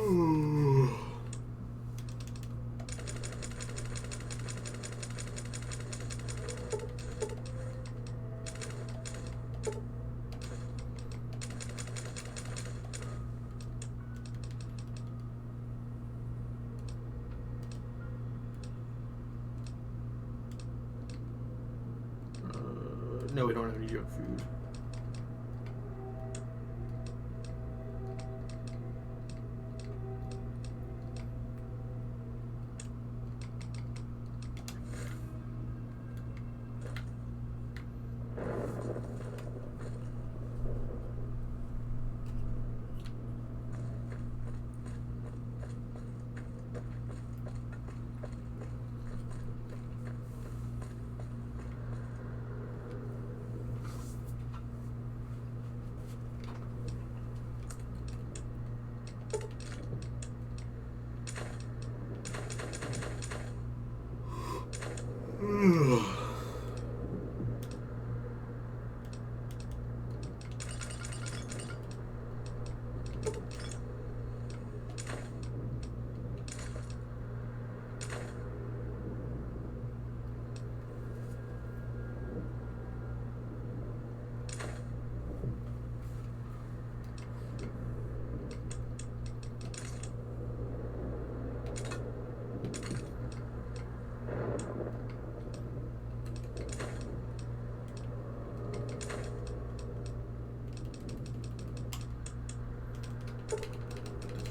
No, we don't have any junk food.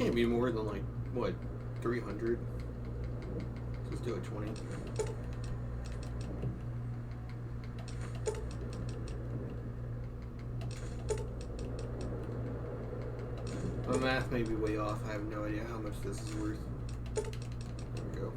Can't be more than like what, 300. Let's do it 20. My math may be way off. I have no idea how much this is worth. There we go.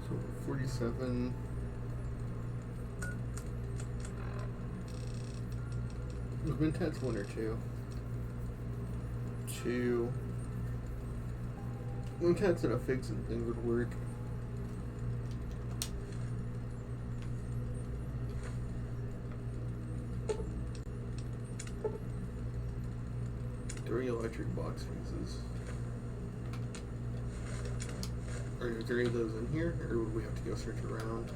So 47. Was Mentats 1 or 2? 2. Mentats and a fixing thing would work. Three electric box fuses. Are there 3 of those in here, or would we have to go search around?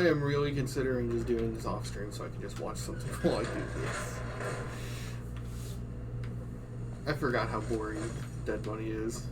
I am really considering just doing this off stream so I can just watch something while I do this. I forgot how boring Dead Money is.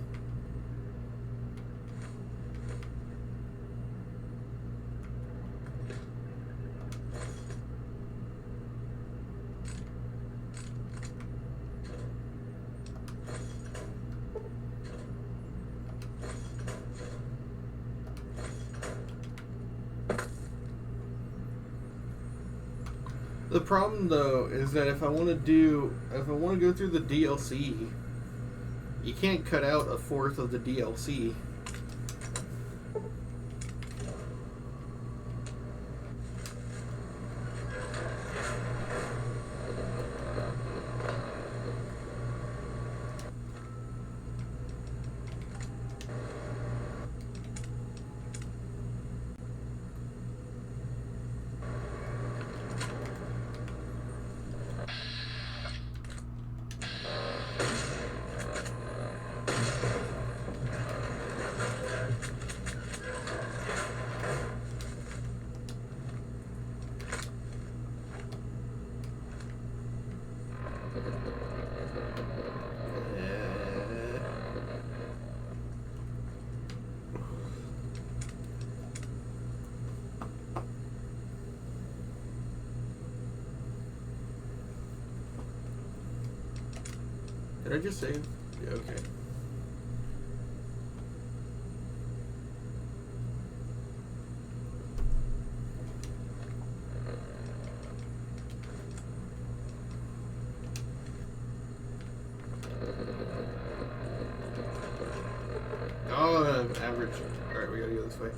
The problem, though, is that if I want to go through the DLC, you can't cut out a fourth of the DLC. Did I just save? Yeah, okay. Oh, average. Alright, we gotta go this way.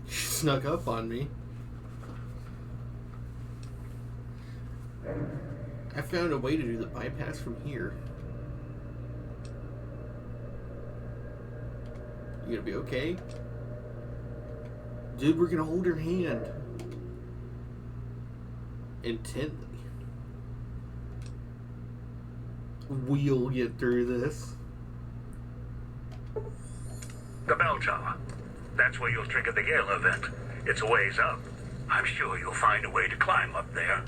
Snuck up on me. I found a way to do the bypass from here. You gonna be okay? Dude, we're gonna hold your hand. Intently. We'll get through this. The bell tower. That's where you'll trigger the Gale event. It's a ways up. I'm sure you'll find a way to climb up there.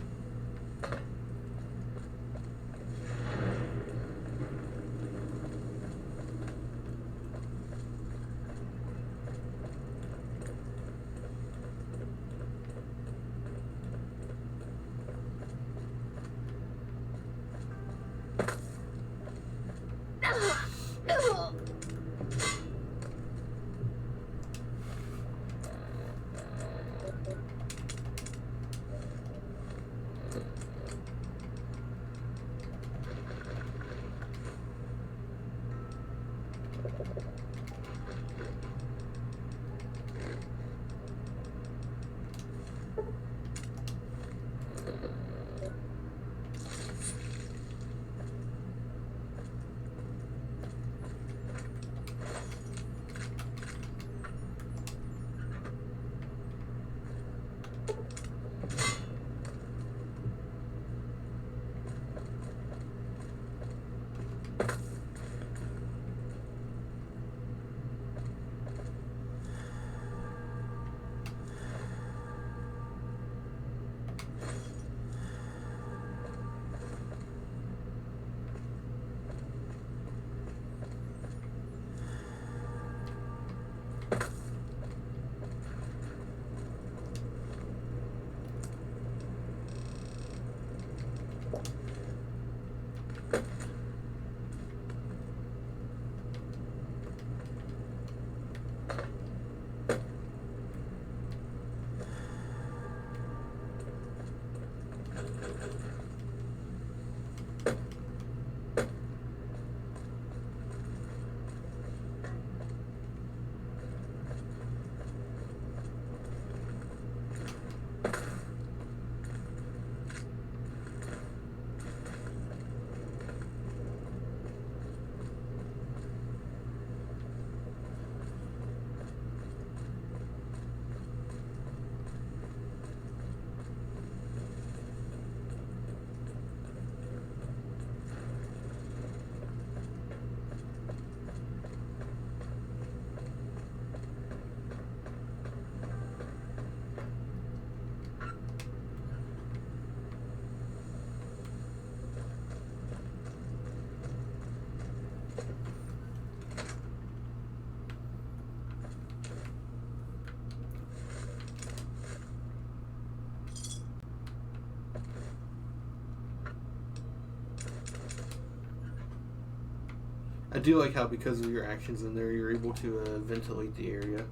I do like how because of your actions in there, you're able to ventilate the area.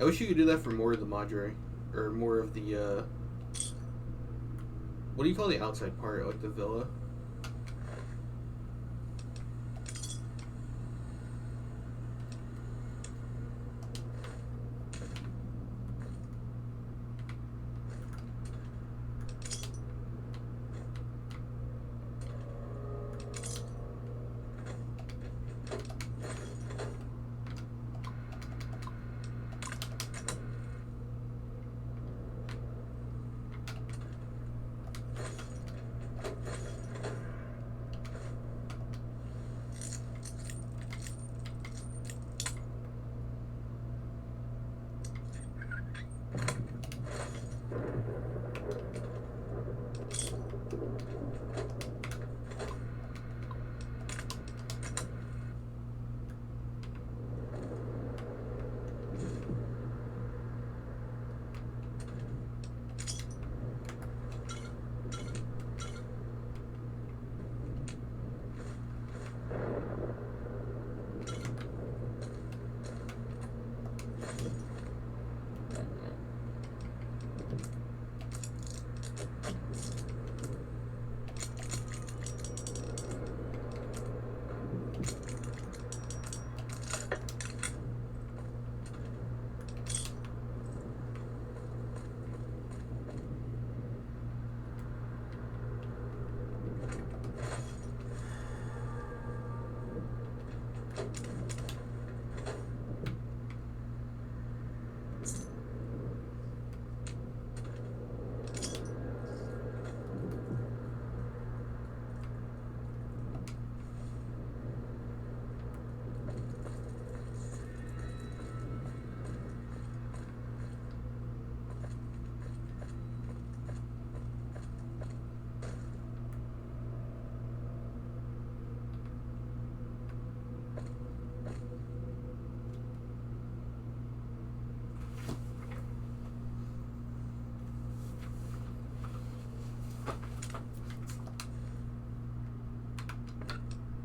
I wish you could do that for more of the Madre, or more of the what do you call the outside part, like the villa?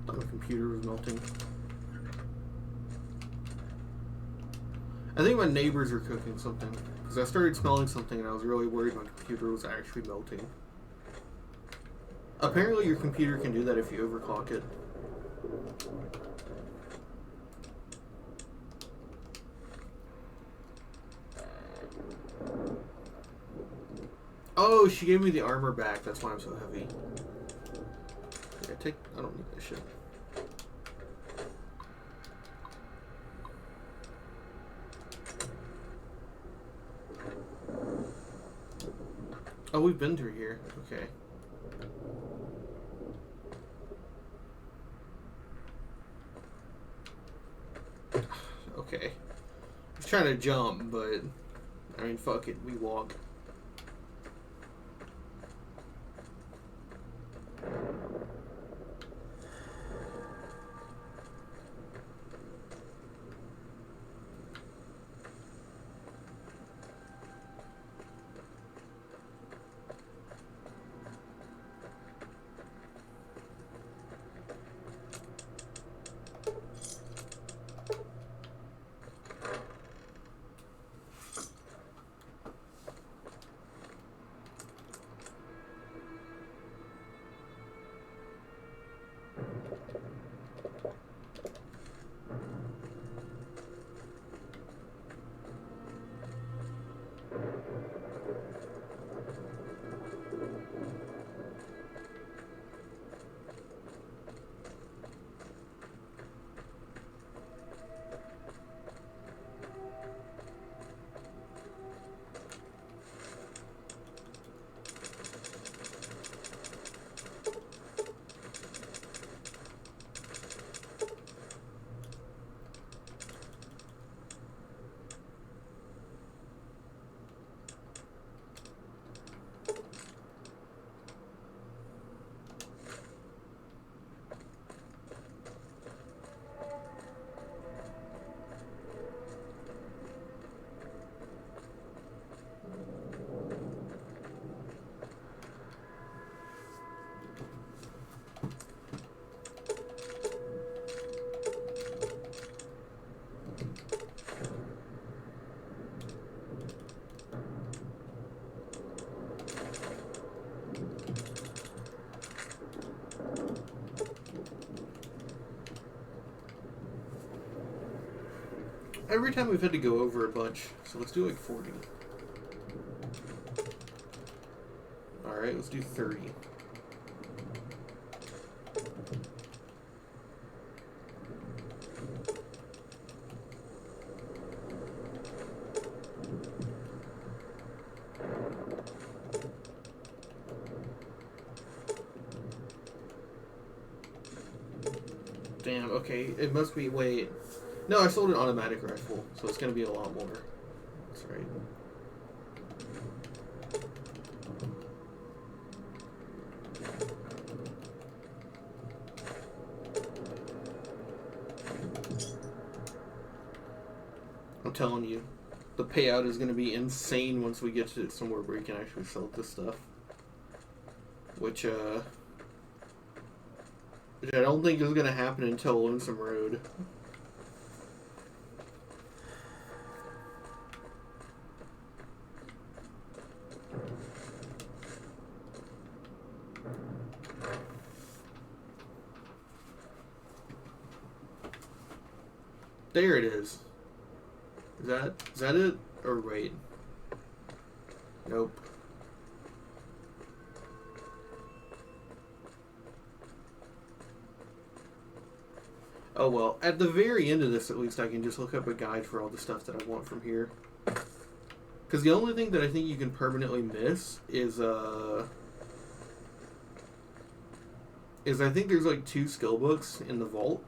My computer was melting. I think my neighbors are cooking something, because I started smelling something and I was really worried my computer was actually melting. Apparently your computer can do that if you overclock it. Oh, she gave me the armor back, that's why I'm so heavy. Yeah, I don't need that shit. Oh, we've been through here. Okay. Okay. I was trying to jump, but I mean, fuck it. We walk. every time we've had to go over a bunch. So let's do like 40. Alright, let's do 30. Damn, okay, it must be, wait. No, I sold an automatic rifle, so it's gonna be a lot more. That's right. I'm telling you, the payout is gonna be insane once we get to somewhere where we can actually sell this stuff. Which I don't think is gonna happen until Lonesome Road. There it is. Is that it? Or wait. Nope. Oh well, at the very end of this at least I can just look up a guide for all the stuff that I want from here. Because the only thing that I think you can permanently miss is I think there's like 2 skill books in the vault.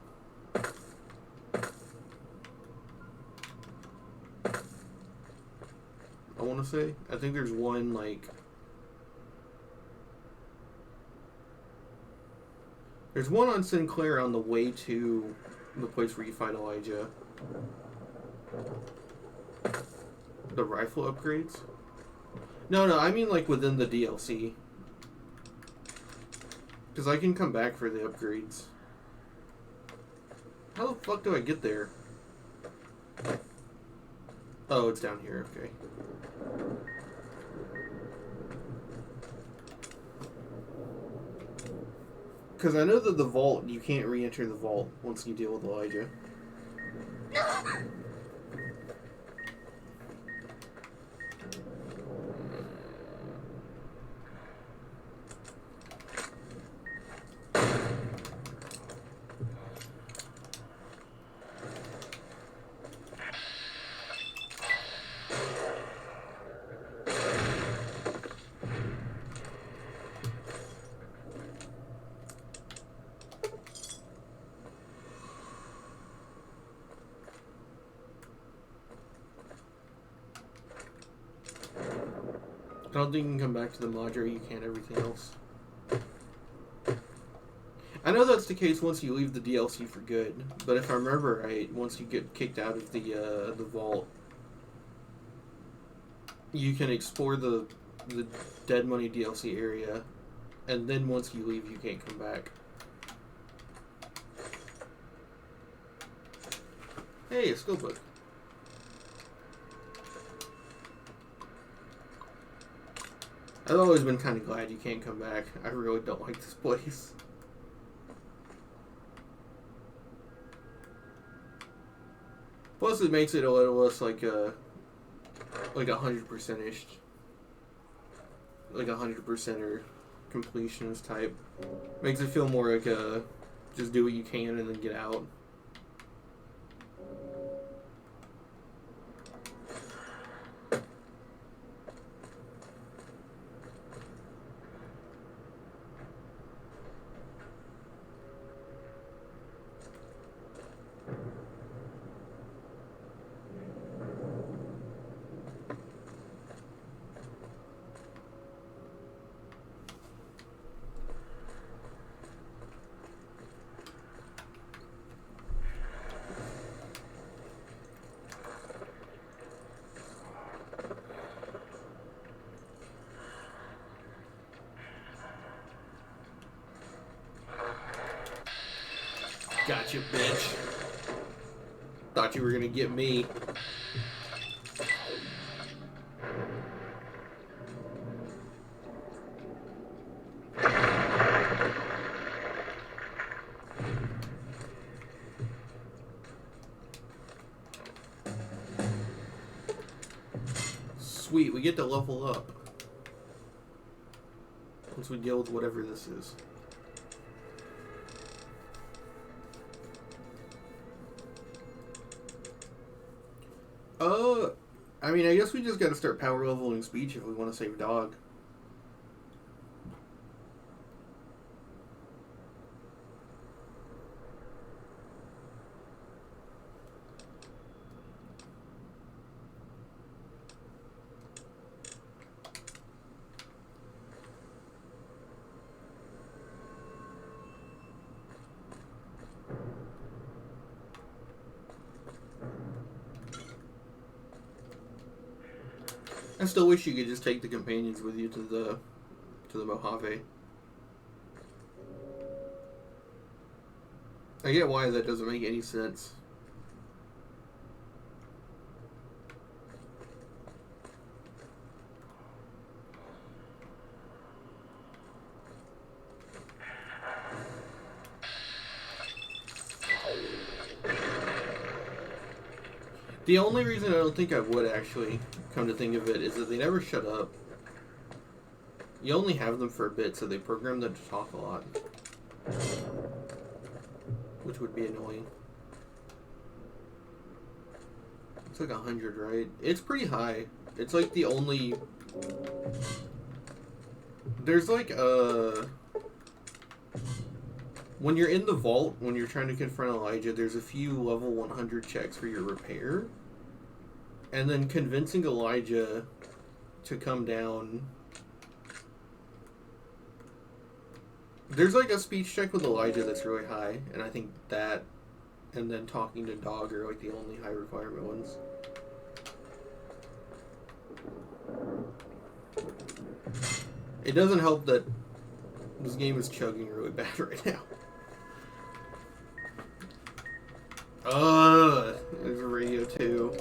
I want to say. I think there's one like... There's one on Sinclair on the way to the place where you fight Elijah. The rifle upgrades? No, I mean like within the DLC. Because I can come back for the upgrades. How the fuck do I get there? Oh, it's down here, okay. Because I know that the vault, you can't re-enter the vault once you deal with Elijah. I don't think you can come back to the Madre, you can everything else. I know that's the case once you leave the DLC for good, but if I remember right, once you get kicked out of the vault, you can explore the Dead Money DLC area, and then once you leave, you can't come back. Hey, a skill book. I've always been kind of glad you can't come back. I really don't like this place. Plus, it makes it a little less like 100%ish, like 100%er completionist type. Makes it feel more like just do what you can and then get out. Gotcha, bitch. Thought you were gonna get me. sweet, we get to level up. Once we deal with whatever this is. I mean, I guess we just gotta start power leveling speech if we want to save Dog. I still wish you could just take the companions with you to the Mojave. I get why that doesn't make any sense. The only reason I don't think I would actually, come to think of it, is that they never shut up. You only have them for a bit, so they program them to talk a lot. Which would be annoying. It's like 100, right? It's pretty high. It's like the only... There's like when you're in the vault, when you're trying to confront Elijah, there's a few level 100 checks for your repair. And then convincing Elijah to come down. There's like a speech check with Elijah that's really high, and I think that and then talking to Dog are like the only high requirement ones. It doesn't help that this game is chugging really bad right now. There's a radio too.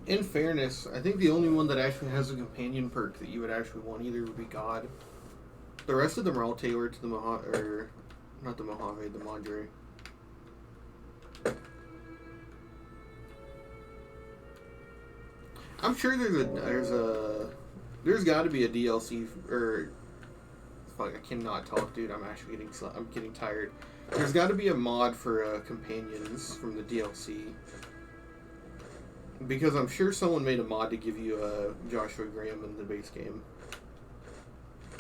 In fairness, I think the only one that actually has a companion perk that you would actually want either would be God. The rest of them are all tailored to the or not the Mojave, the Madre. I'm sure there's got to be a DLC or fuck, I cannot talk, dude. I'm getting tired. There's got to be a mod for companions from the DLC. Because I'm sure someone made a mod to give you Joshua Graham in the base game.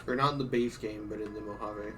Or not in the base game, but in the Mojave.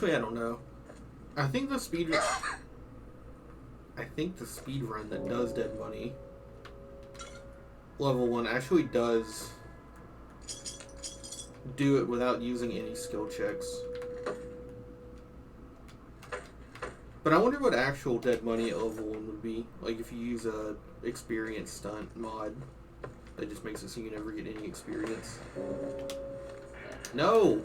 Actually, I don't know. I think the speed run that does Dead Money level 1 actually does do it without using any skill checks. But I wonder what actual Dead Money at level 1 would be. Like if you use a experience stunt mod that just makes it so you never get any experience. No!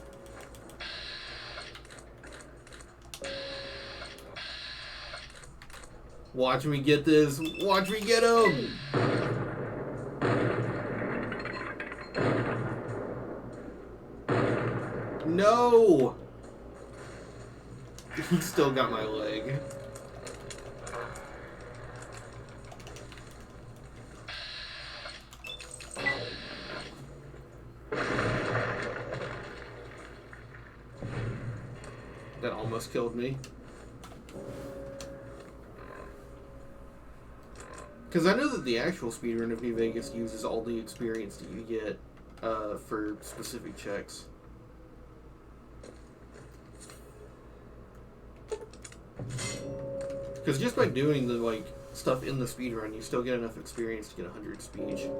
Watch me get this. Watch me get him! No! He still got my leg. That almost killed me. Because I know that the actual speedrun of New Vegas uses all the experience that you get for specific checks. Because just by doing the like stuff in the speedrun, you still get enough experience to get 100 speech.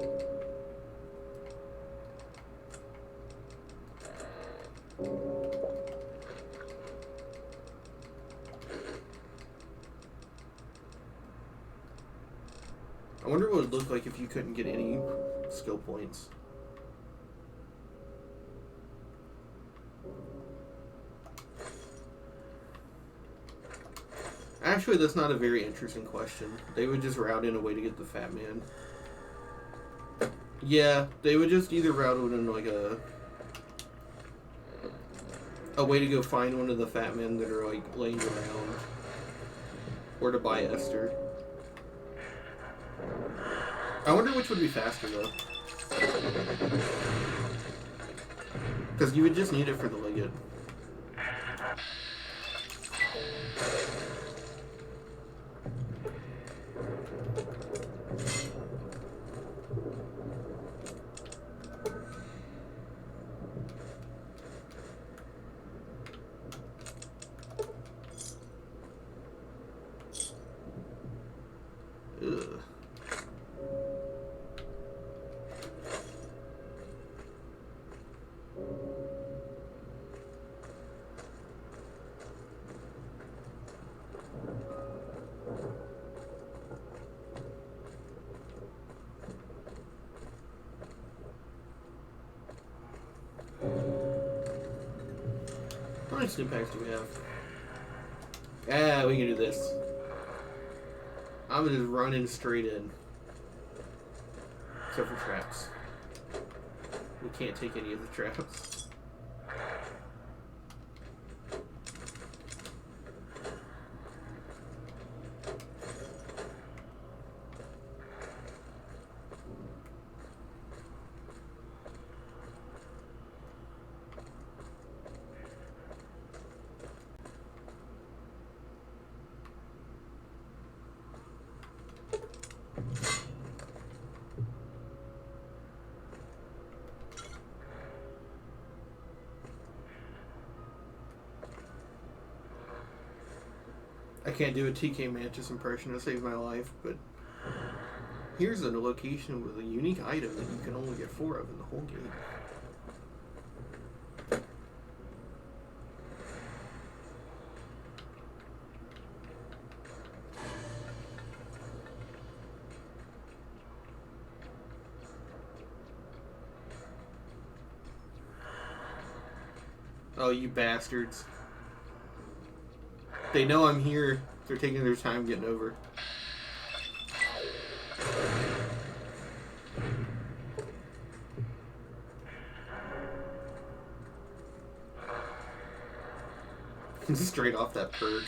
I wonder what it would look like if you couldn't get any skill points. Actually, that's not a very interesting question. They would just route in a way to get the Fat Man. Yeah, they would just either route it in like a way to go find one of the Fat Men that are like laying around, or to buy Esther. I wonder which would be faster though, because you would just need it for the Legate. Ugh. How many stim packs do we have? Yeah, we can do this. I'm just running straight in. Except for traps. We can't take any of the traps. I can't do a TK Mantis impression to save my life, but here's a location with a unique item that you can only get 4 of in the whole game. Oh, you bastards. They know I'm here. They're taking their time getting over. Straight off that perk.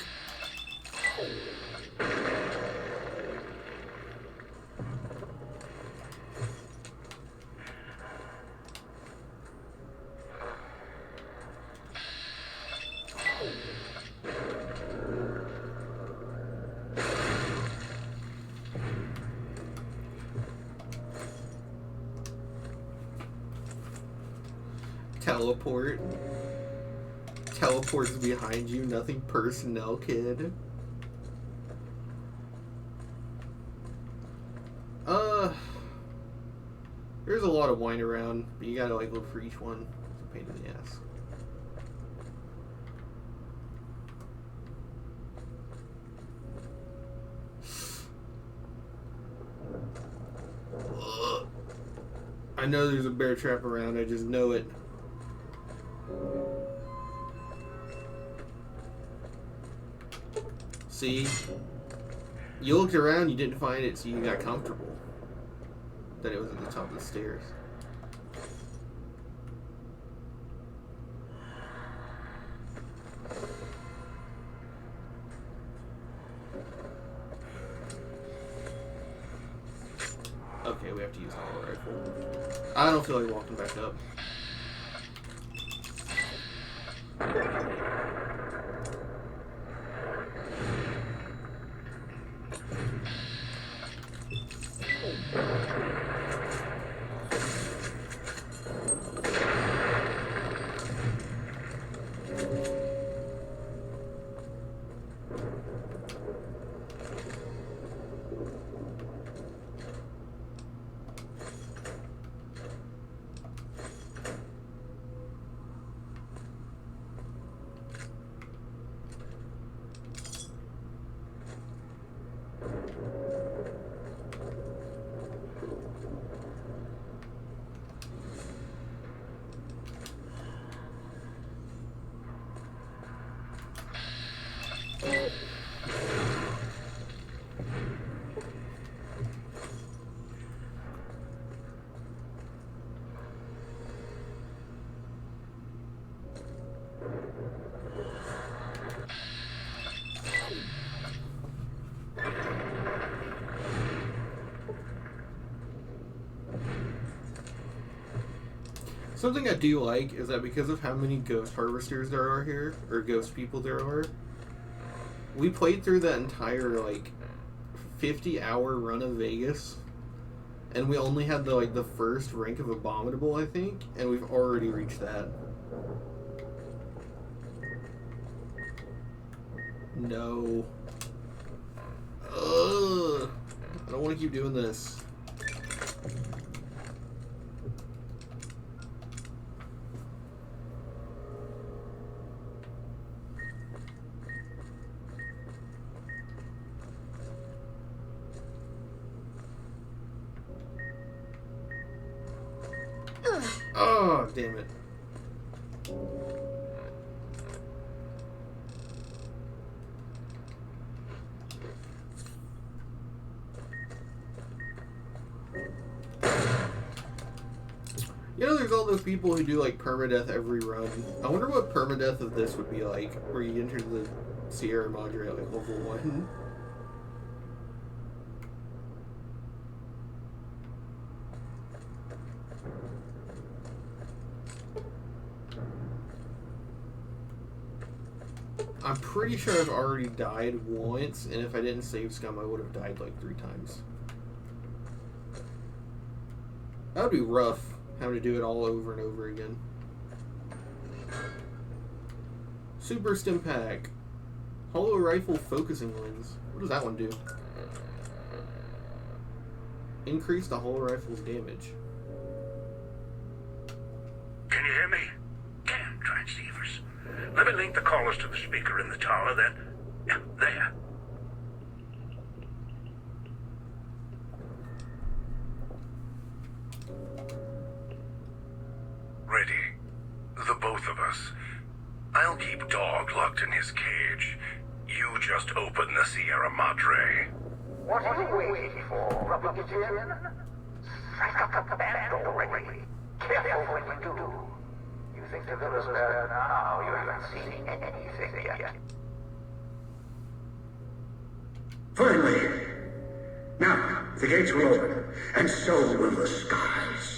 Teleport. teleports behind you. Nothing personnel, kid. There's a lot of wine around, but you gotta like look for each one. It's a pain in the ass. I know there's a bear trap around, I just know it. See? You looked around, you didn't find it, so you got comfortable that it was at the top of the stairs. Okay, we have to use our rifle. I don't feel like walking back up. Something I do like is that because of how many ghost harvesters there are here, or ghost people there are, we played through that entire, like, 50-hour run of Vegas, and we only had the first rank of Abominable, I think, and we've already reached that. No. Ugh. I don't want to keep doing this. Oh, damn it. You know, there's all those people who do like permadeath every run. I wonder what permadeath of this would be like, where you enter the Sierra Madre at like level 1. I'm pretty sure I've already died once, and if I didn't save scum, I would have died like 3 times. That would be rough, having to do it all over and over again. Super Stim Pack. Hollow Rifle Focusing Lens. What does that one do? Increase the Hollow Rifle's damage. Can you hear me? Damn transceivers. Let me link the callers to the speaker in the tower, then. Yeah, there. Ready. The both of us. I'll keep Dog locked in his cage. You just open the Sierra Madre. What are you waiting for, Republican? Strike up the band already. Careful when you do. You think the villa's there now? You haven't seen anything yet. Finally! Now, the gates will open, and so will the skies.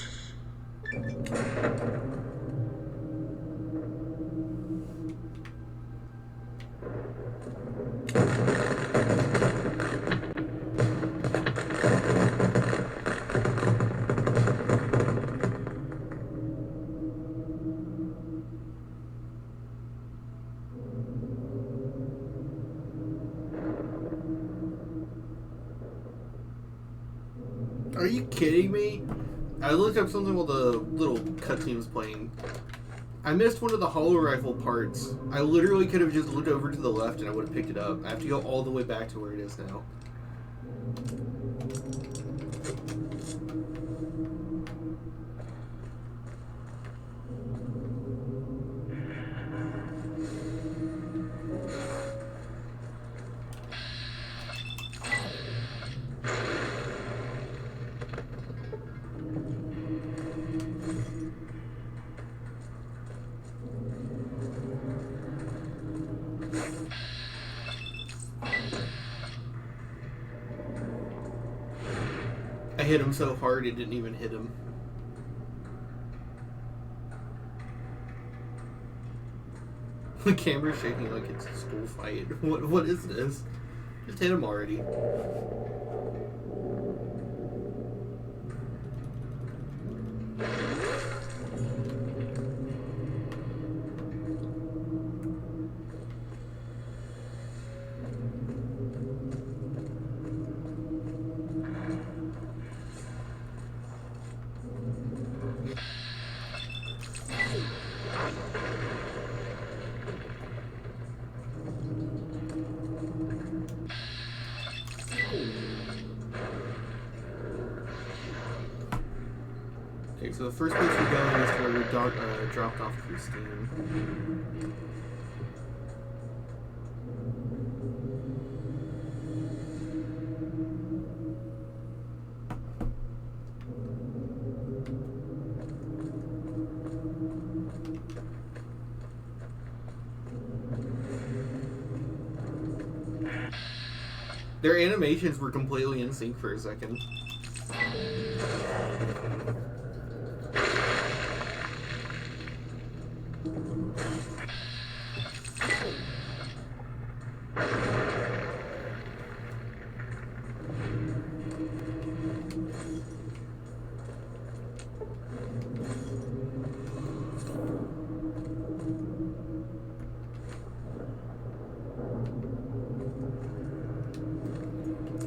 Are you kidding me? I looked up something while the little cutscene was playing. I missed one of the hollow rifle parts. I literally could have just looked over to the left and I would have picked it up. I have to go all the way back to where it is now. I hit him so hard it didn't even hit him. The camera's shaking like it's a school fight. What is this? Just hit him already. Okay, so the first place we're going is to where we dropped off Christine. Their animations were completely in sync for a second.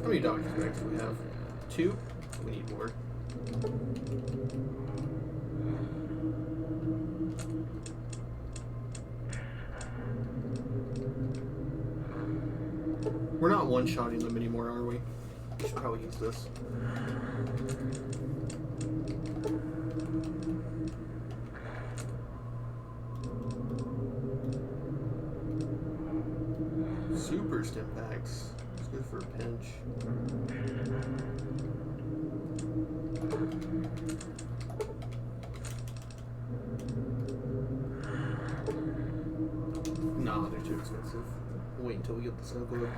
How many doctors bags do we have? 2? We need more. We're not one-shotting them anymore, are we? We should probably use this. Super stim packs. It's good for a pinch. Nah, they're too expensive. Wait until we get the snow globe.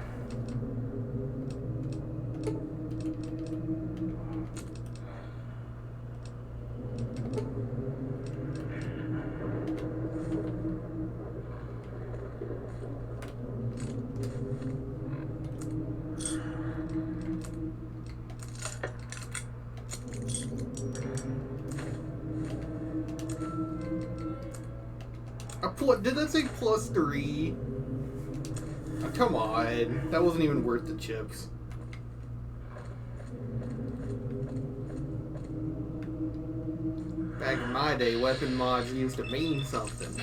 Did that say +3? Oh, come on. That wasn't even worth the chips. Back in my day, weapon mods used to mean something.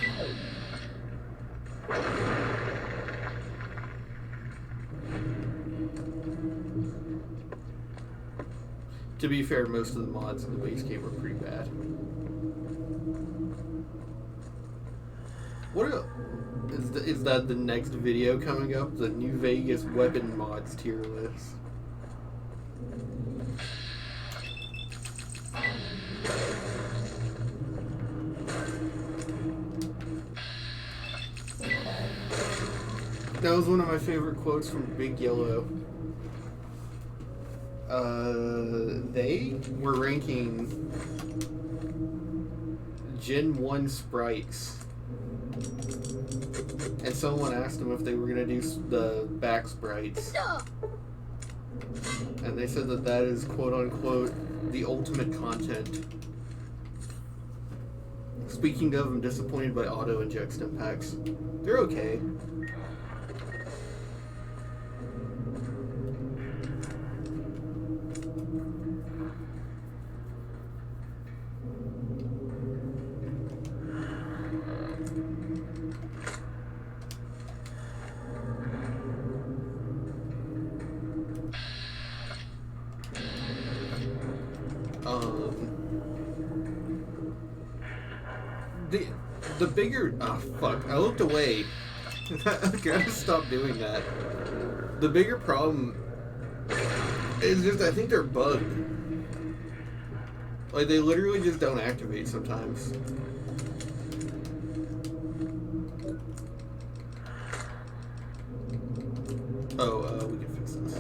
To be fair, most of the mods in the base game were pretty bad. Is that the next video coming up? The New Vegas weapon mods tier list. That was one of my favorite quotes from Big Yellow. They were ranking Gen 1 sprites. And someone asked them if they were going to do the back sprites. And they said that that is, quote-unquote, the ultimate content. Speaking of, I'm disappointed by auto-inject stim packs. They're okay. The bigger... Oh, fuck. I looked away. I gotta stop doing that. The bigger problem is just I think they're bugged. Like, they literally just don't activate sometimes. Oh, we can fix this.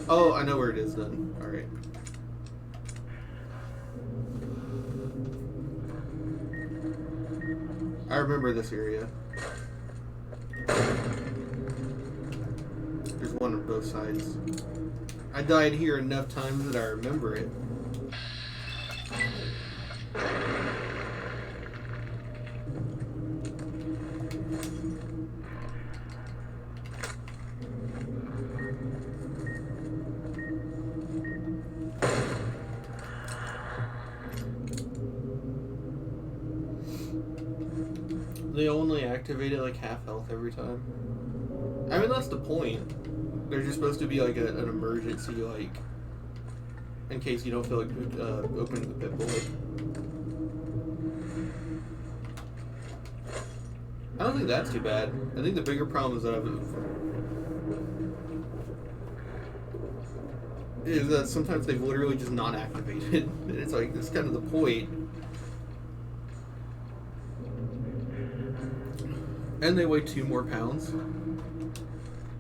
Oh, I know where it is then. Alright. I remember this area. There's one on both sides. I died here enough times that I remember it. They only activate it like half health every time. I mean, that's the point. They're just supposed to be like an emergency, like, in case you don't feel like opening the pit bull. I don't think that's too bad. I think the bigger problem is that sometimes they've literally just not activated. And it's like, that's kind of the point. And they weigh 2 more pounds.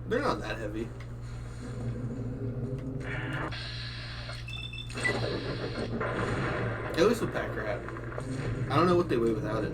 They're not that heavy. At least with Pack Rat. I don't know what they weigh without it.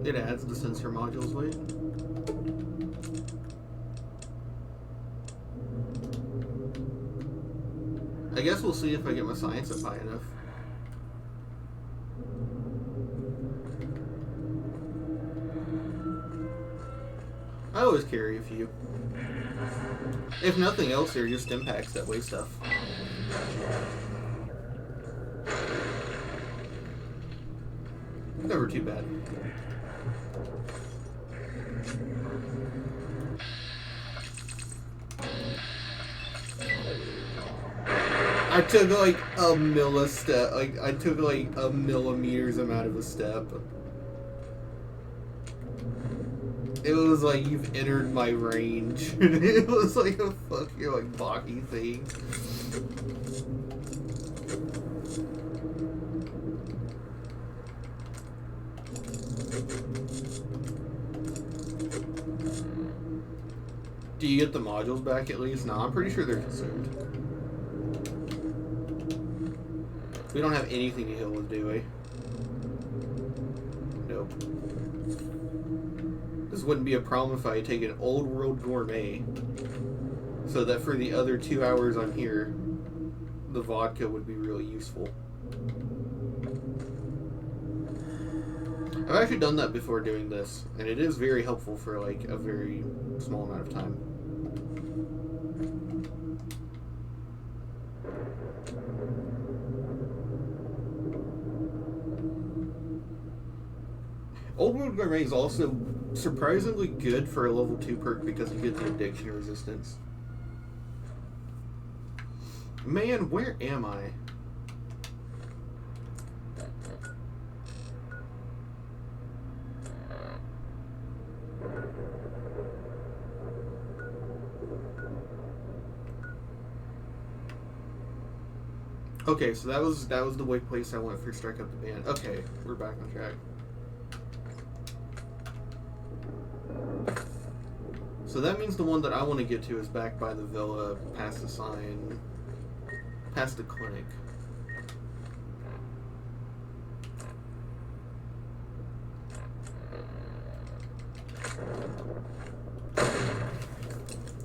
It adds the sensor module's weight. I guess we'll see if I get my science up high enough. I always carry a few. If nothing else, they're just impacts that weigh stuff. Never too bad. I took like a millistep, like I took like a millimeters amount of a step. It was like you've entered my range. It was like a fucking like Baki thing. Do you get the modules back at least? No, I'm pretty sure they're consumed. We don't have anything to heal with, do we? Nope. This wouldn't be a problem if I had taken Old World Gourmet, so that for the other 2 hours I'm here, the vodka would be really useful. I've actually done that before doing this, and it is very helpful for like a very small amount of time. Old World Gourmet is also surprisingly good for a level 2 perk because you get the addiction resistance. Man, where am I? Okay, so that was the way place I went for Strike Up the Band. Okay, we're back on track. So that means the one that I want to get to is back by the villa, past the sign, past the clinic.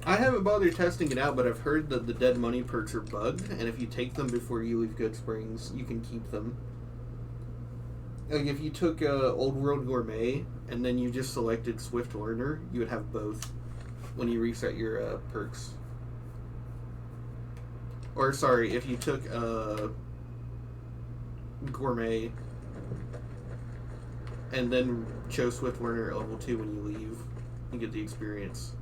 I haven't bothered testing it out, but I've heard that the dead money perks are bugged, and if you take them before you leave Good Springs, you can keep them. Like, if you took Old World Gourmet and then you just selected Swift Learner, you would have both when you reset your perks. Or, sorry, if you took Gourmet and then chose Swift Learner at level 2 when you leave, you get the experience.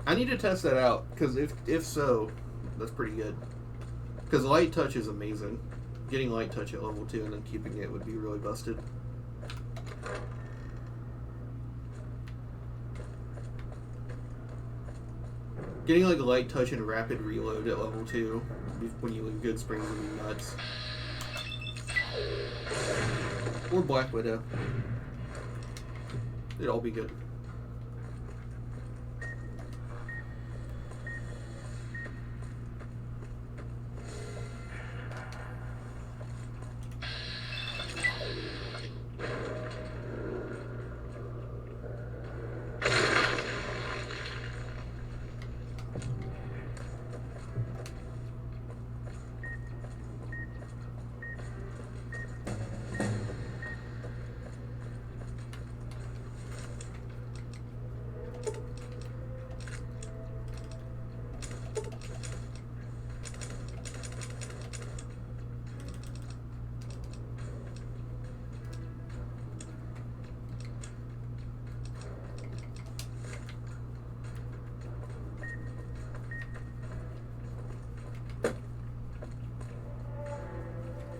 I need to test that out, because if so, that's pretty good. Because Light Touch is amazing. Getting Light Touch at level 2 and then keeping it would be really busted. Getting like Light Touch and Rapid Reload at level 2 when you leave Good Springs would be nuts. Or Black Widow. It'd all be good.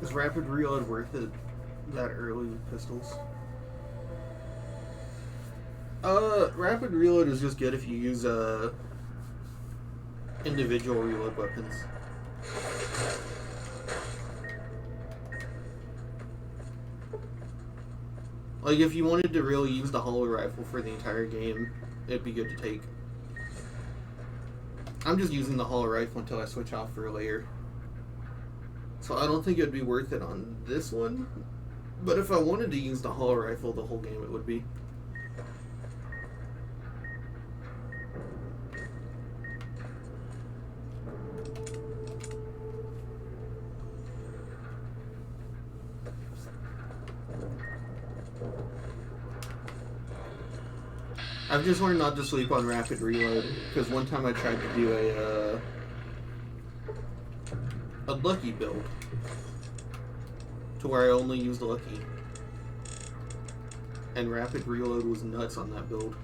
Is Rapid Reload worth it that early with pistols? Rapid Reload is just good if you use individual reload weapons. Like, if you wanted to really use the Hollow Rifle for the entire game, it'd be good to take. I'm just using the Hollow Rifle until I switch off for a layer. So I don't think it'd be worth it on this one. But if I wanted to use the Hollow Rifle the whole game, it would be. I've just learned not to sleep on Rapid Reload, because one time I tried to do a Lucky build, to where I only used Lucky, and Rapid Reload was nuts on that build.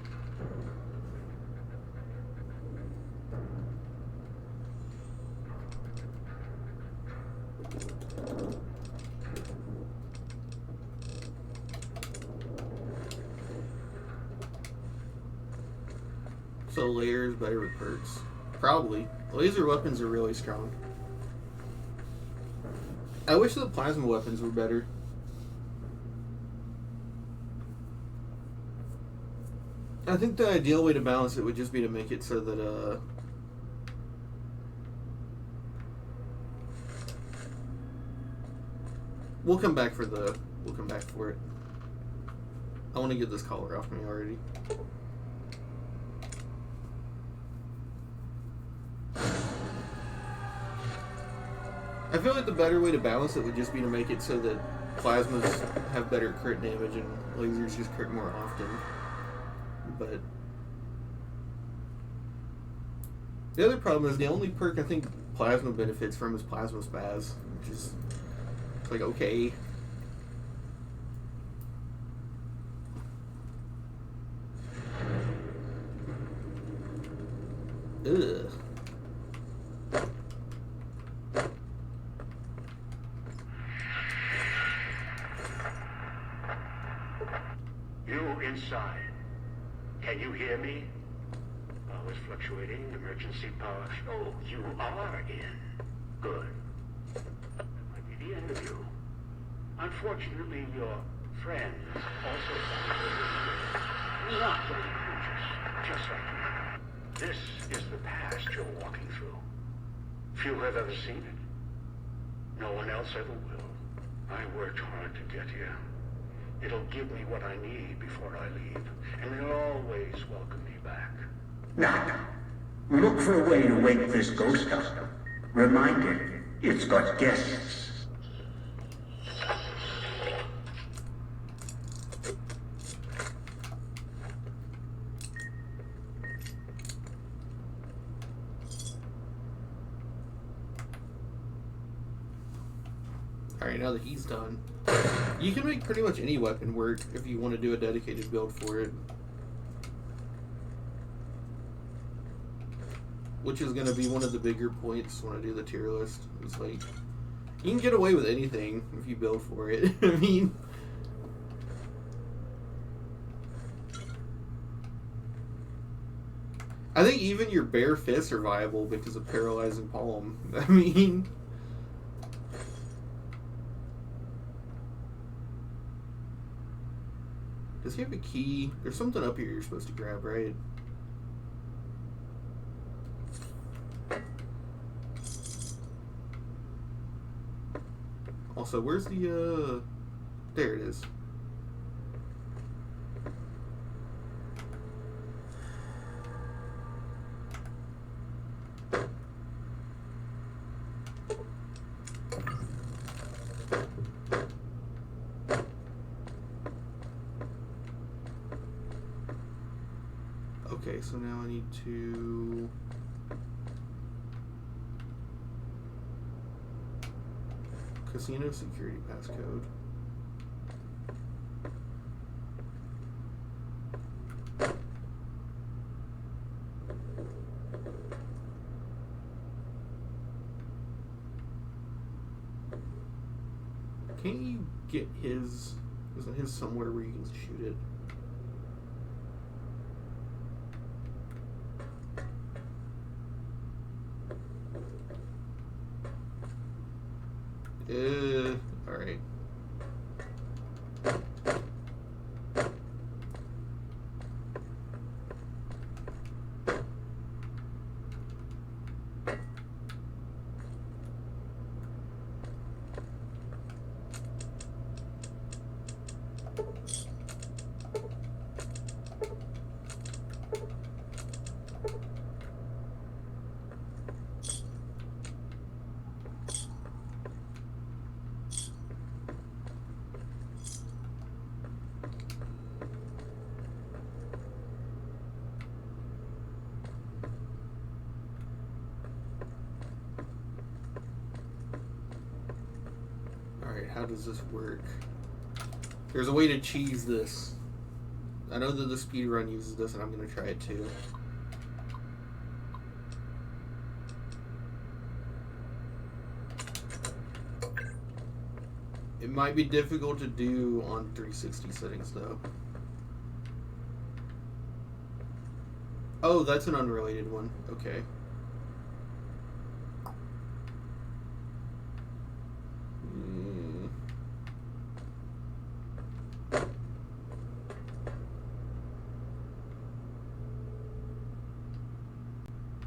So layer is better with perks. Probably. Laser weapons are really strong. I wish the plasma weapons were better. I think the ideal way to balance it would just be to make it so that we'll come back for it. I want to get this collar off me already. I feel like the better way to balance it would just be to make it so that plasmas have better crit damage and lasers just crit more often. But the other problem is the only perk I think plasma benefits from is Plasma Spaz, which is like okay. Ugh. Inside. Can you hear me? Power's fluctuating. Emergency power. Oh, you are in. Good. That might be the end of you. Unfortunately, your friends also found not very creatures, just like you. This is the past you're walking through. Few have ever seen it. No one else ever will. I worked hard to get here. It'll give me what I need before I leave, and it'll always welcome me back. Now, look for a way to wake this ghost up. Remind it, it's got guests. Alright, now that he's done, you can make pretty much any weapon work if you want to do a dedicated build for it. Which is going to be one of the bigger points when I do the tier list. It's like, you can get away with anything if you build for it. I mean... I think even your bare fists are viable because of paralyzing palm. I mean... Does he have a key? There's something up here you're supposed to grab, right? Also, where's the, there it is. Okay, so now I need to... Casino security passcode. Can't you get his... Isn't his somewhere where you can shoot it? Alright. How does this work? There's a way to cheese this. I know that the speedrun uses this, and I'm going to try it too. It might be difficult to do on 360 settings, though. Oh, that's an unrelated one. Okay.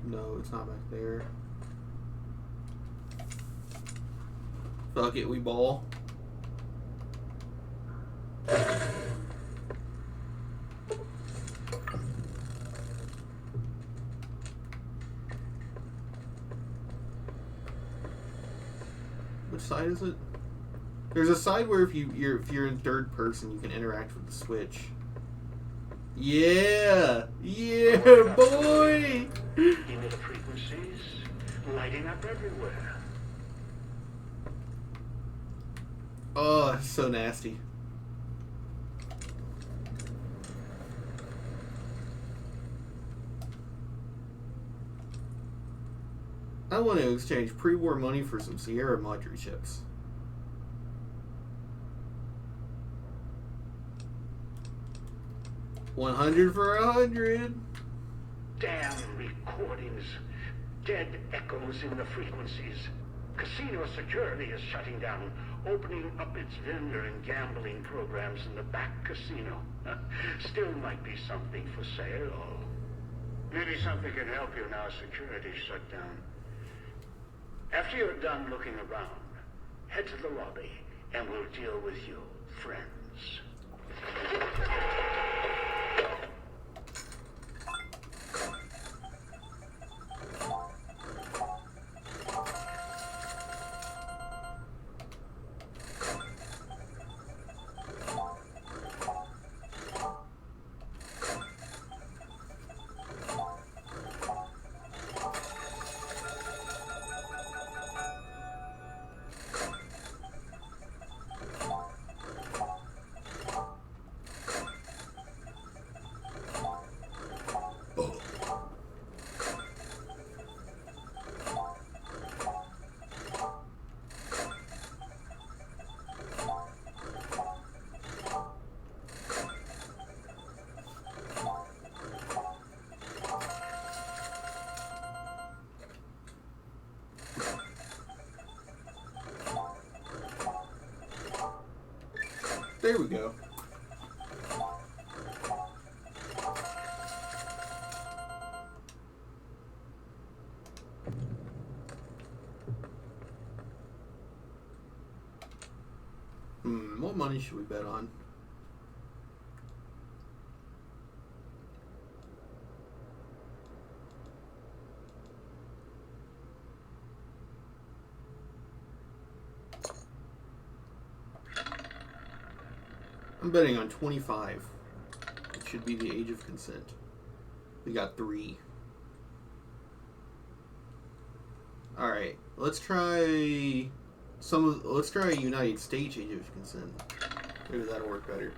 No, it's not back there. Fuck it, we ball. Which side is it? There's a side where if you're in third person, you can interact with the switch. Yeah, yeah, boy. Emitter frequencies lighting up everywhere. Oh, it's so nasty. I want to exchange pre-war money for some Sierra Madre chips. $100 for $100. Damn recordings. Dead echoes in the frequencies. Casino security is shutting down, opening up its vendor and gambling programs in the back casino. Still might be something for sale. Maybe something can help you now security's shut down. After you're done looking around, head to the lobby and we'll deal with you, friends. There we go. What money should we bet on? I'm betting on 25. It should be the age of consent. We got 3. Alright, let's try let's try United States age of consent. Maybe that'll work better.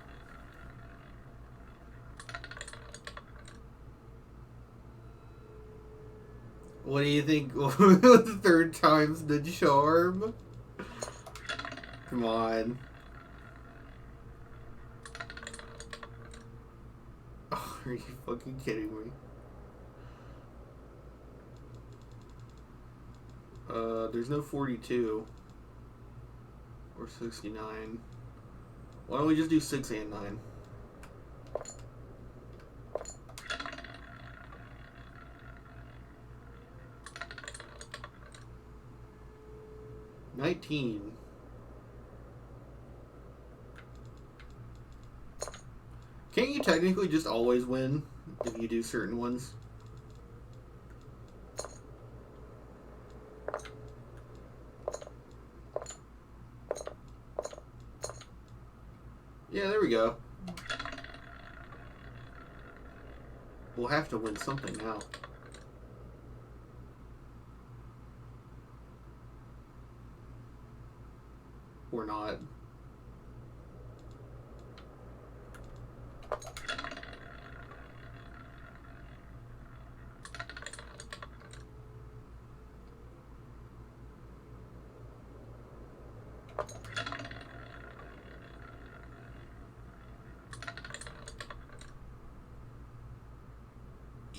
What do you think? The third time's the charm? Come on. Oh, are you fucking kidding me? There's no 42 or 69. Why don't we just do 6 and 9? $19. Can't you technically just always win if you do certain ones? Yeah, there we go. We'll have to win something now. Or not.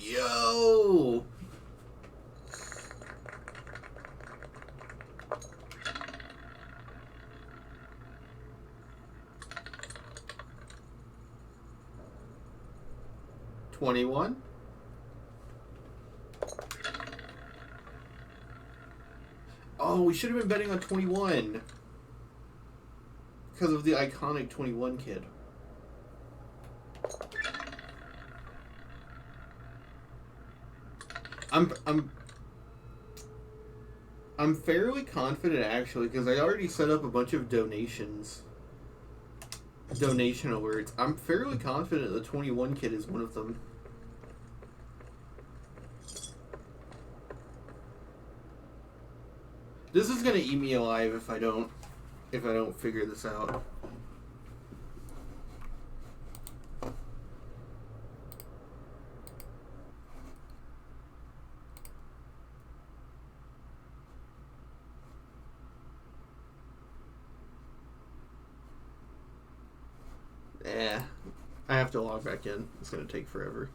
Yo! $21. Oh, we should have been betting on 21 because of the iconic 21 kid. I'm fairly confident actually because I already set up a bunch of donation alerts. I'm fairly confident the 21 kid is one of them. This is gonna eat me alive if I don't figure this out. I have to log back in. It's gonna take forever.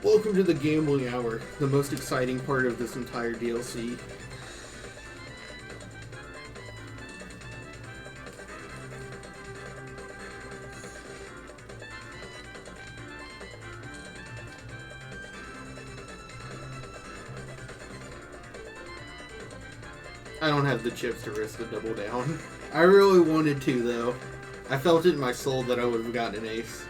Welcome to the Gambling Hour, the most exciting part of this entire DLC. I don't have the chips to risk the double down. I really wanted to, though. I felt it in my soul that I would have gotten an ace.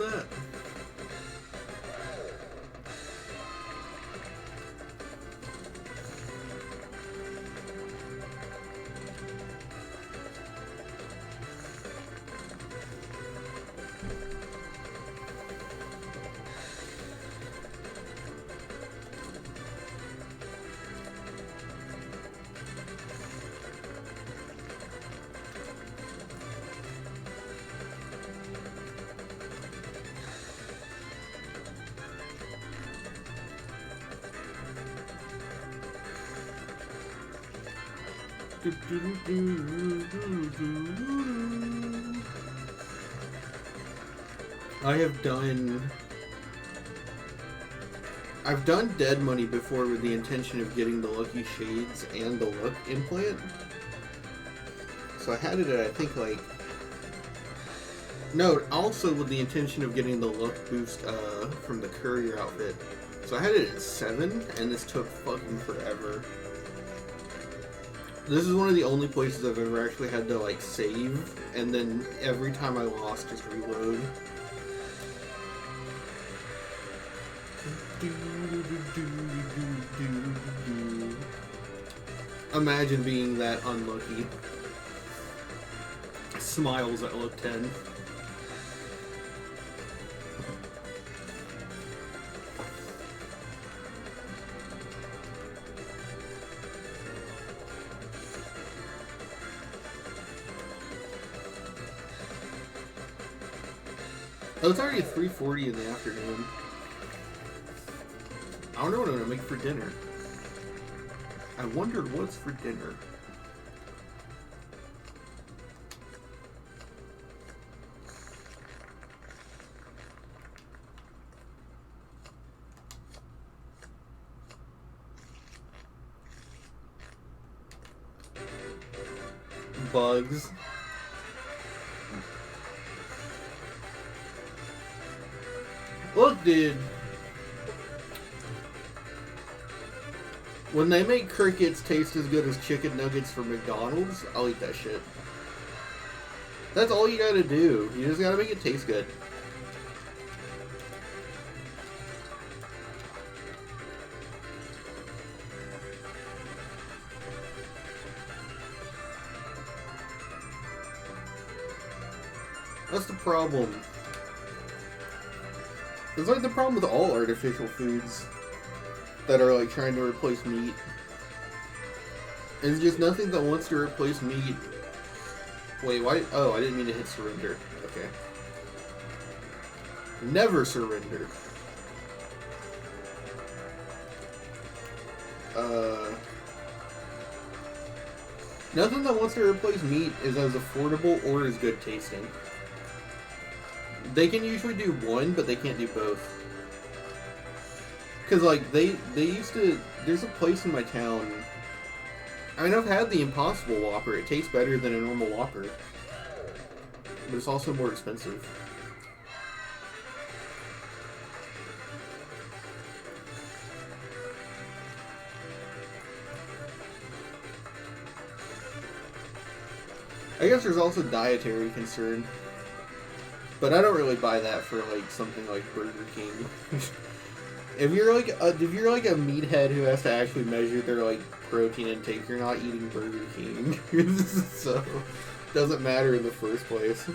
that? I've done Dead Money before with the intention of getting the Lucky Shades and the Luck implant. So I had it at, I think, like... No, also with the intention of getting the Luck boost from the Courier outfit. So I had it at 7, and this took fucking forever. This is one of the only places I've ever actually had to, like, save, and then every time I lost, just reload. Imagine being that unlucky. Smiles at Look 10. Oh, it's already 3:40 in the afternoon. I don't know what I'm gonna make for dinner. I wonder what's for dinner. Bugs. Look, dude. When they make crickets taste as good as chicken nuggets from McDonald's, I'll eat that shit. That's all you gotta do. You just gotta make it taste good. That's the problem. It's like the problem with all artificial foods that are like trying to replace meat. It's just nothing that wants to replace meat. Wait, why? Oh, I didn't mean to hit surrender. Okay. Never surrender. Nothing that wants to replace meat is as affordable or as good tasting. They can usually do one, but they can't do both. Cause like they used to. There's a place in my town. I mean, I've had the Impossible Whopper. It tastes better than a normal Whopper, but it's also more expensive. I guess there's also dietary concern, but I don't really buy that for like something like Burger King. If you're like a meathead who has to actually measure their like protein intake, you're not eating Burger King, so it doesn't matter in the first place.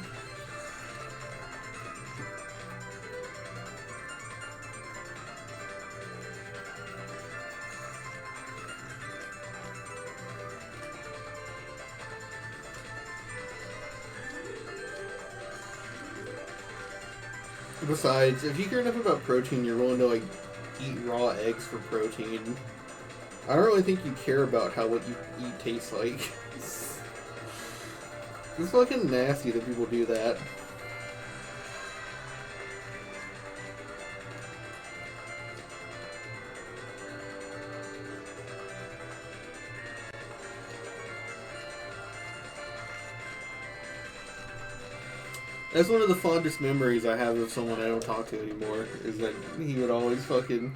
Besides, if you care enough about protein, you're willing to like eat raw eggs for protein. I don't really think you care about how what you eat tastes like. It's fucking nasty that people do that. That's one of the fondest memories I have of someone I don't talk to anymore, is that he would always fucking...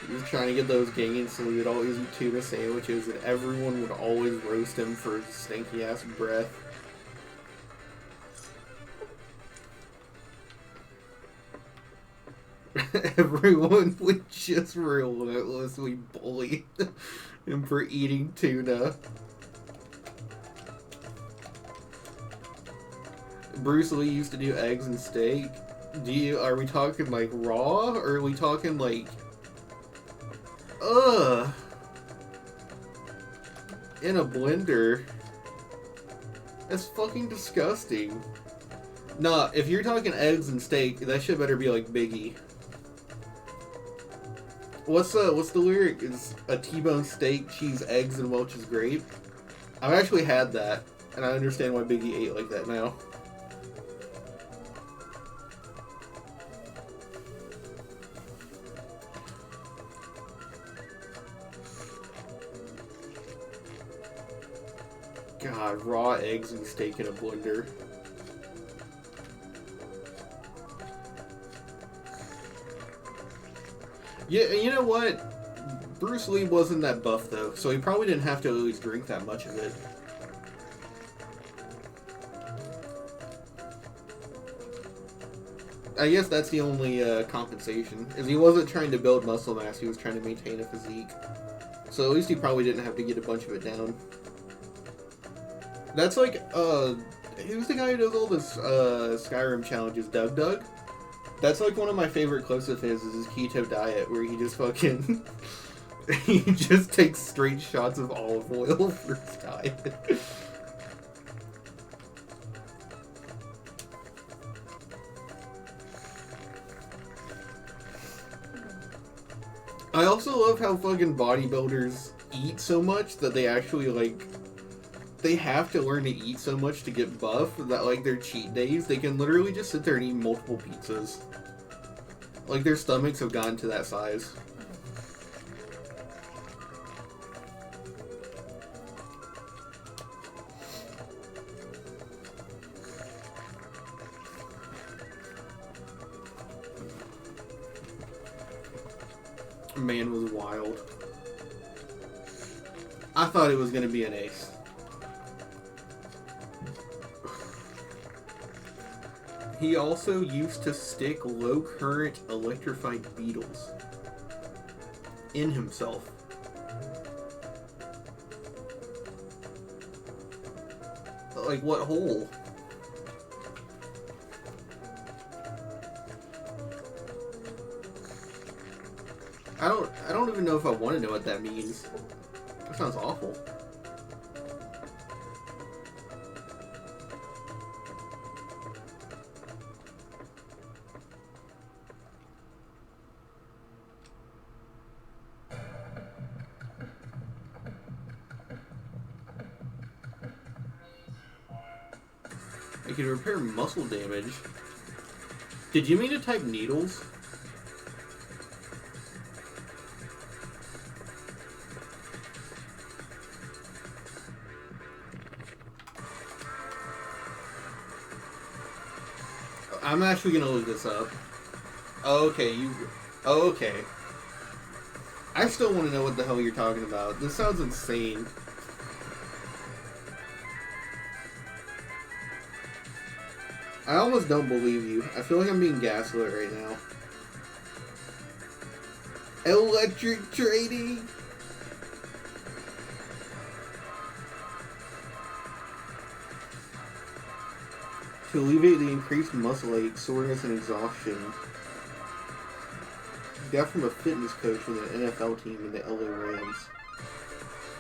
He was trying to get those gains, so he would always eat tuna sandwiches, and everyone would always roast him for his stinky-ass breath. Everyone would just relentlessly bully him for eating tuna. Bruce Lee used to do eggs and steak. Are we talking like raw, or are we talking like, in a blender? That's fucking disgusting. Nah, if you're talking eggs and steak, that shit better be like Biggie. What's the lyric? Is a T-bone steak, cheese, eggs, and Welch's grape? I've actually had that, and I understand why Biggie ate like that now. God, raw eggs and steak in a blender. Yeah, you know what? Bruce Lee wasn't that buff, though, so he probably didn't have to always drink that much of it. I guess that's the only compensation, is he wasn't trying to build muscle mass, he was trying to maintain a physique. So at least he probably didn't have to get a bunch of it down. That's like, who's the guy who does all this Skyrim challenges? Doug? That's like one of my favorite clips of his is his keto diet, where he just fucking he just takes straight shots of olive oil for his diet. I also love how fucking bodybuilders eat so much that they actually like they have to learn to eat so much to get buff that, like, their cheat days, they can literally just sit there and eat multiple pizzas. Like, their stomachs have gotten to that size. Man was wild. I thought it was going to be an ace. He also used to stick low-current electrified beetles in himself. Like, what hole? I don't even know if I want to know what that means. That sounds awful. It can repair muscle damage. Did you mean to type needles? I'm actually gonna look this up. Okay, okay. I still want to know what the hell you're talking about. This sounds insane. I almost don't believe you. I feel like I'm being gaslit right now. Electric trading? To alleviate the increased muscle ache, soreness, and exhaustion. Got from a fitness coach from the NFL team in the LA Rams.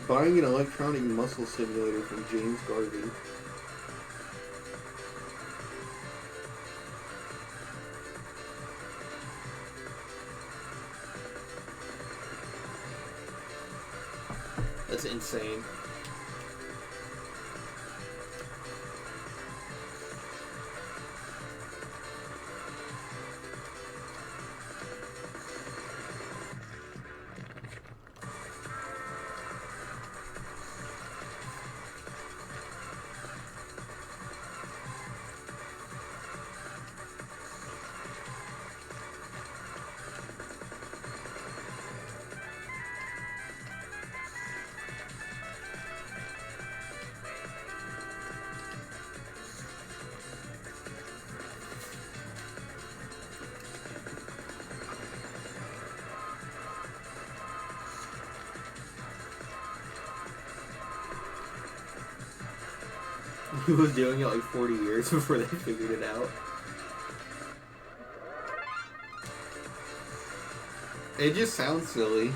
Buying an electronic muscle simulator from James Garvey. That's insane. who was doing it like 40 years before they figured it out. It just sounds silly.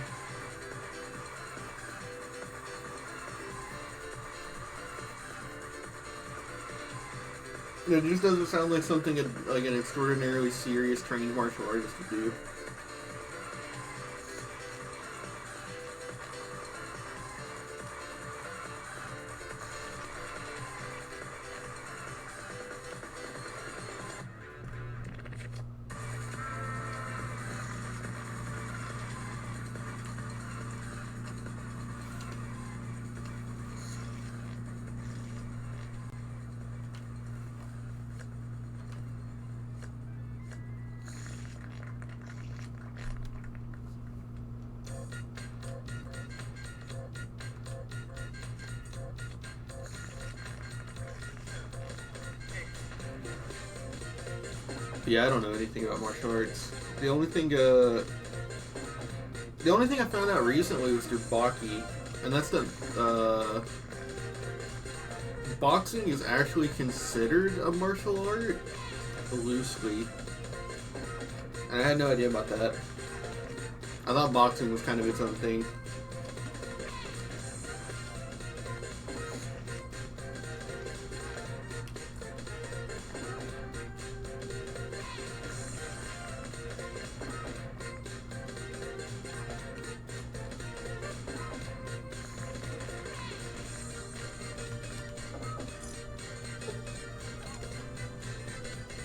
It just doesn't sound like something like an extraordinarily serious trained martial artist would do. Yeah, I don't know anything about martial arts. The only thing I found out recently was through Baki, and that's that boxing is actually considered a martial art, loosely. And I had no idea about that. I thought boxing was kind of its own thing.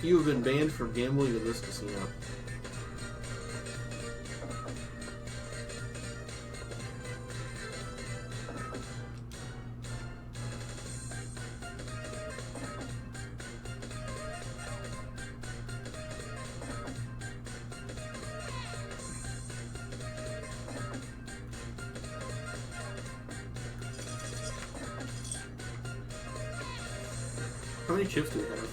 You have been banned from gambling in this casino. How many chips do we have?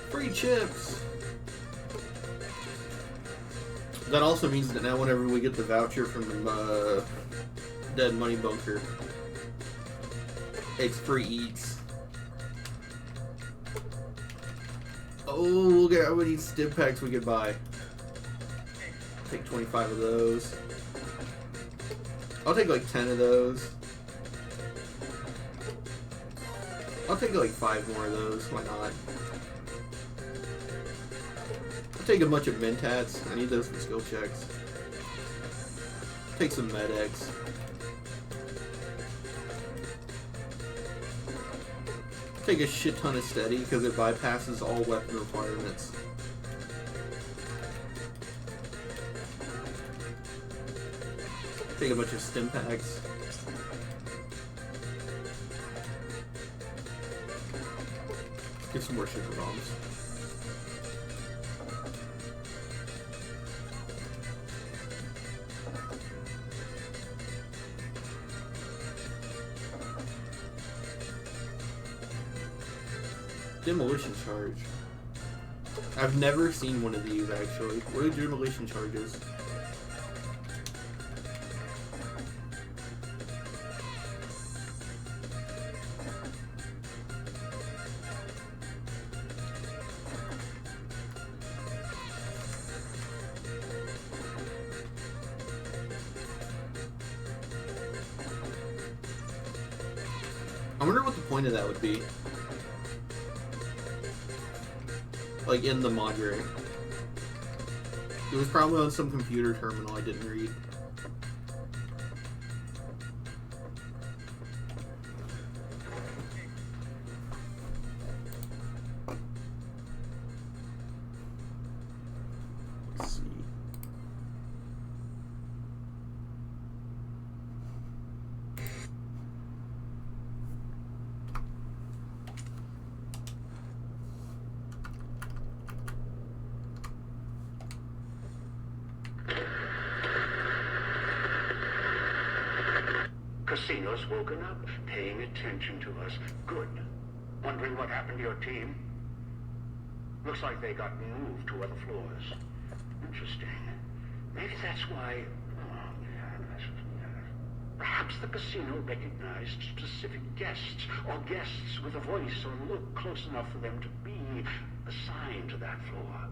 Free chips! That also means that now whenever we get the voucher from Dead Money Bunker, it's free eats. Oh, look at how many stim packs we could buy. Take 25 of those. I'll take like 10 of those. I'll take like 5 more of those, why not? I'll take a bunch of Mentats. I need those for skill checks. Take some Med-X. Take a shit ton of Steady because it bypasses all weapon requirements. Take a bunch of stim packs. Get some more sugar bombs. Demolition charge. I've never seen one of these actually. What are demolition charges? I wonder what the point of that would be. Like in the Madre. It was probably on some computer terminal I didn't read. Let's see. Casino's woken up, paying attention to us. Good. Wondering what happened to your team? Looks like they got moved to other floors. Interesting. Maybe that's why... Perhaps the casino recognized specific guests, or guests with a voice or look close enough for them to be assigned to that floor.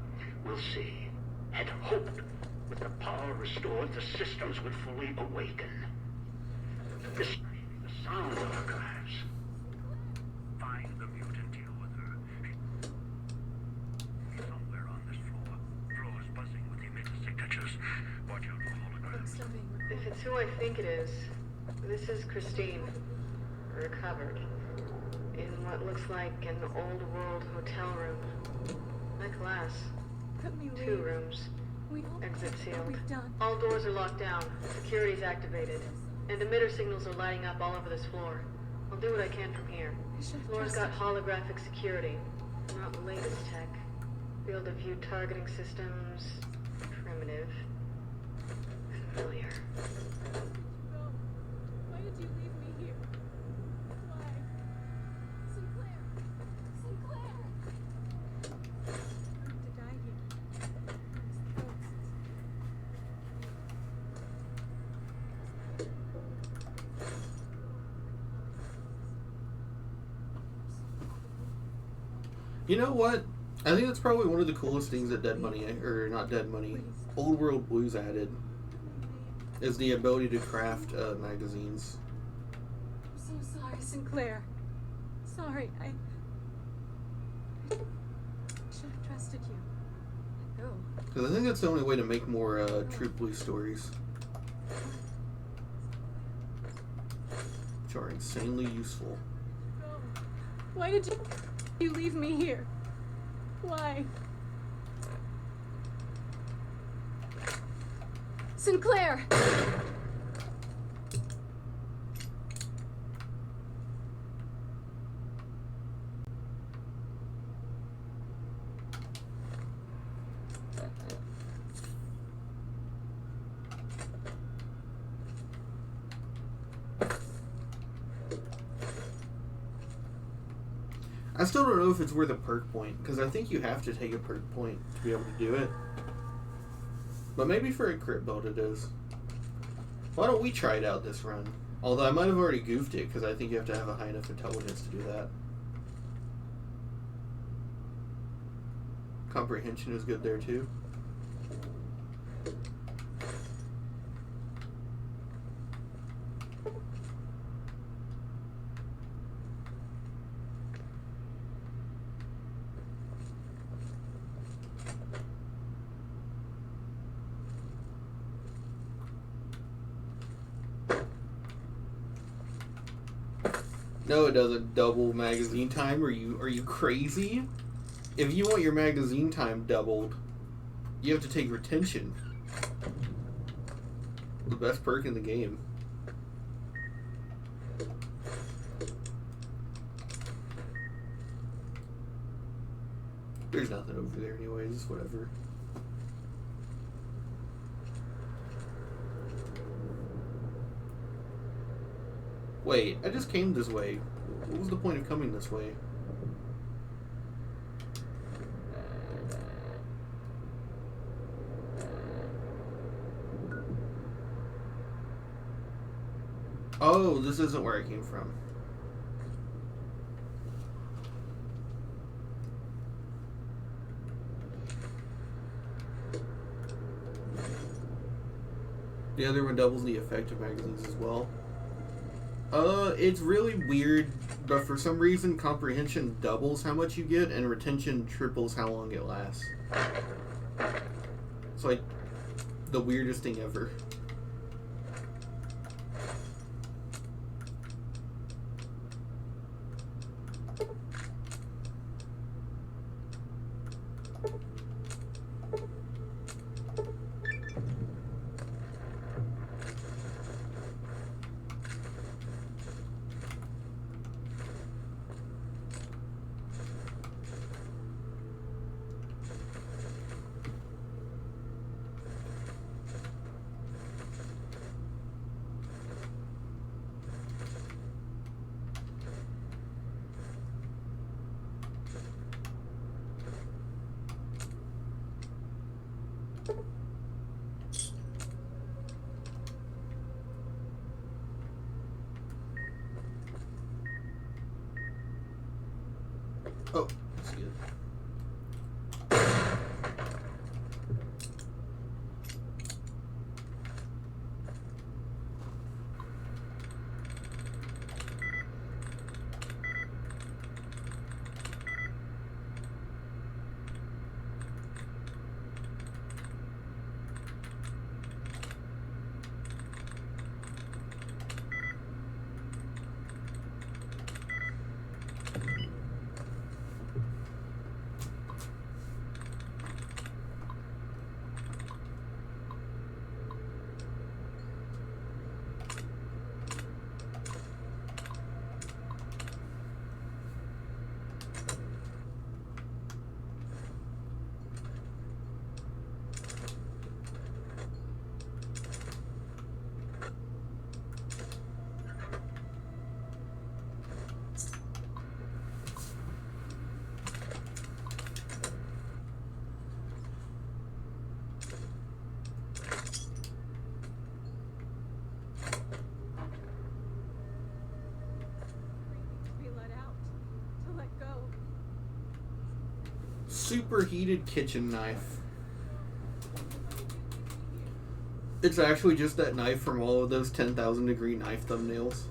We'll see. Had hoped with the power restored, the systems would fully awaken. The sound archives. Find the mutant, deal with her. Somewhere on this floor. Floor's buzzing with emitter signatures. Watch out for holograms. If it's who I think it is, this is Christine. Recovered. In what looks like an old world hotel room. Like glass. Let me leave. 2 rooms. Exit sealed. We've done. All doors are locked down. Security's activated. And emitter signals are lighting up all over this floor. I'll do what I can from here. Floor's got holographic security. Not the latest tech. Field of view targeting systems. Primitive. Familiar. No. Why did you leave me here? Why? Sinclair! Sinclair! I'm going to die here. You know what? I think that's probably one of the coolest things that Dead Money, or not Dead Money, Old World Blues added, is the ability to craft magazines. I'm so sorry, Sinclair. Sorry, I should have trusted you. No. Because I think that's the only way to make more true police stories. Which are insanely useful. No. Why did you leave me here? Why? Sinclair! I still don't know if it's worth a perk point, because I think you have to take a perk point to be able to do it. But maybe for a crit build it is. Why don't we try it out this run? Although I might have already goofed it, because I think you have to have a high enough intelligence to do that. Comprehension is good there too. No, it doesn't double magazine time. Are you crazy? If you want your magazine time doubled, you have to take retention. The best perk in the game. There's nothing over there anyways, whatever. Wait, I just came this way. What was the point of coming this way? Oh, this isn't where I came from. The other one doubles the effect of magazines as well. It's really weird, but for some reason comprehension doubles how much you get and retention triples how long it lasts. It's like the weirdest thing ever. Oh, that's good. Superheated kitchen knife. It's actually just that knife from all of those 10,000 degree knife thumbnails.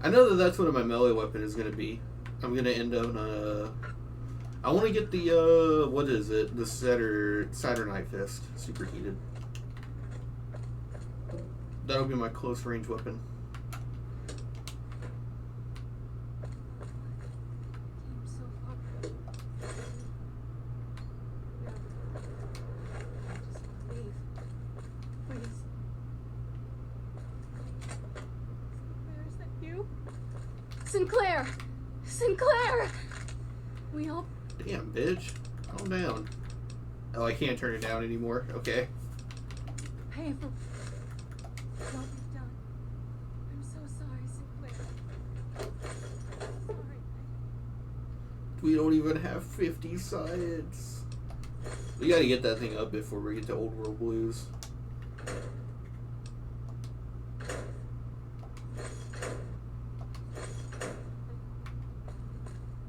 I know that that's what my melee weapon is going to be. I'm going to end up I want to get the, what is it? The Saturn Night Fist. Superheated. That'll be my close range weapon. Sinclair! Sinclair! We all... Damn, bitch. Calm down. Oh, I can't turn it down anymore. Okay. Pay for what we've done. I'm so sorry, Sinclair. Sorry. We don't even have 50 sides. We gotta get that thing up before we get to Old World Blues.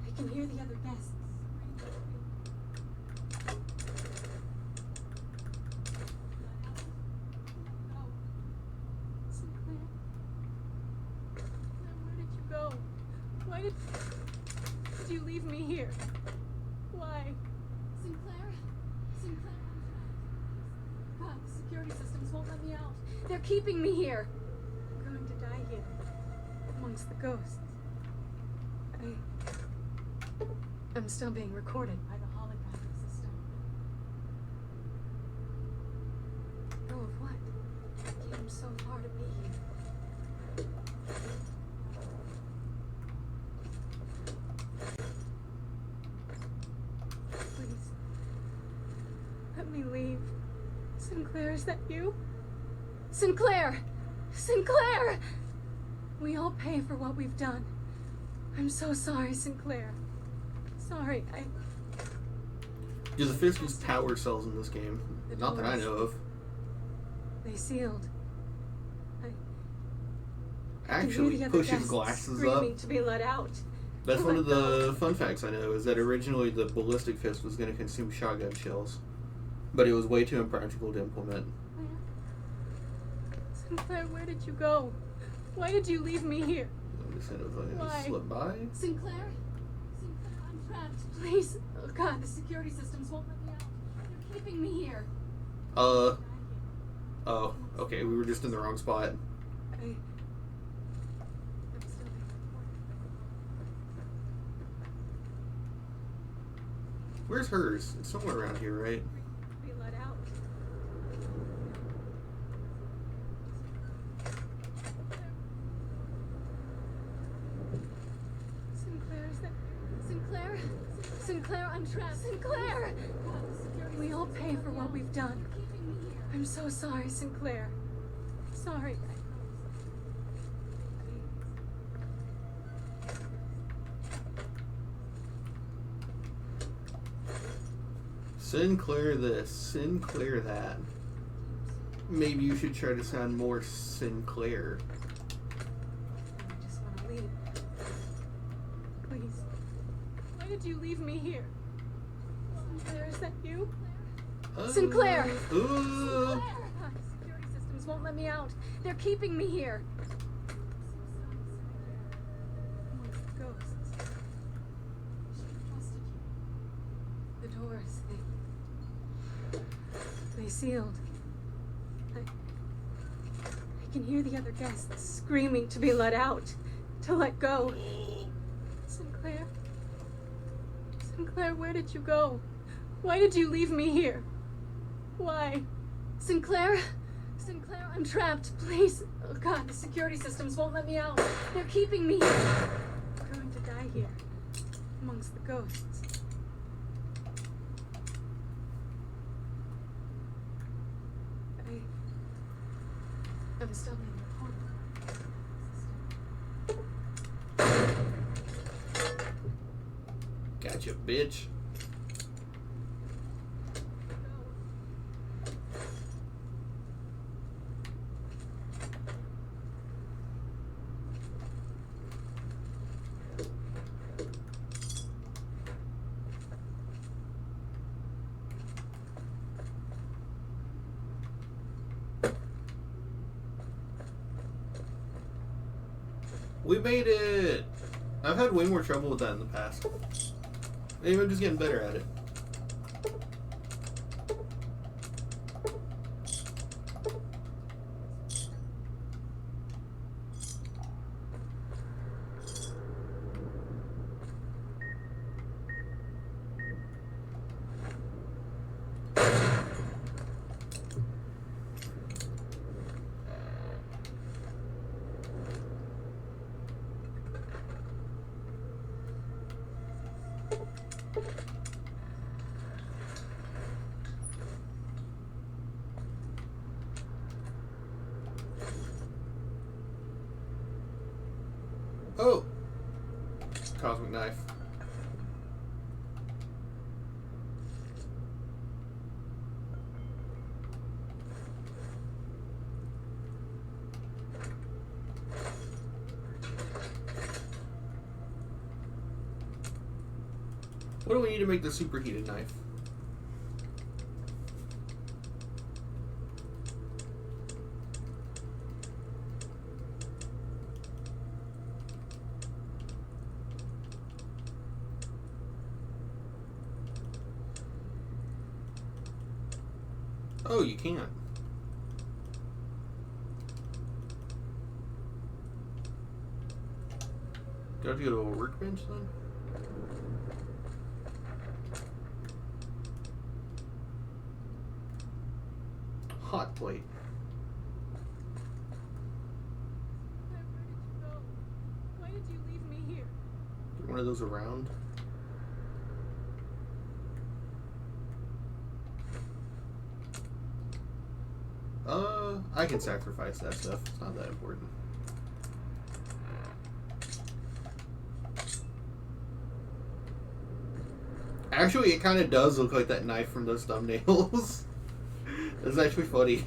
I can hear the other guests. Sinclair? Where did you go? Why did you leave me here? Why? Sinclair? Sinclair? God, the security systems won't let me out. They're keeping me here. I'm going to die here, amongst the ghosts. I'm still being recorded by the holographic system. Oh, of what? I came so far to be here. Please, let me leave. Sinclair, is that you? Sinclair! Sinclair! We all pay for what we've done. I'm so sorry, Sinclair. Sorry, Yeah, the Fist use power cells in this game. Not that I know of. They sealed. Actually pushes glasses up. To be let out. That's one of the fun facts I know, is that originally the Ballistic Fist was going to consume shotgun shells. But it was way too impractical to implement. Sinclair, where did you go? Why did you leave me here? I'm just going to slip by. Sinclair? Sinclair, I'm trapped. Please. Oh God, the security systems won't let me out. They're keeping me here. Oh, okay, we were just in the wrong spot. Where's hers? It's somewhere around here, right? Be let out. Sinclair, is that Sinclair? Sinclair, I'm trapped. Sinclair! We all pay for what we've done. I'm so sorry, Sinclair. Sorry. Sinclair this, Sinclair that. Maybe you should try to sound more Sinclair. I just want to leave. you leave me here? Sinclair, is that you? Sinclair! Ooh. Security systems won't let me out. They're keeping me here. Amongst ghosts. She trusted you. The doors, they sealed. I can hear the other guests screaming to be let out, to let go. Sinclair? Sinclair, where did you go? Why did you leave me here? Why? Sinclair? Sinclair, I'm trapped. Please. Oh God, the security systems won't let me out. They're keeping me here. I'm going to die here, amongst the ghosts. I'm still in the corner. Gotcha, bitch. We made it! I've had way more trouble with that in the past. Maybe I'm just getting better at it. Oh! Cosmic knife. What do we need to make the superheated knife? Oh, you can't. Do I have to go to a workbench then? Hot plate. Where did you go? Why did you leave me here? Get one of those around. I can sacrifice that stuff. It's not that important. Actually, it kind of does look like that knife from those thumbnails. That's actually funny.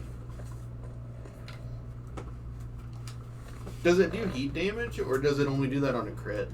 Does it do heat damage, or does it only do that on a crit?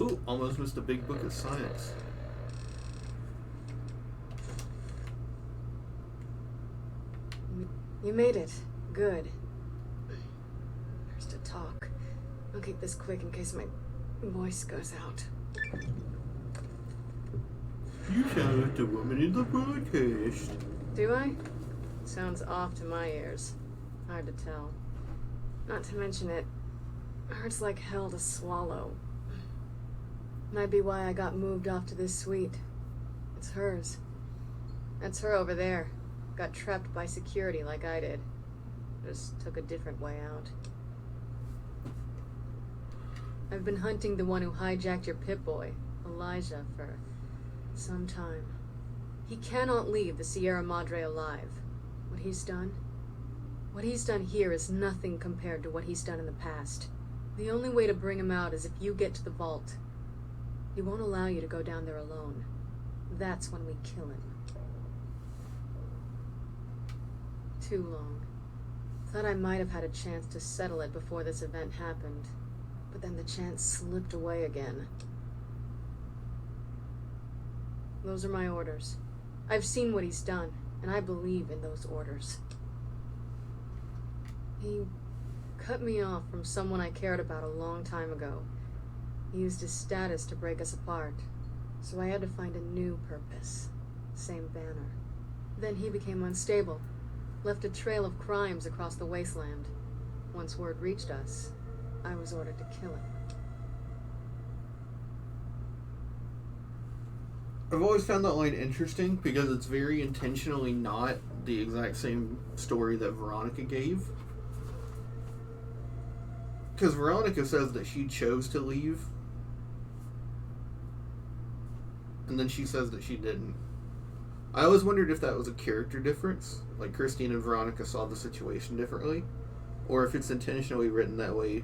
Ooh, almost missed a big book of science. You made it. Good. There's to talk. I'll keep this quick in case my voice goes out. You sound like the woman in the broadcast. Do I? Sounds off to my ears. Hard to tell. Not to mention it hurts like hell to swallow. Might be why I got moved off to this suite. It's hers. That's her over there. Got trapped by security like I did. just took a different way out. I've been hunting the one who hijacked your Pip-Boy, Elijah, for some time. He cannot leave the Sierra Madre alive. What he's done here is nothing compared to what he's done in the past. The only way to bring him out is if you get to the vault. He won't allow you to go down there alone. That's when we kill him. Too long. Thought I might have had a chance to settle it before this event happened, but then the chance slipped away again. Those are my orders. I've seen what he's done, and I believe in those orders. He cut me off from someone I cared about a long time ago. He used his status to break us apart, so I had to find a new purpose. Same banner. Then he became unstable, left a trail of crimes across the wasteland. Once word reached us, I was ordered to kill him. I've always found that line interesting because it's very intentionally not the exact same story that Veronica gave. Because Veronica says that she chose to leave, and then she says that she didn't. I always wondered if that was a character difference, like Christine and Veronica saw the situation differently, or if it's intentionally written that way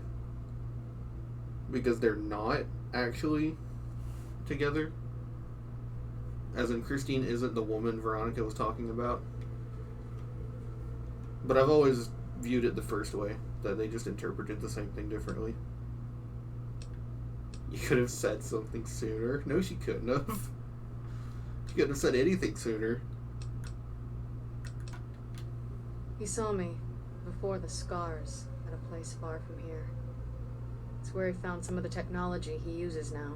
because they're not actually together. As in, Christine isn't the woman Veronica was talking about. But I've always viewed it the first way, that they just interpreted the same thing differently. You could have said something sooner. No, she couldn't have. She couldn't have said anything sooner. He saw me before the scars at a place far from here. It's where he found some of the technology he uses now.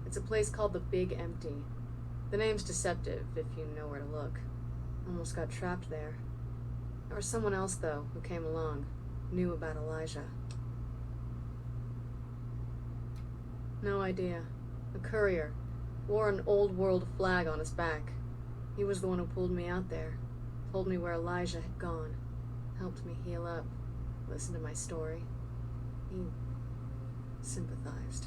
It's a place called the Big Empty. The name's deceptive, if you know where to look. Almost got trapped there. There was someone else, though, who came along. Knew about Elijah. No idea. A courier. Wore an old world flag on his back. He was the one who pulled me out there. Told me where Elijah had gone. Helped me heal up. Listened to my story. He sympathized.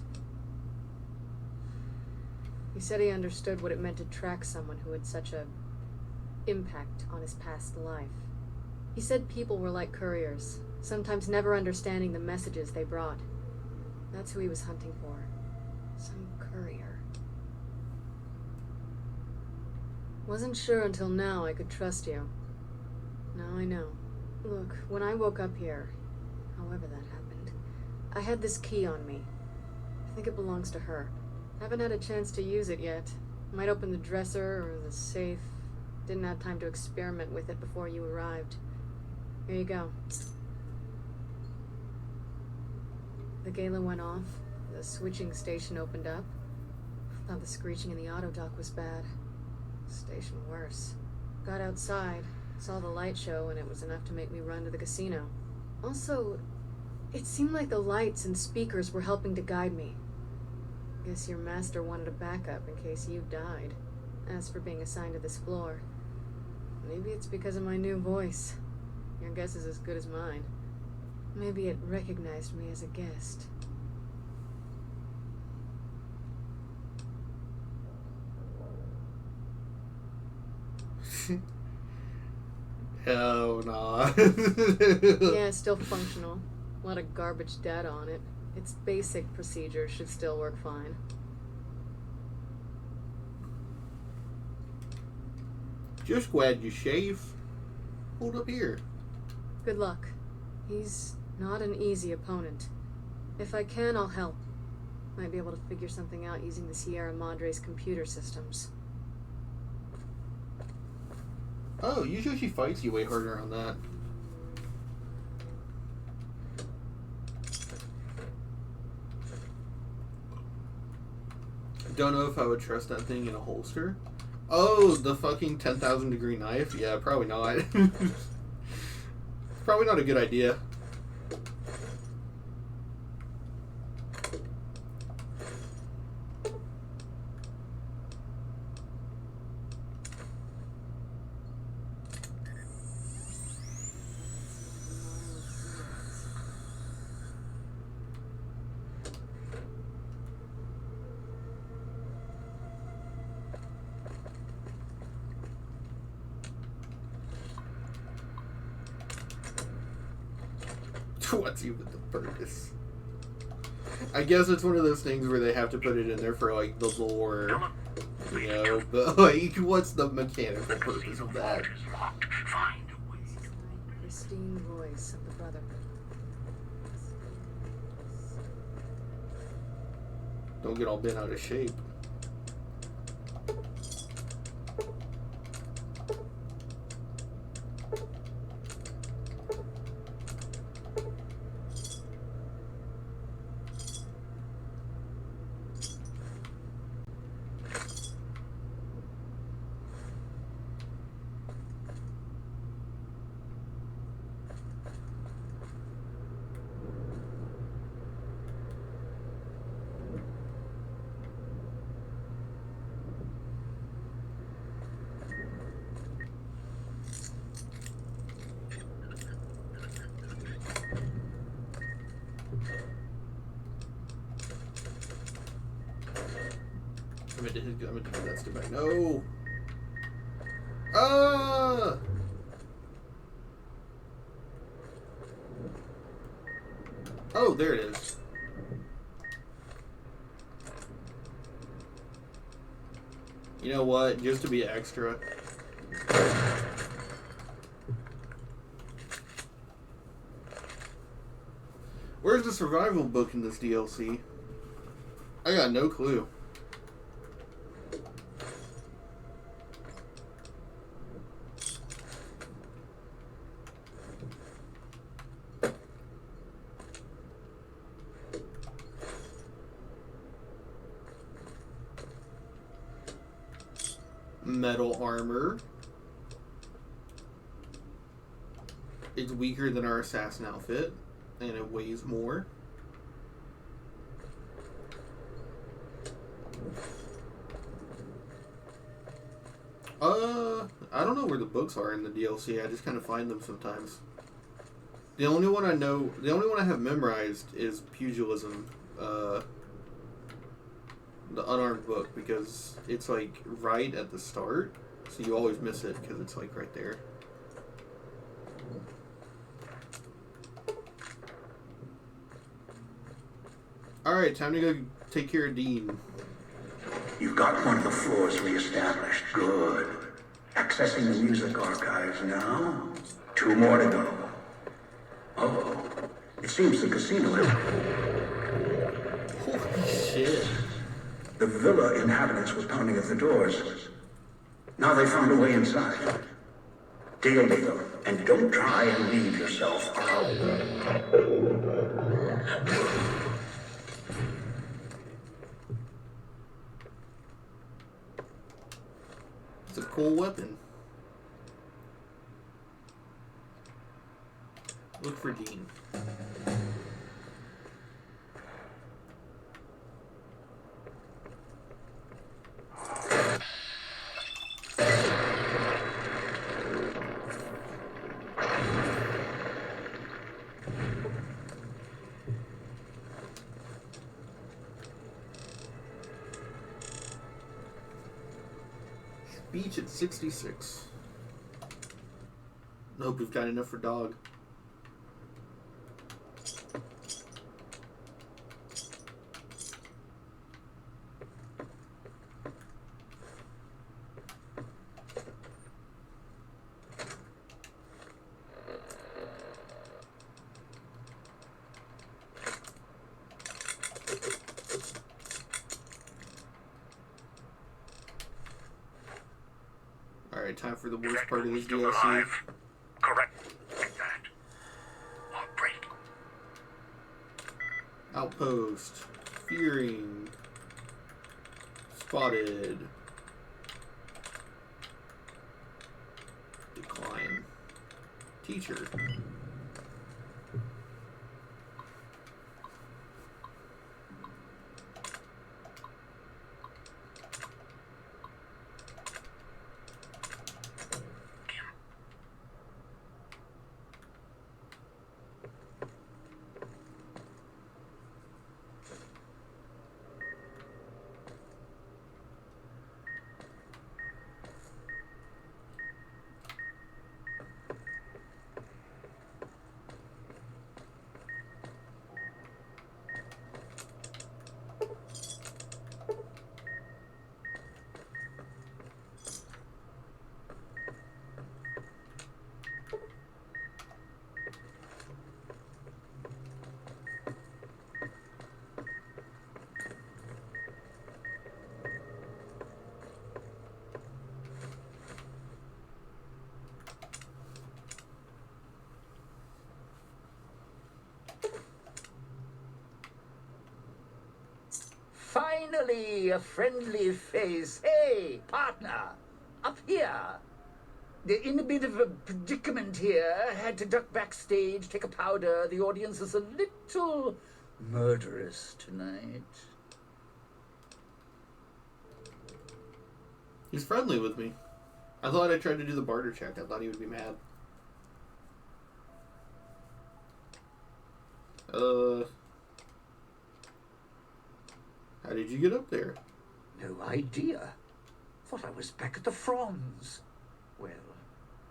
He said he understood what it meant to track someone who had such a impact on his past life. He said people were like couriers, sometimes never understanding the messages they brought. That's who he was hunting for. Some courier. Wasn't sure until now I could trust you. Now I know. Look, when I woke up here, however that happened, I had this key on me. I think it belongs to her. Haven't had a chance to use it yet. Might open the dresser or the safe. Didn't have time to experiment with it before you arrived. Here you go. The gala went off. The switching station opened up. Thought the screeching in the auto dock was bad. Station worse. Got outside, saw the light show, and it was enough to make me run to the casino. Also, it seemed like the lights and speakers were helping to guide me. Guess your master wanted a backup in case you died. As for being assigned to this floor, maybe it's because of my new voice. Your guess is as good as mine. Maybe it recognized me as a guest. Hell nah. Yeah, it's still functional. A lot of garbage data on it. Its basic procedures should still work fine. Just glad you shave. Hold up here. Good luck. He's not an easy opponent. If I can, I'll help. Might be able to figure something out using the Sierra Madre's computer systems. Oh, usually she fights you way harder on that. Don't know if I would trust that thing in a holster. Oh, the fucking 10,000 degree knife? Yeah, probably not. Probably not a good idea. What's even the purpose? I guess it's one of those things where they have to put it in there for like the lore, you know. But like, what's the mechanical purpose of that? Pristine voice of the Brotherhood. Don't get all bent out of shape. I meant to do that stupid. No. Ah. Oh, there it is. You know what? Just to be extra. Where's the survival book in this DLC? I got no clue. Metal armor. It's weaker than our assassin outfit, and it weighs more. I don't know where the books are in the DLC. I just kind of find them sometimes. The only one I know, the only one I have memorized is Pugilism, the unarmed book, because it's like right at the start, so you always miss it because it's like right there. Alright, time to go take care of Dean. You've got one of the floors reestablished. Good. Accessing the music archives now. 2 more to go. Oh, it seems the casino is... Holy shit. The villa inhabitants were pounding at the doors. Now they found a way inside. Deal with them, and don't try and leave yourself out. It's a cool weapon. Look for Dean. Beach at 66. Nope, we've got enough for dog. Alright, time for the worst part of this DLC. Correct. Like that. Or break. Outpost. Fearing. Spotted. Decline. Teacher. finally, a friendly face. Hey, partner, up here. They're in a bit of a predicament here. Had to duck backstage, take a powder. The audience is a little murderous tonight. He's friendly with me. I thought I tried to do the barter check. I thought he would be mad. How did you get up there? No idea. Thought I was back at the Franz. Well,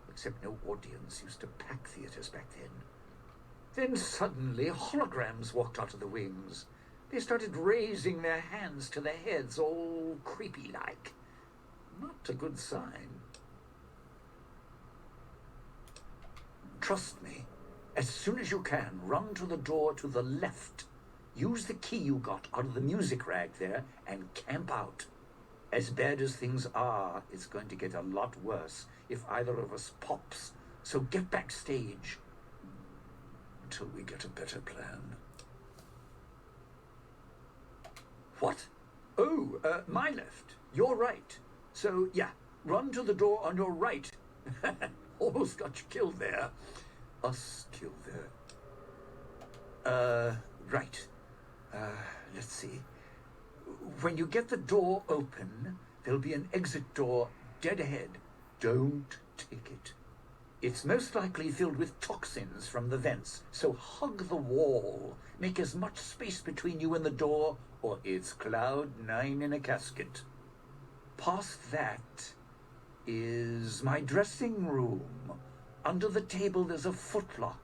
except no audience used to pack theaters back then. Then suddenly holograms walked out of the wings. They started raising their hands to their heads, all creepy-like. Not a good sign. Trust me. As soon as you can, run to the door to the left. Use the key you got out of the music rack there and camp out. As bad as things are, it's going to get a lot worse if either of us pops. So get backstage until we get a better plan. What? Oh, my left. Your right. So, yeah, run to the door on your right. Almost got you killed there. Us killed there. Right. Let's see. When you get the door open, there'll be an exit door dead ahead. Don't take it. It's most likely filled with toxins from the vents, so hug the wall. Make as much space between you and the door, or it's Cloud 9 in a casket. Past that is my dressing room. Under the table there's a footlocker.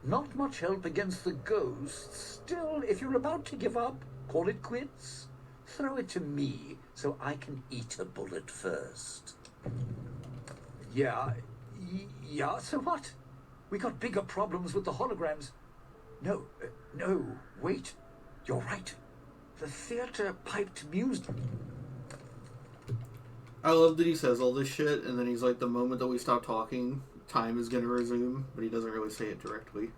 Not much help against the ghosts. Still, if you're about to give up, call it quits. Throw it to me so I can eat a bullet first. Yeah, so what? We got bigger problems with the holograms. No, wait. You're right. The theater piped music. I love that he says all this shit, and then he's like, the moment that we stop talking, time is going to resume, but he doesn't really say it directly.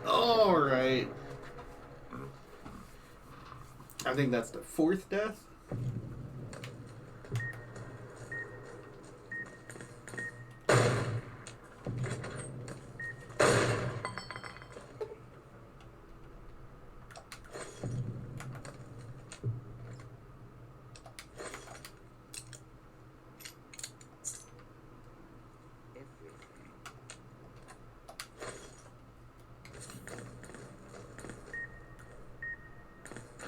Alright. I think that's the fourth death.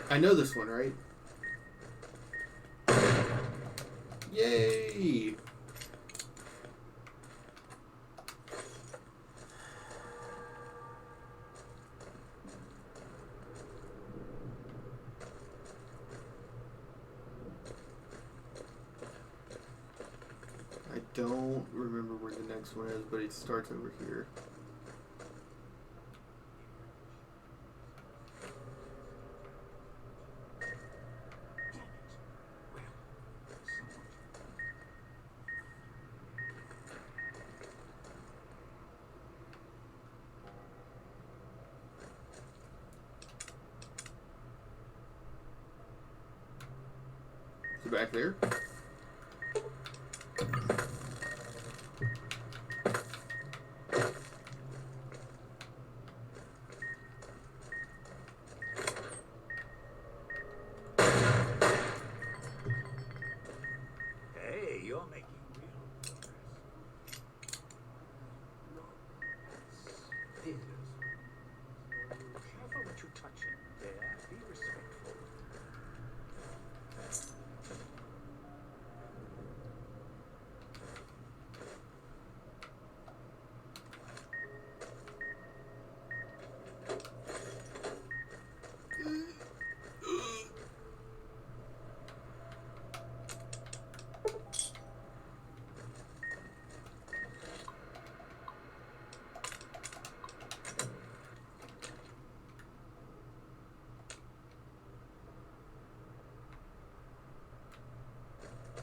I know this one, right? Yay! I don't remember where the next one is, but it starts over here. Back there. Hey, you're making real progress. Careful what you're touching there. Be respectful.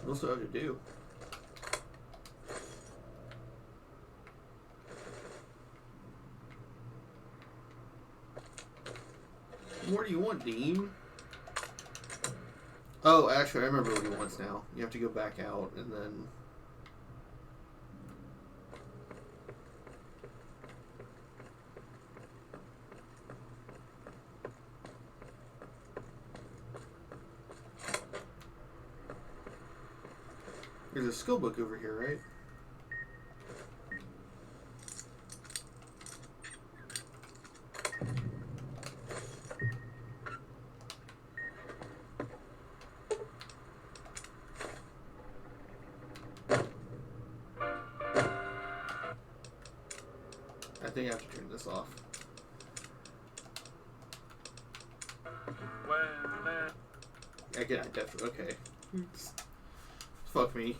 What else do I have to do? What more do you want, Dean? Oh, actually, I remember what he wants now. You have to go back out and then... There's a skill book over here, right? I think I have to turn this off. I definitely... Okay. Fuck me.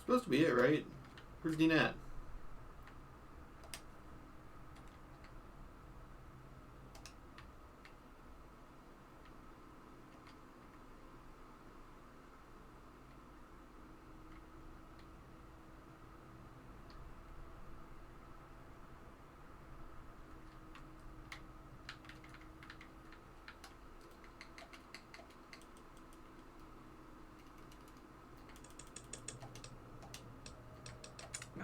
Supposed to be it, right? Where's Dean at?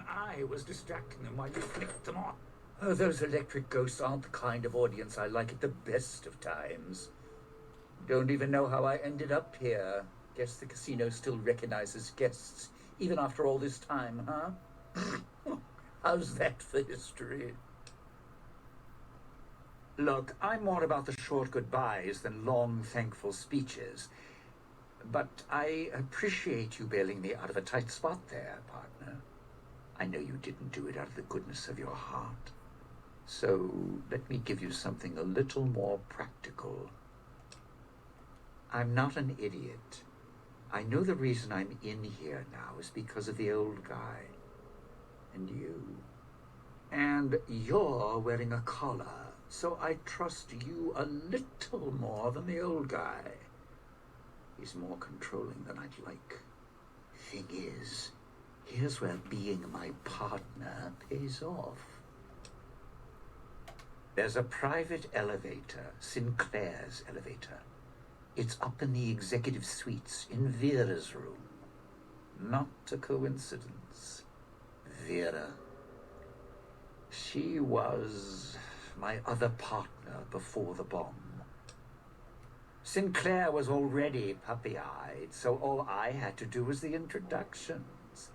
I was distracting them while you flicked them off. Oh, those electric ghosts aren't the kind of audience I like at the best of times. Don't even know how I ended up here. Guess the casino still recognizes guests, even after all this time, huh? How's that for history? Look, I'm more about the short goodbyes than long, thankful speeches. But I appreciate you bailing me out of a tight spot there, partner. I know you didn't do it out of the goodness of your heart. So let me give you something a little more practical. I'm not an idiot. I know the reason I'm in here now is because of the old guy. And you. And you're wearing a collar, so I trust you a little more than the old guy. He's more controlling than I'd like. Thing is, here's where being my partner pays off. There's a private elevator, Sinclair's elevator. It's up in the executive suites in Vera's room. Not a coincidence. Vera. She was my other partner before the bomb. Sinclair was already puppy-eyed, so all I had to do was the introductions.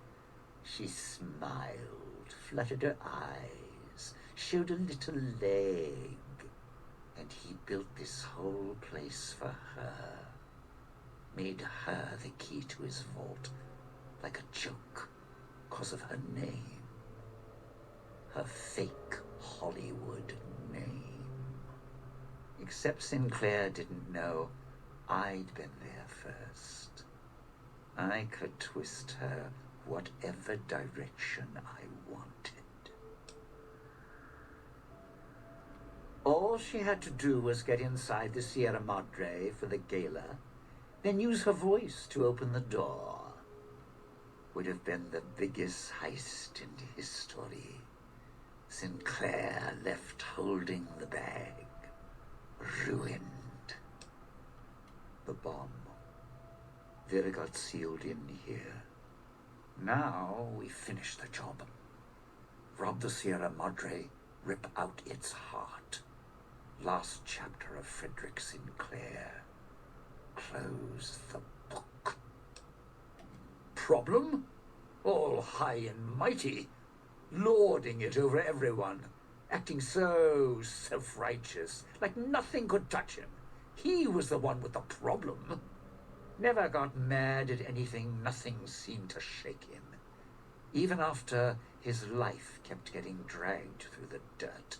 She smiled, fluttered her eyes, showed a little leg, and he built this whole place for her. Made her the key to his vault, like a joke, 'cause of her name. Her fake Hollywood name. Except Sinclair didn't know I'd been there first. I could twist her whatever direction I wanted. All she had to do was get inside the Sierra Madre for the gala, then use her voice to open the door. Would have been the biggest heist in history. Sinclair left holding the bag. Ruined. The bomb. Vera got sealed in here. Now we finish the job. Rob the Sierra Madre, rip out its heart. Last chapter of Frederick Sinclair. Close the book. Problem? All high and mighty, lording it over everyone, acting so self-righteous, like nothing could touch him. He was the one with the problem. Never got mad at anything, nothing seemed to shake him. Even after his life kept getting dragged through the dirt.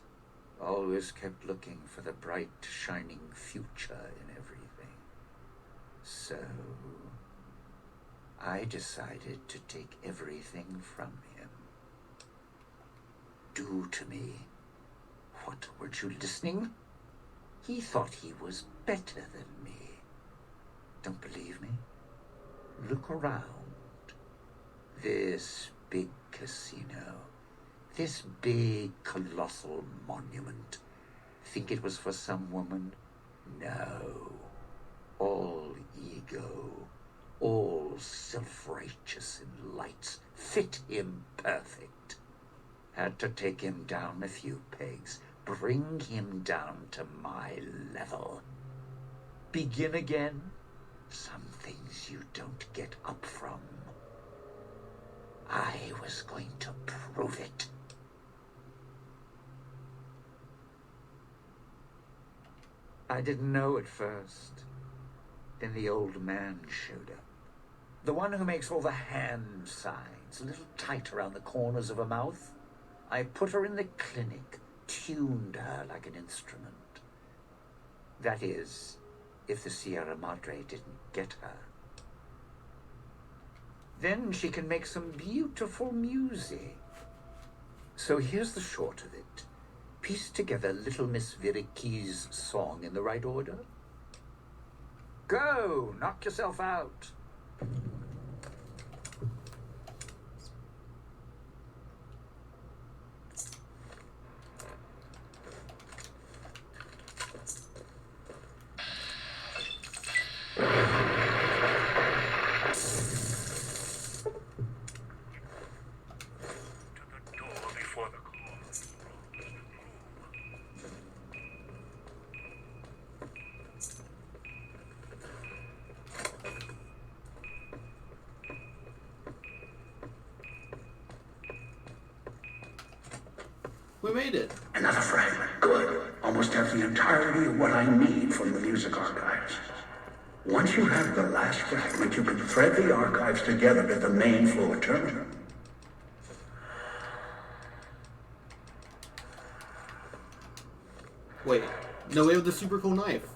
Always kept looking for the bright, shining future in everything. So I decided to take everything from him. do to me? What, weren't you listening? He thought he was better than me. Don't believe me? Look around. This big casino, this big colossal monument. Think it was for some woman? No. All ego, all self-righteous in lights, fit him perfect. Had to take him down a few pegs, bring him down to my level. Begin again. Some things you don't get up from. I was going to prove it. I didn't know at first. Then the old man showed up. The one who makes all the hand signs, a little tight around the corners of her mouth. I put her in the clinic, tuned her like an instrument. That is, if the Sierra Madre didn't get her. Then she can make some beautiful music. So here's the short of it. Piece together Little Miss Viriki's song in the right order. Go, knock yourself out. We made it. Another fragment. Good. Almost have the entirety of what I need from the music archives. Once you have the last fragment, you can thread the archives together at the main floor terminal. Wait. No, we have the super cool knife.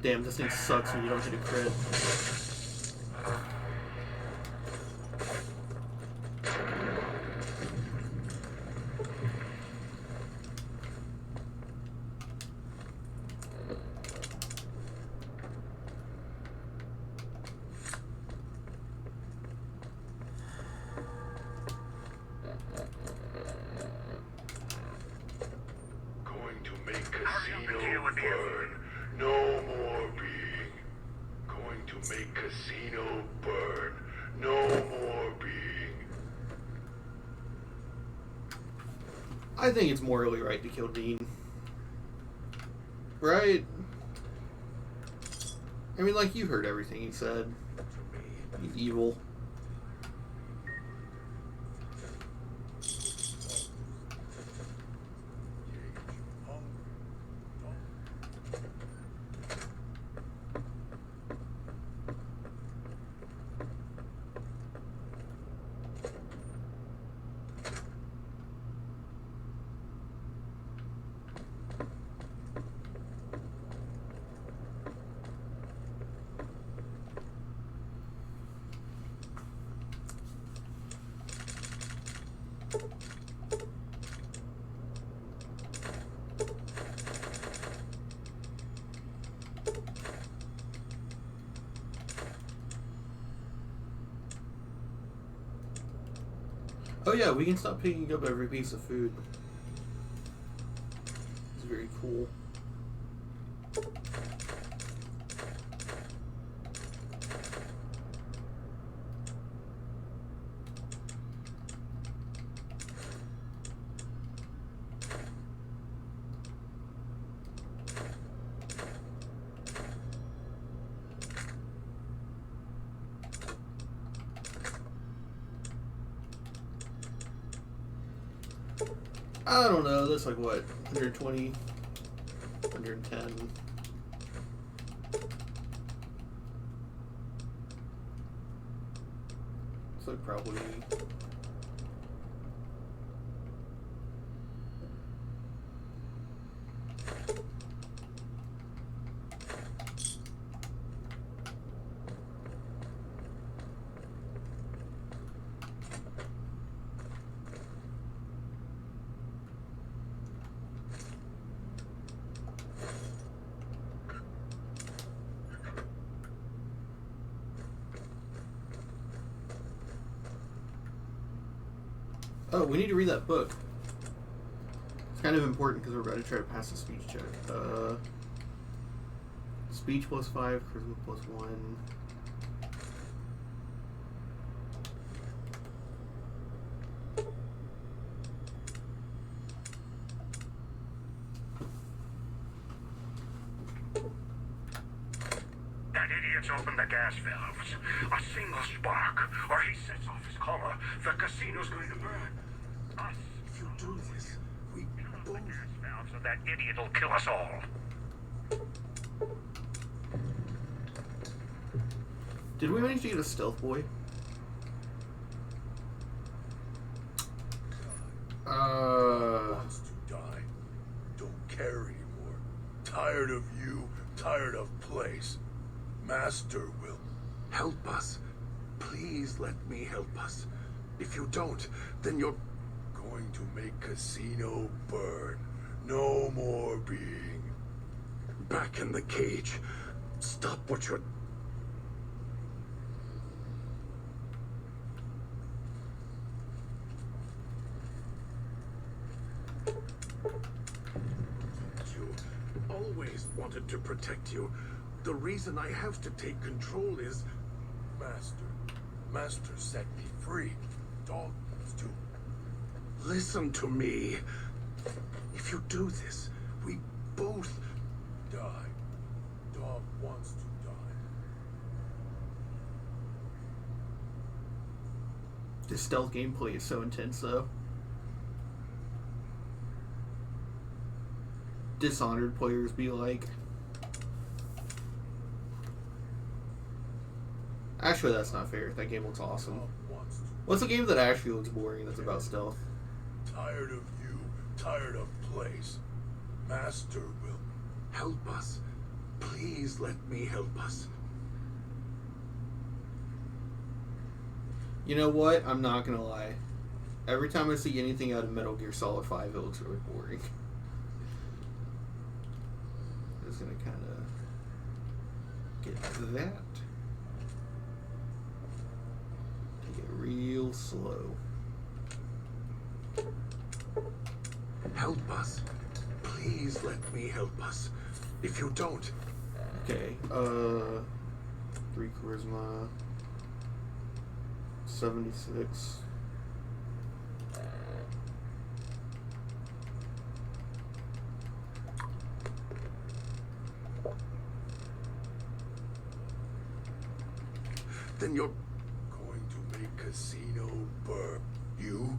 Damn, this thing sucks when you don't get a crit. Going to make casino burn. No more being. Going to make casino burn. No more being. I think it's morally right to kill Dean. Right? I mean, like, you heard everything he said. He's evil. Oh yeah, we can stop picking up every piece of food. It's very cool. I don't know, that's like what, 120, 110. probably. Oh, we need to read that book. It's kind of important because we're about to try to pass the speech check. Speech +5, charisma +1. That idiot's opened the gas valves. A single spark, or he sets off his collar. The casino's going to burn. Us. If you do this, we both... The gas valves, or that idiot will kill us all. Did we manage to get a stealth boy? Wants to die. Don't care anymore. Tired of you. Tired of place. Master will Help us. Please let me help us. If you don't, then you're going to make casino burn. No more being. back in the cage. Stop what you're... You always wanted to protect you. The reason I have to take control is... Master set me free. Dog needs to. Listen to me. If you do this, we both... Die. Dog wants to die. This stealth gameplay is so intense, though. Dishonored players be like. Actually, that's not fair. That game looks awesome. Dog wants to. What's a game that actually looks boring that's about stealth? Tired of you. Tired of place. Master will. Help us. Please let me help us. You know what? I'm not gonna lie. Every time I see anything out of Metal Gear Solid 5, it looks really boring. Just gonna kind of get that. Take it real slow. Help us. Please let me help us. If you don't... Okay, 3 charisma, 76. Then you're... Going to make casino burn. You?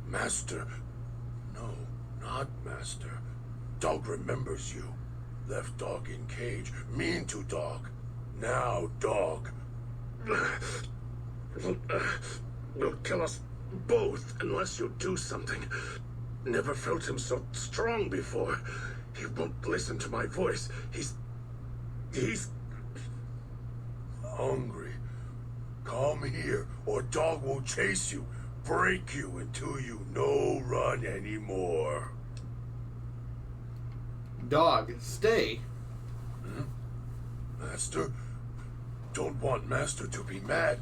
Master? No, not Master. Dog remembers you. Left Dog in cage. Mean to Dog. Now Dog. Will kill us both unless you do something. Never felt him so strong before. He won't listen to my voice. He's Hungry. Come here, or Dog will chase you. Break you until you no run anymore. Dog, stay. Master? Don't want Master to be mad.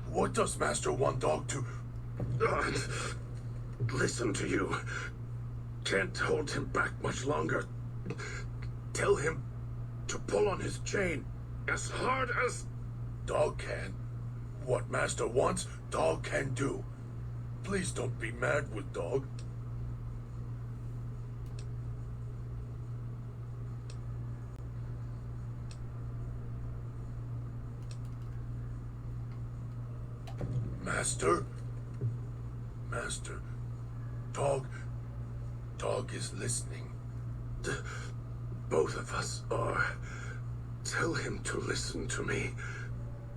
What does Master want Dog to... listen to you. Can't hold him back much longer. Tell him to pull on his chain as hard as... Dog can. What Master wants, Dog can do. Please don't be mad with Dog. Master? Master. Dog is listening. Both of us are. Tell him to listen to me.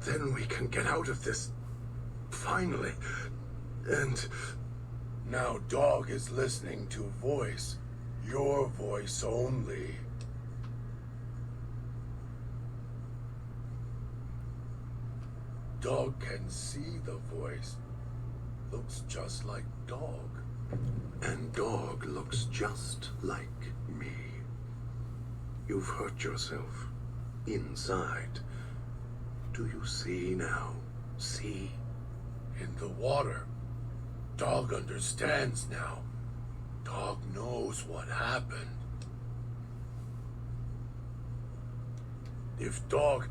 Then we can get out of this Finally. And Now Dog is listening to a voice. Your voice only. Dog can see the voice. Looks just like Dog. And Dog looks just like me. You've hurt yourself. Inside. Do you see now? See? In the water. Dog understands now. Dog knows what happened. If Dog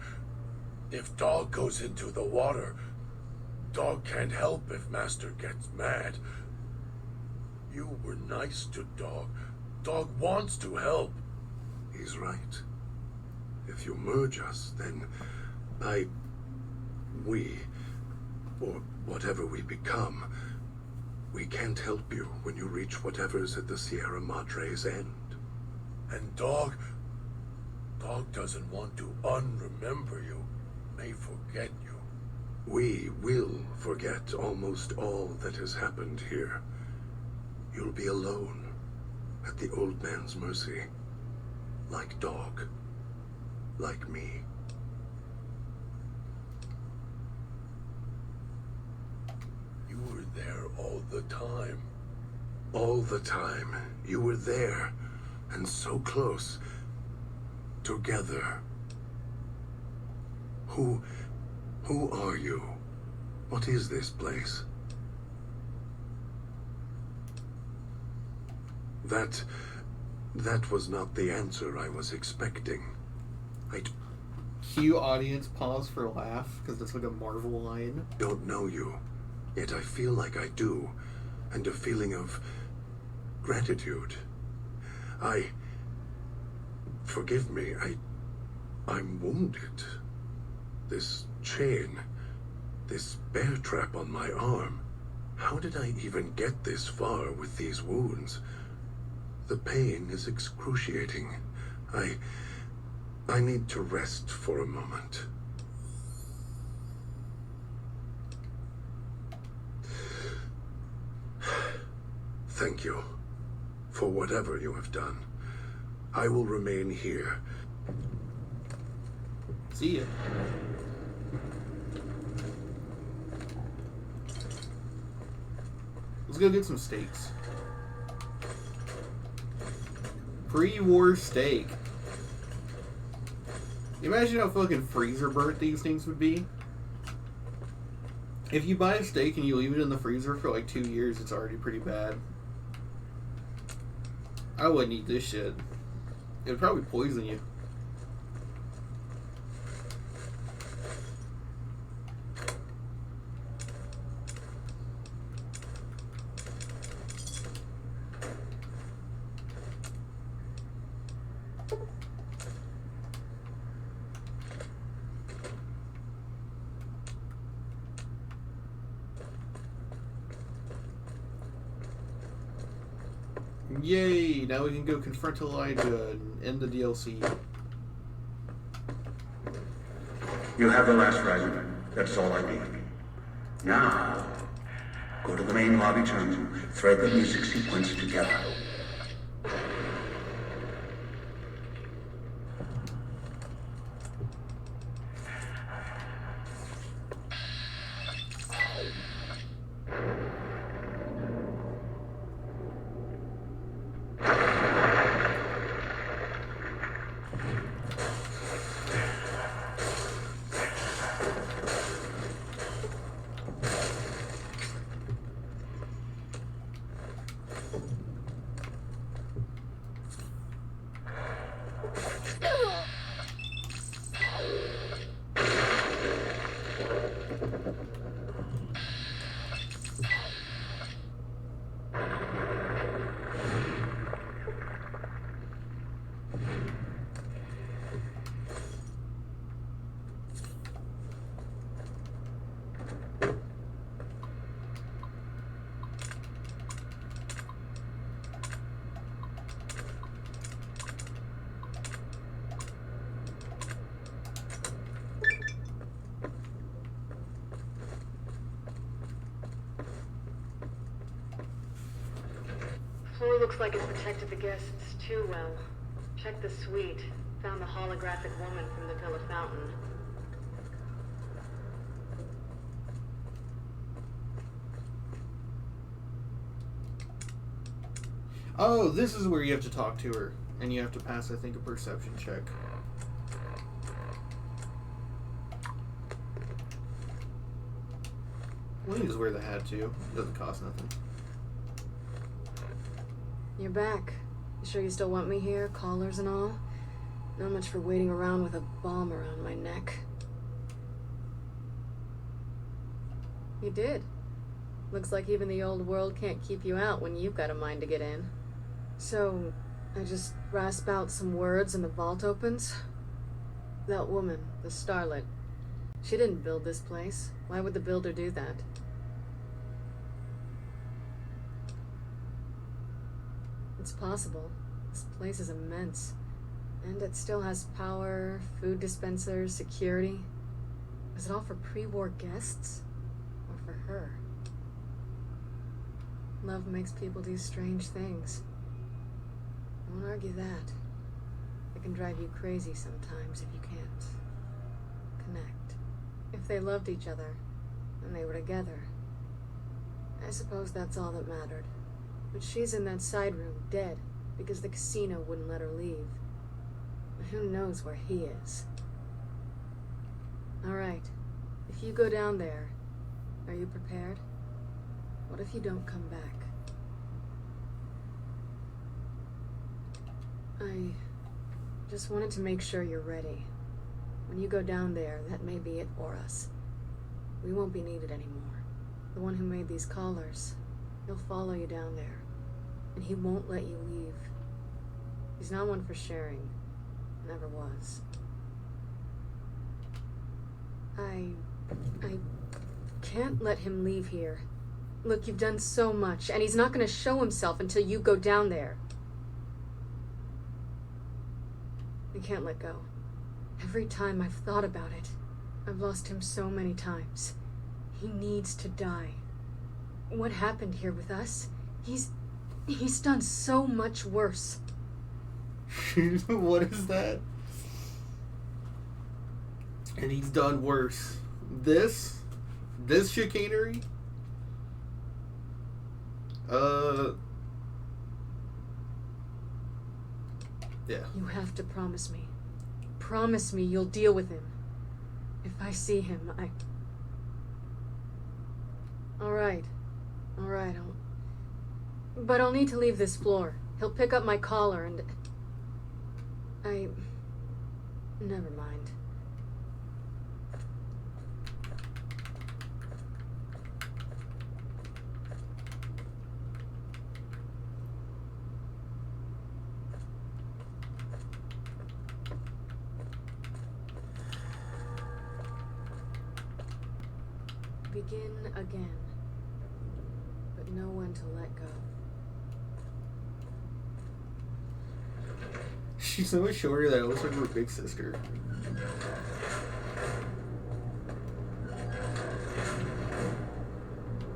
goes into the water, Dog can't help if Master gets mad. You were nice to Dog. Dog wants to help. He's right. If you merge us, then we, or whatever we become, we can't help you when you reach whatever's at the Sierra Madre's end. And Dog doesn't want to unremember you, may forget you. We will forget almost all that has happened here. You'll be alone, at the old man's mercy. Like Dog. Like me. You were there all the time. All the time. You were there, and so close. Together. Who are you? What is this place? That was not the answer I was expecting. Cue audience pause for a laugh, because that's like a Marvel line. Don't know you, yet I feel like I do, and a feeling of gratitude. Forgive me, I'm wounded. This chain, this bear trap on my arm. How did I even get this far with these wounds? The pain is excruciating. I need to rest for a moment. Thank you for whatever you have done. I will remain here. See ya. Let's go get some steaks. Pre-war steak. Imagine how fucking freezer burnt these things would be. If you buy a steak and you leave it in the freezer for like 2 years, it's already pretty bad. I wouldn't eat this shit. It would probably poison you. Yay! Now we can go confront Elijah and end the DLC. You have the last fragment. That's all I need. Now, go to the main lobby terminal. Thread the music sequence together. Floor looks like it protected the guests too well. Check the suite. Found the holographic woman from the Villa Fountain. Oh, this is where you have to talk to her. And you have to pass, I think, a perception check. We'll just wear the hat too. Doesn't cost nothing. You're back. You sure you still want me here? Callers and all? Not much for waiting around with a bomb around my neck. You did. Looks like even the old world can't keep you out when you've got a mind to get in. So, I just rasp out some words and the vault opens? That woman, the starlet, she didn't build this place. Why would the builder do that? It's possible. This place is immense. And it still has power, food dispensers, security. Is it all for pre-war guests? Or for her? Love makes people do strange things. I won't argue that. It can drive you crazy sometimes if you can't connect. If they loved each other, and they were together, I suppose that's all that mattered. But she's in that side room, dead, because the casino wouldn't let her leave. Who knows where he is? Alright, if you go down there, are you prepared? What if you don't come back? I just wanted to make sure you're ready. When you go down there, that may be it for us. We won't be needed anymore. The one who made these collars, he'll follow you down there, and he won't let you leave. He's not one for sharing. Never was. I can't let him leave here. Look, you've done so much, and he's not going to show himself until you go down there. I can't let go. Every time I've thought about it, I've lost him so many times. He needs to die. What happened here with us? He's done so much worse. What is that? And he's done worse. This chicanery? Yeah. You have to promise me. Promise me you'll deal with him. If I see him, Alright, but I'll need to leave this floor. He'll pick up my collar and... Never mind. Begin again, but know when to let go. She's so much shorter that it looks like her big sister.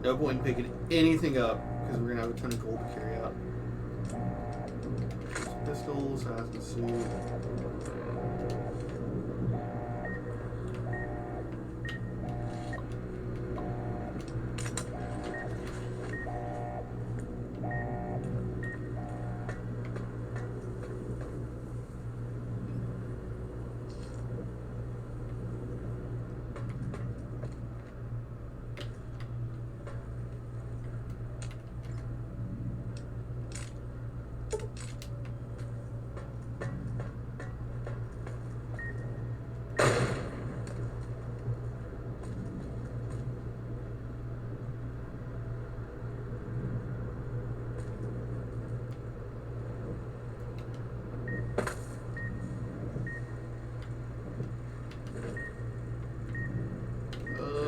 No point in picking anything up because we're gonna have a ton of gold to carry out. Pistols, hazmat suit.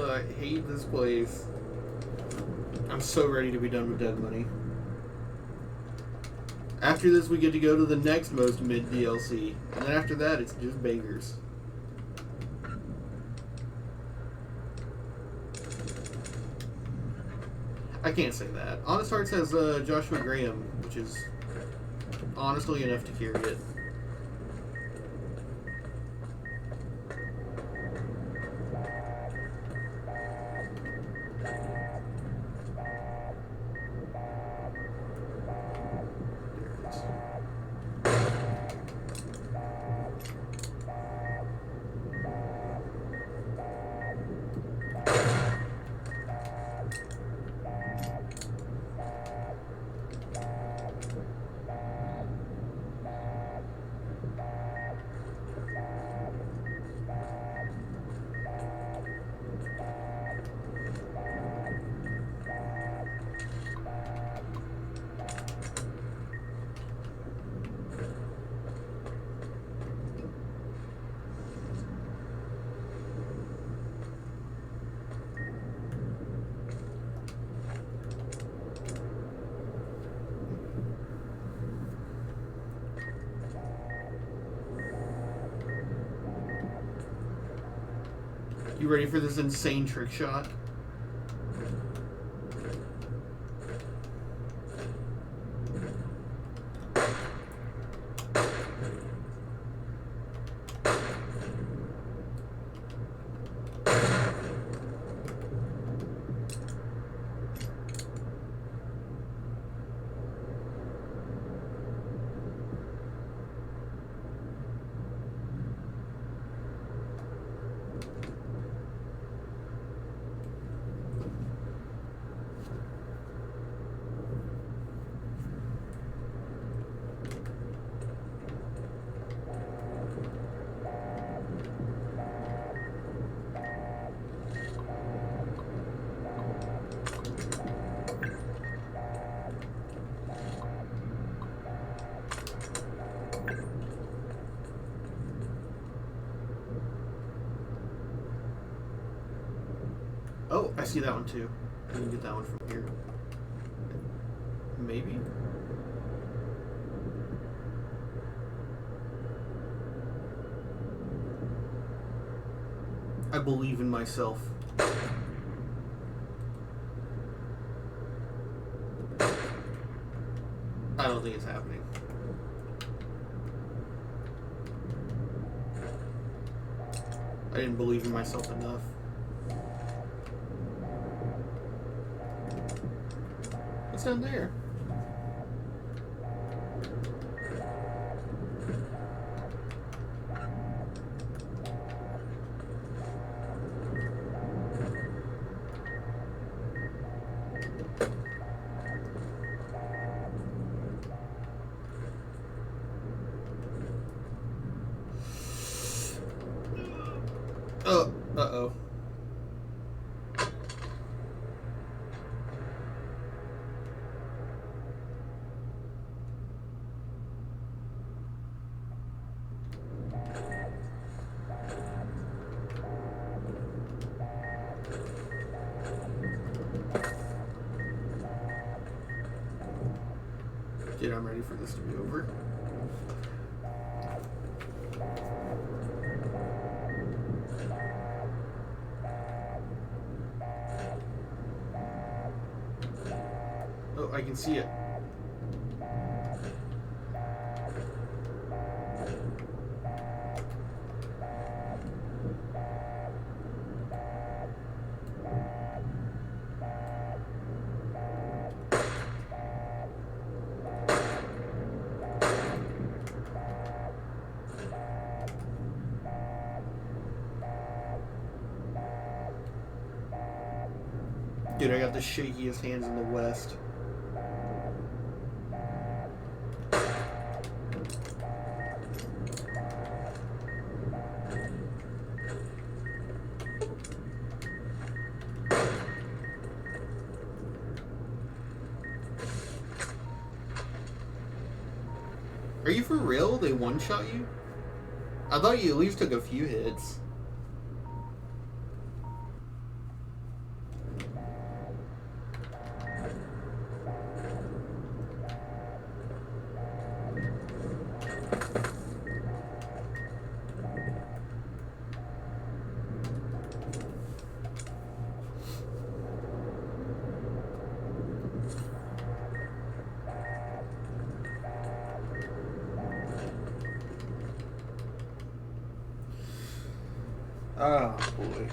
I hate this place. I'm so ready to be done with Dead Money. After this, we get to go to the next most mid DLC, and then after that, it's just bangers. I can't say that. Honest Hearts has Joshua Graham, which is honestly enough to carry it. You ready for this insane trick shot? Oh, I see that one too. I can get that one from here. Maybe? I believe in myself. I don't think it's happening. I didn't believe in myself enough. What's down there? Uh-oh. Dude, I'm ready for this to be over. Oh, I can see it. Dude, I got the shakiest hands in the West. Are you for real? They one-shot you? I thought you at least took a few hits. Oh boy.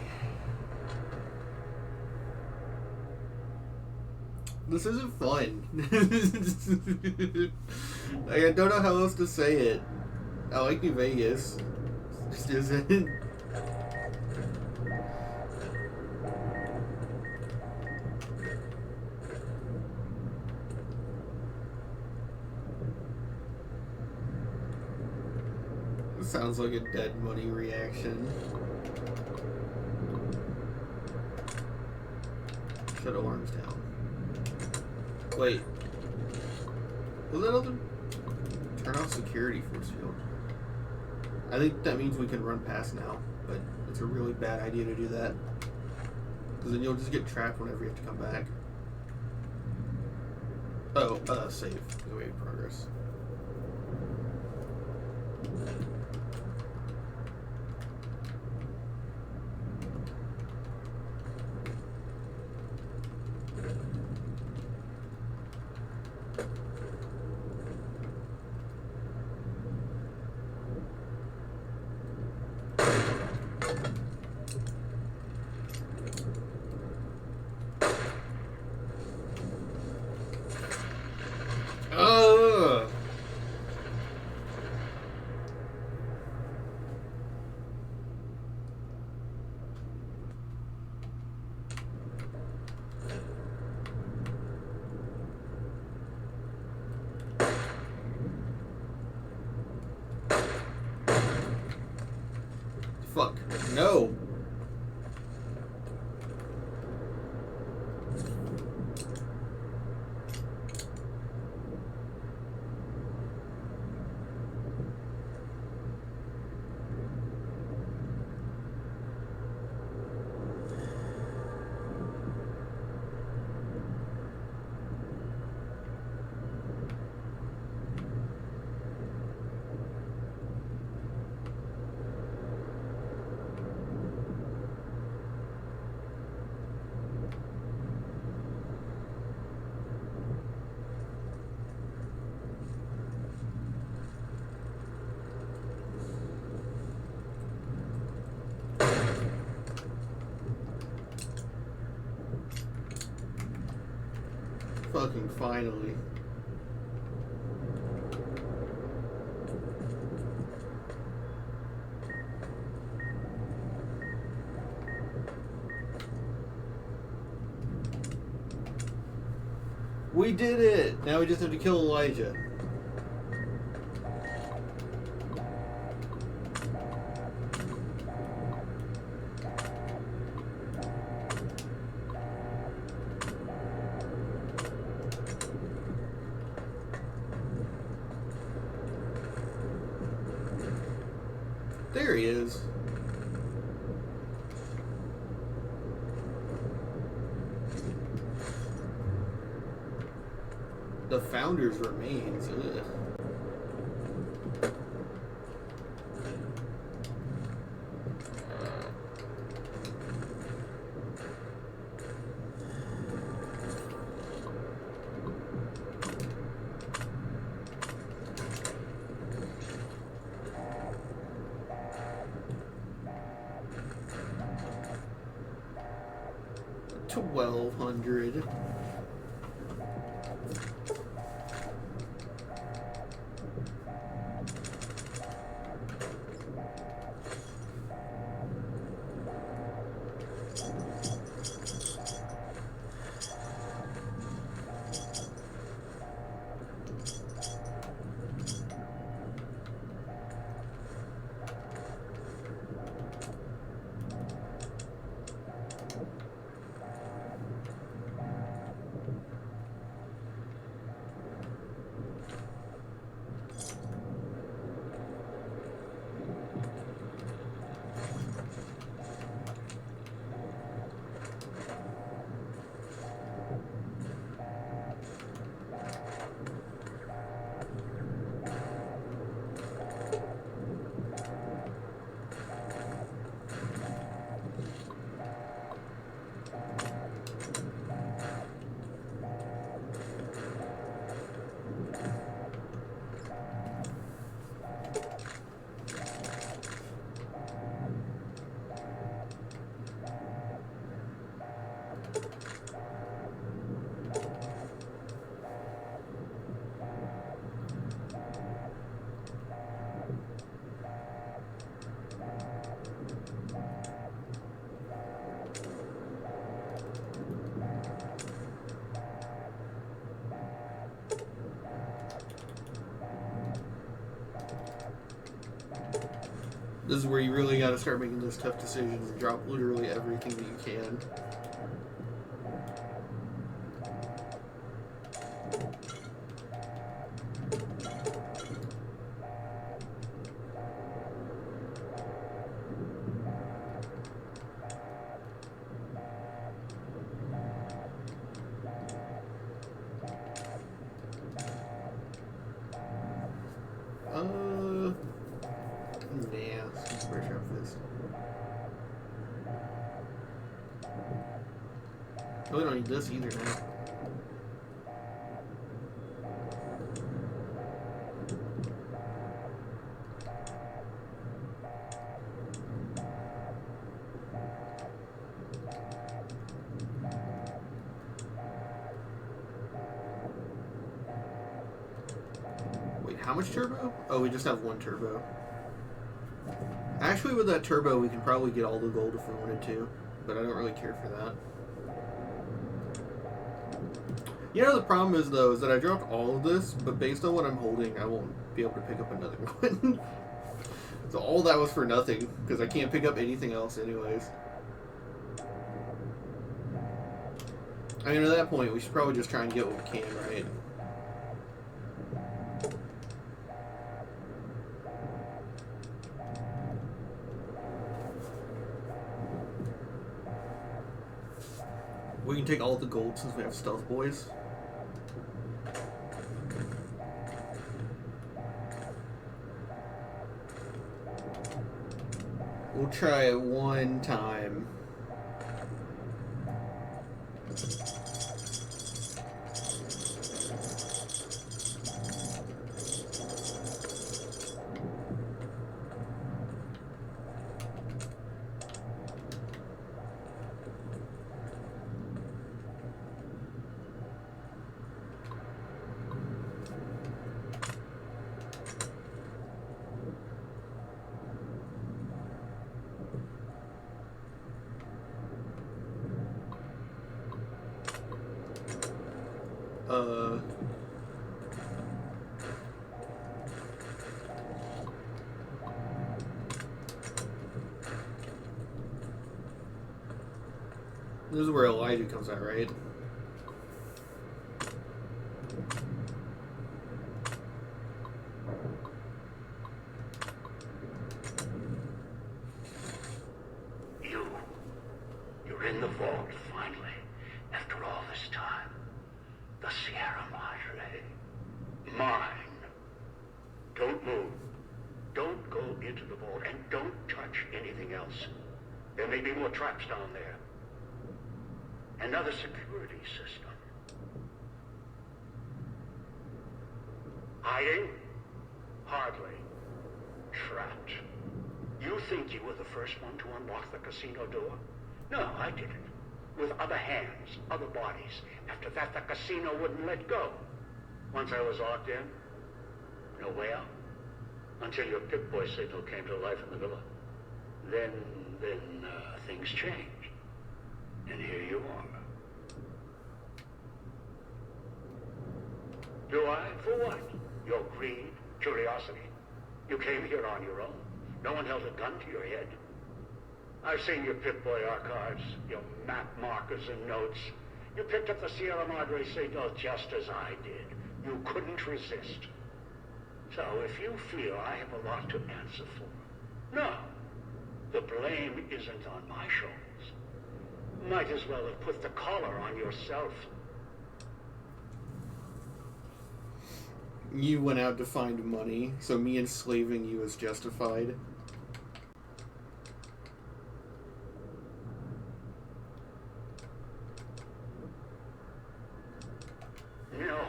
This isn't fun. Like, I don't know how else to say it. I like New Vegas. It just isn't. It sounds like a Dead Money reaction. Shut alarms down. Wait. Was that other? Turn off security force field. I think that means we can run past now, but it's a really bad idea to do that. Because then you'll just get trapped whenever you have to come back. Oh, save. Away progress. Fuck. No. Fucking finally. We did it! Now we just have to kill Elijah. There he is. The founder's remains. Ugh. $1,200. This is where you really got to start making those tough decisions and drop literally everything that you can. Yeah, let's brush off this. Oh, we don't need this either now. Wait, how much turbo? Oh, we just have one turbo. Actually, with that turbo, we can probably get all the gold if we wanted to, but I don't really care for that. You know, the problem is, though, is that I dropped all of this, but based on what I'm holding, I won't be able to pick up another one. So all that was for nothing, because I can't pick up anything else anyways. I mean, at that point, we should probably just try and get what we can, right? We can take all the gold since we have stealth boys. We'll try it one time. This is where Elijah comes out, right? You're in the vault, finally. After all this time. The Sierra Madre. Mine. Don't move. Don't go into the vault, and don't touch anything else. There may be more traps down there. Another security system. Hiding? Hardly. Trapped. You think you were the first one to unlock the casino door? No, I didn't. With other hands, other bodies. After that, the casino wouldn't let go. Once I was locked in, no way out. Until your Pip-Boy signal came to life in the villa. Then things changed. And here you are. Do I? For what? Your greed? Curiosity? You came here on your own. No one held a gun to your head. I've seen your Pip-Boy archives, your map markers and notes. You picked up the Sierra Madre signal just as I did. You couldn't resist. So if you feel I have a lot to answer for, no. The blame isn't on my shoulders. Might as well have put the collar on yourself. You went out to find money, so me enslaving you is justified. No.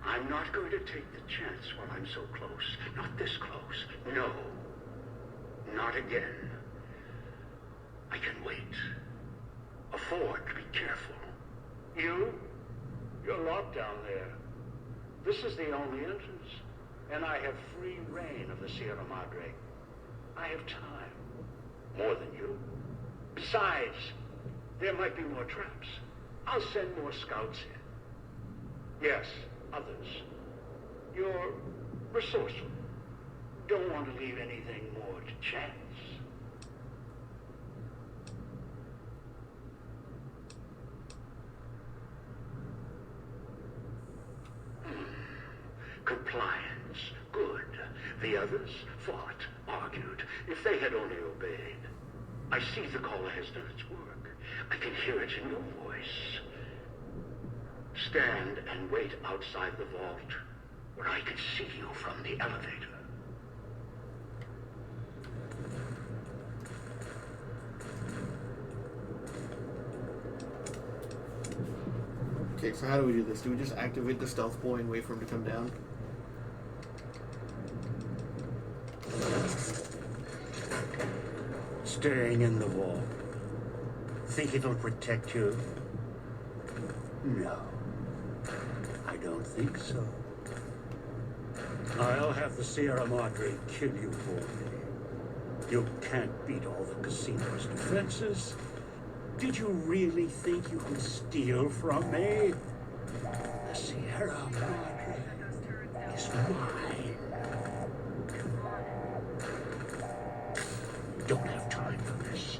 I'm not going to take the chance while I'm so close. Not this close. No. Not again. I can wait. Afford to be careful. You're locked down there. This is the only entrance, and I have free reign of the Sierra Madre. I have time. More than you. Besides, there might be more traps. I'll send more scouts in. Yes, others. You're resourceful. Don't want to leave anything more to chance. Compliance. Good. The others fought, argued. If they had only obeyed. I see the caller has done its work. I can hear it in your voice. Stand and wait outside the vault, where I can see you from the elevator. Okay, so how do we do this? Do we just activate the stealth boy and wait for him to come down? Staying in the vault. Think it'll protect you? No. I don't think so. I'll have the Sierra Madre kill you for me. You can't beat all the casino's defenses. Did you really think you could steal from me? The Sierra Madre is mine. Don't have time for this.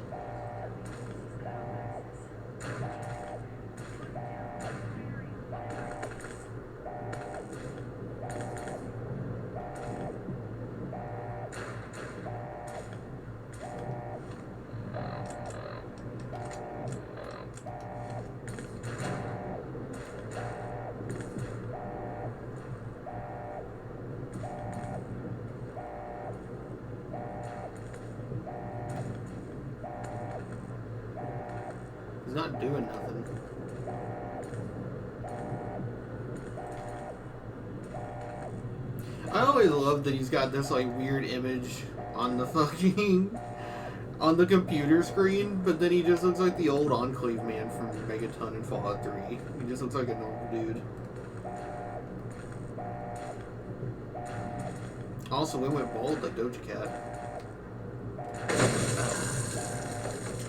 He's not doing nothing. I always love that he's got this like weird image on the fucking on the computer screen, but then he just looks like the old Enclave man from Megaton and Fallout 3. He just looks like a normal dude. Also, we went bald like Doja Cat.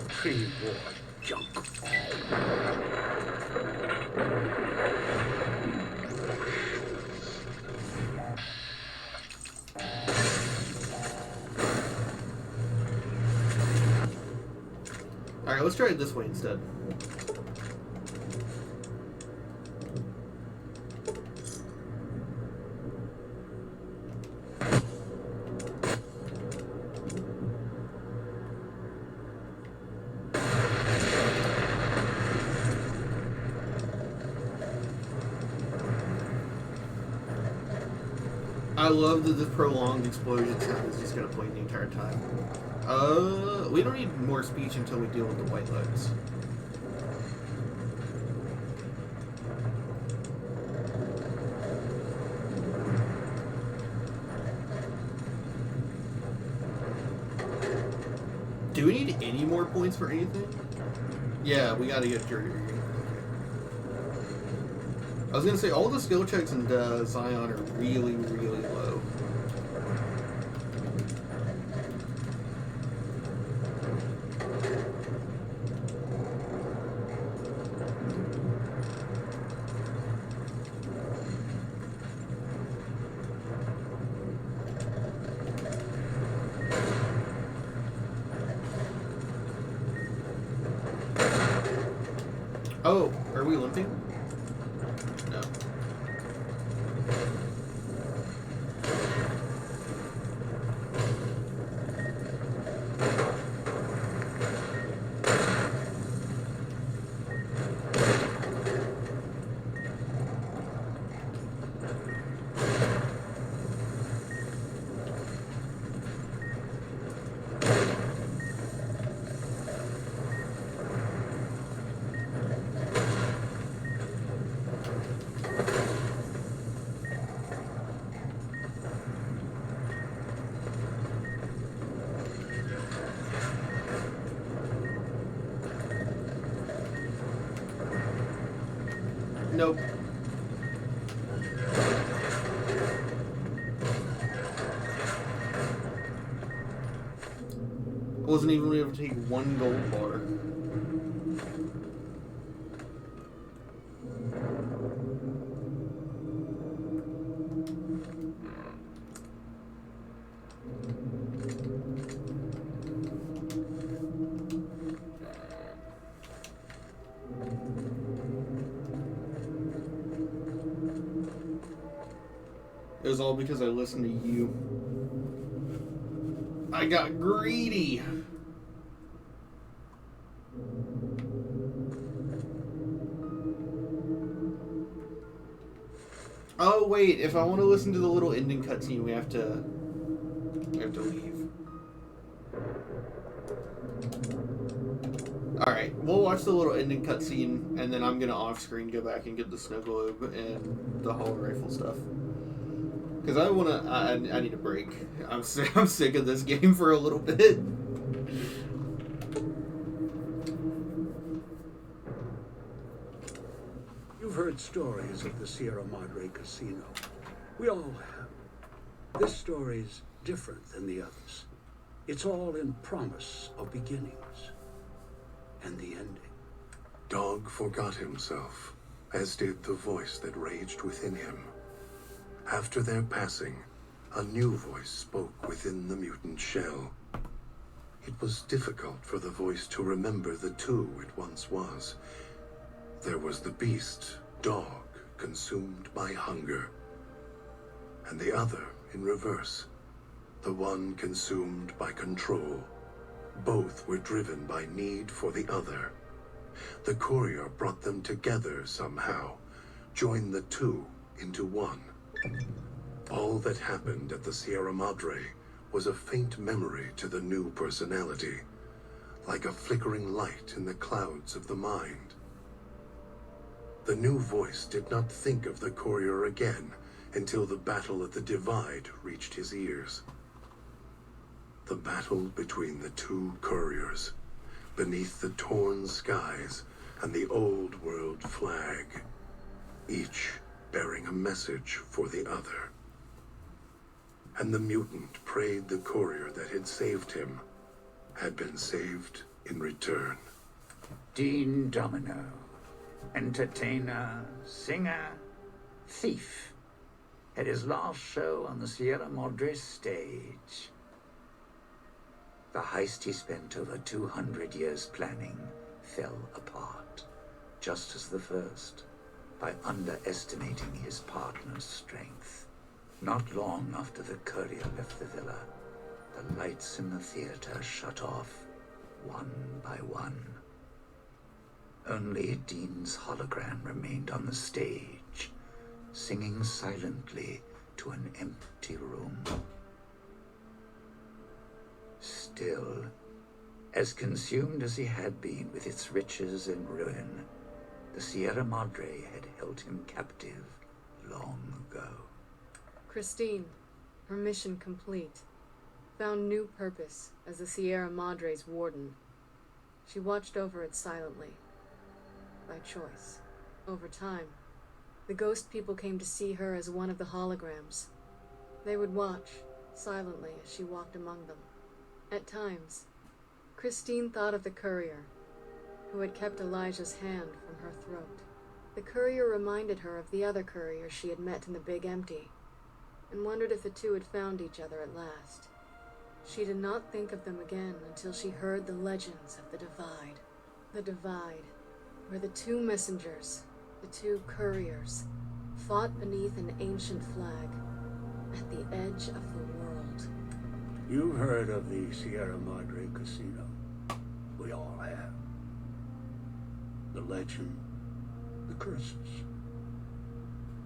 Pre-war junk. Alright, let's try it this way instead. I love that this prolonged explosion sound is just gonna play the entire time. We don't need more speech until we deal with the white lights. Do we need any more points for anything? Yeah, we gotta get Jerry. I was gonna say, all the skill checks in Zion are really, really low. Oh, are we limping? No. Nope. I wasn't even able to take one gold bar. It was all because I listened to you. I got greedy. Oh wait, if I want to listen to the little ending cutscene, we have to leave. Alright, we'll watch the little ending cutscene, and then I'm gonna off-screen go back and get the snow globe and the hollow rifle stuff. Because I need a break. I'm sick of this game for a little bit. You've heard stories of the Sierra Madre Casino. We all have. This story's different than the others. It's all in promise of beginnings and the ending. Dog forgot himself, as did the voice that raged within him. After their passing, a new voice spoke within the mutant shell. It was difficult for the voice to remember the two it once was. There was the beast, Dog, consumed by hunger. And the other, in reverse, the one consumed by control. Both were driven by need for the other. The courier brought them together somehow, joined the two into one. All that happened at the Sierra Madre was a faint memory to the new personality, like a flickering light in the clouds of the mind. The new voice did not think of the courier again until the battle at the Divide reached his ears. The battle between the two couriers, beneath the torn skies and the old world flag, each bearing a message for the other. And the mutant prayed the courier that had saved him had been saved in return. Dean Domino, entertainer, singer, thief, had his last show on the Sierra Madre stage. The heist he spent over 200 years planning fell apart, just as the first, by underestimating his partner's strength. Not long after the courier left the villa, the lights in the theater shut off, one by one. Only Dean's hologram remained on the stage, singing silently to an empty room. Still, as consumed as he had been with its riches and ruin, the Sierra Madre had held him captive long ago. Christine, her mission complete, found new purpose as the Sierra Madre's warden. She watched over it silently, by choice. Over time, the ghost people came to see her as one of the holograms. They would watch, silently, as she walked among them. At times, Christine thought of the courier, who had kept Elijah's hand from her throat. The courier reminded her of the other courier she had met in the Big Empty, and wondered if the two had found each other at last. She did not think of them again until she heard the legends of the Divide. The Divide, where the two messengers, the two couriers, fought beneath an ancient flag at the edge of the world. You've heard of the Sierra Madre Casino. We all have. The legend, the curses.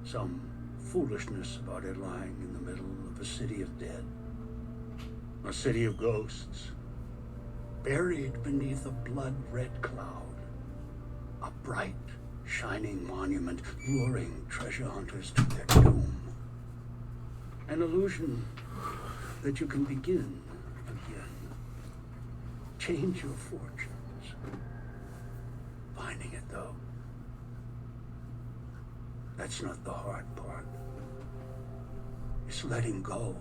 Some foolishness about it lying in the middle of a city of dead. A city of ghosts. Buried beneath a blood-red cloud. A bright, shining monument luring treasure hunters to their doom. An illusion that you can begin again. Change your fortunes. Finding it, though, that's not the hard part. It's letting go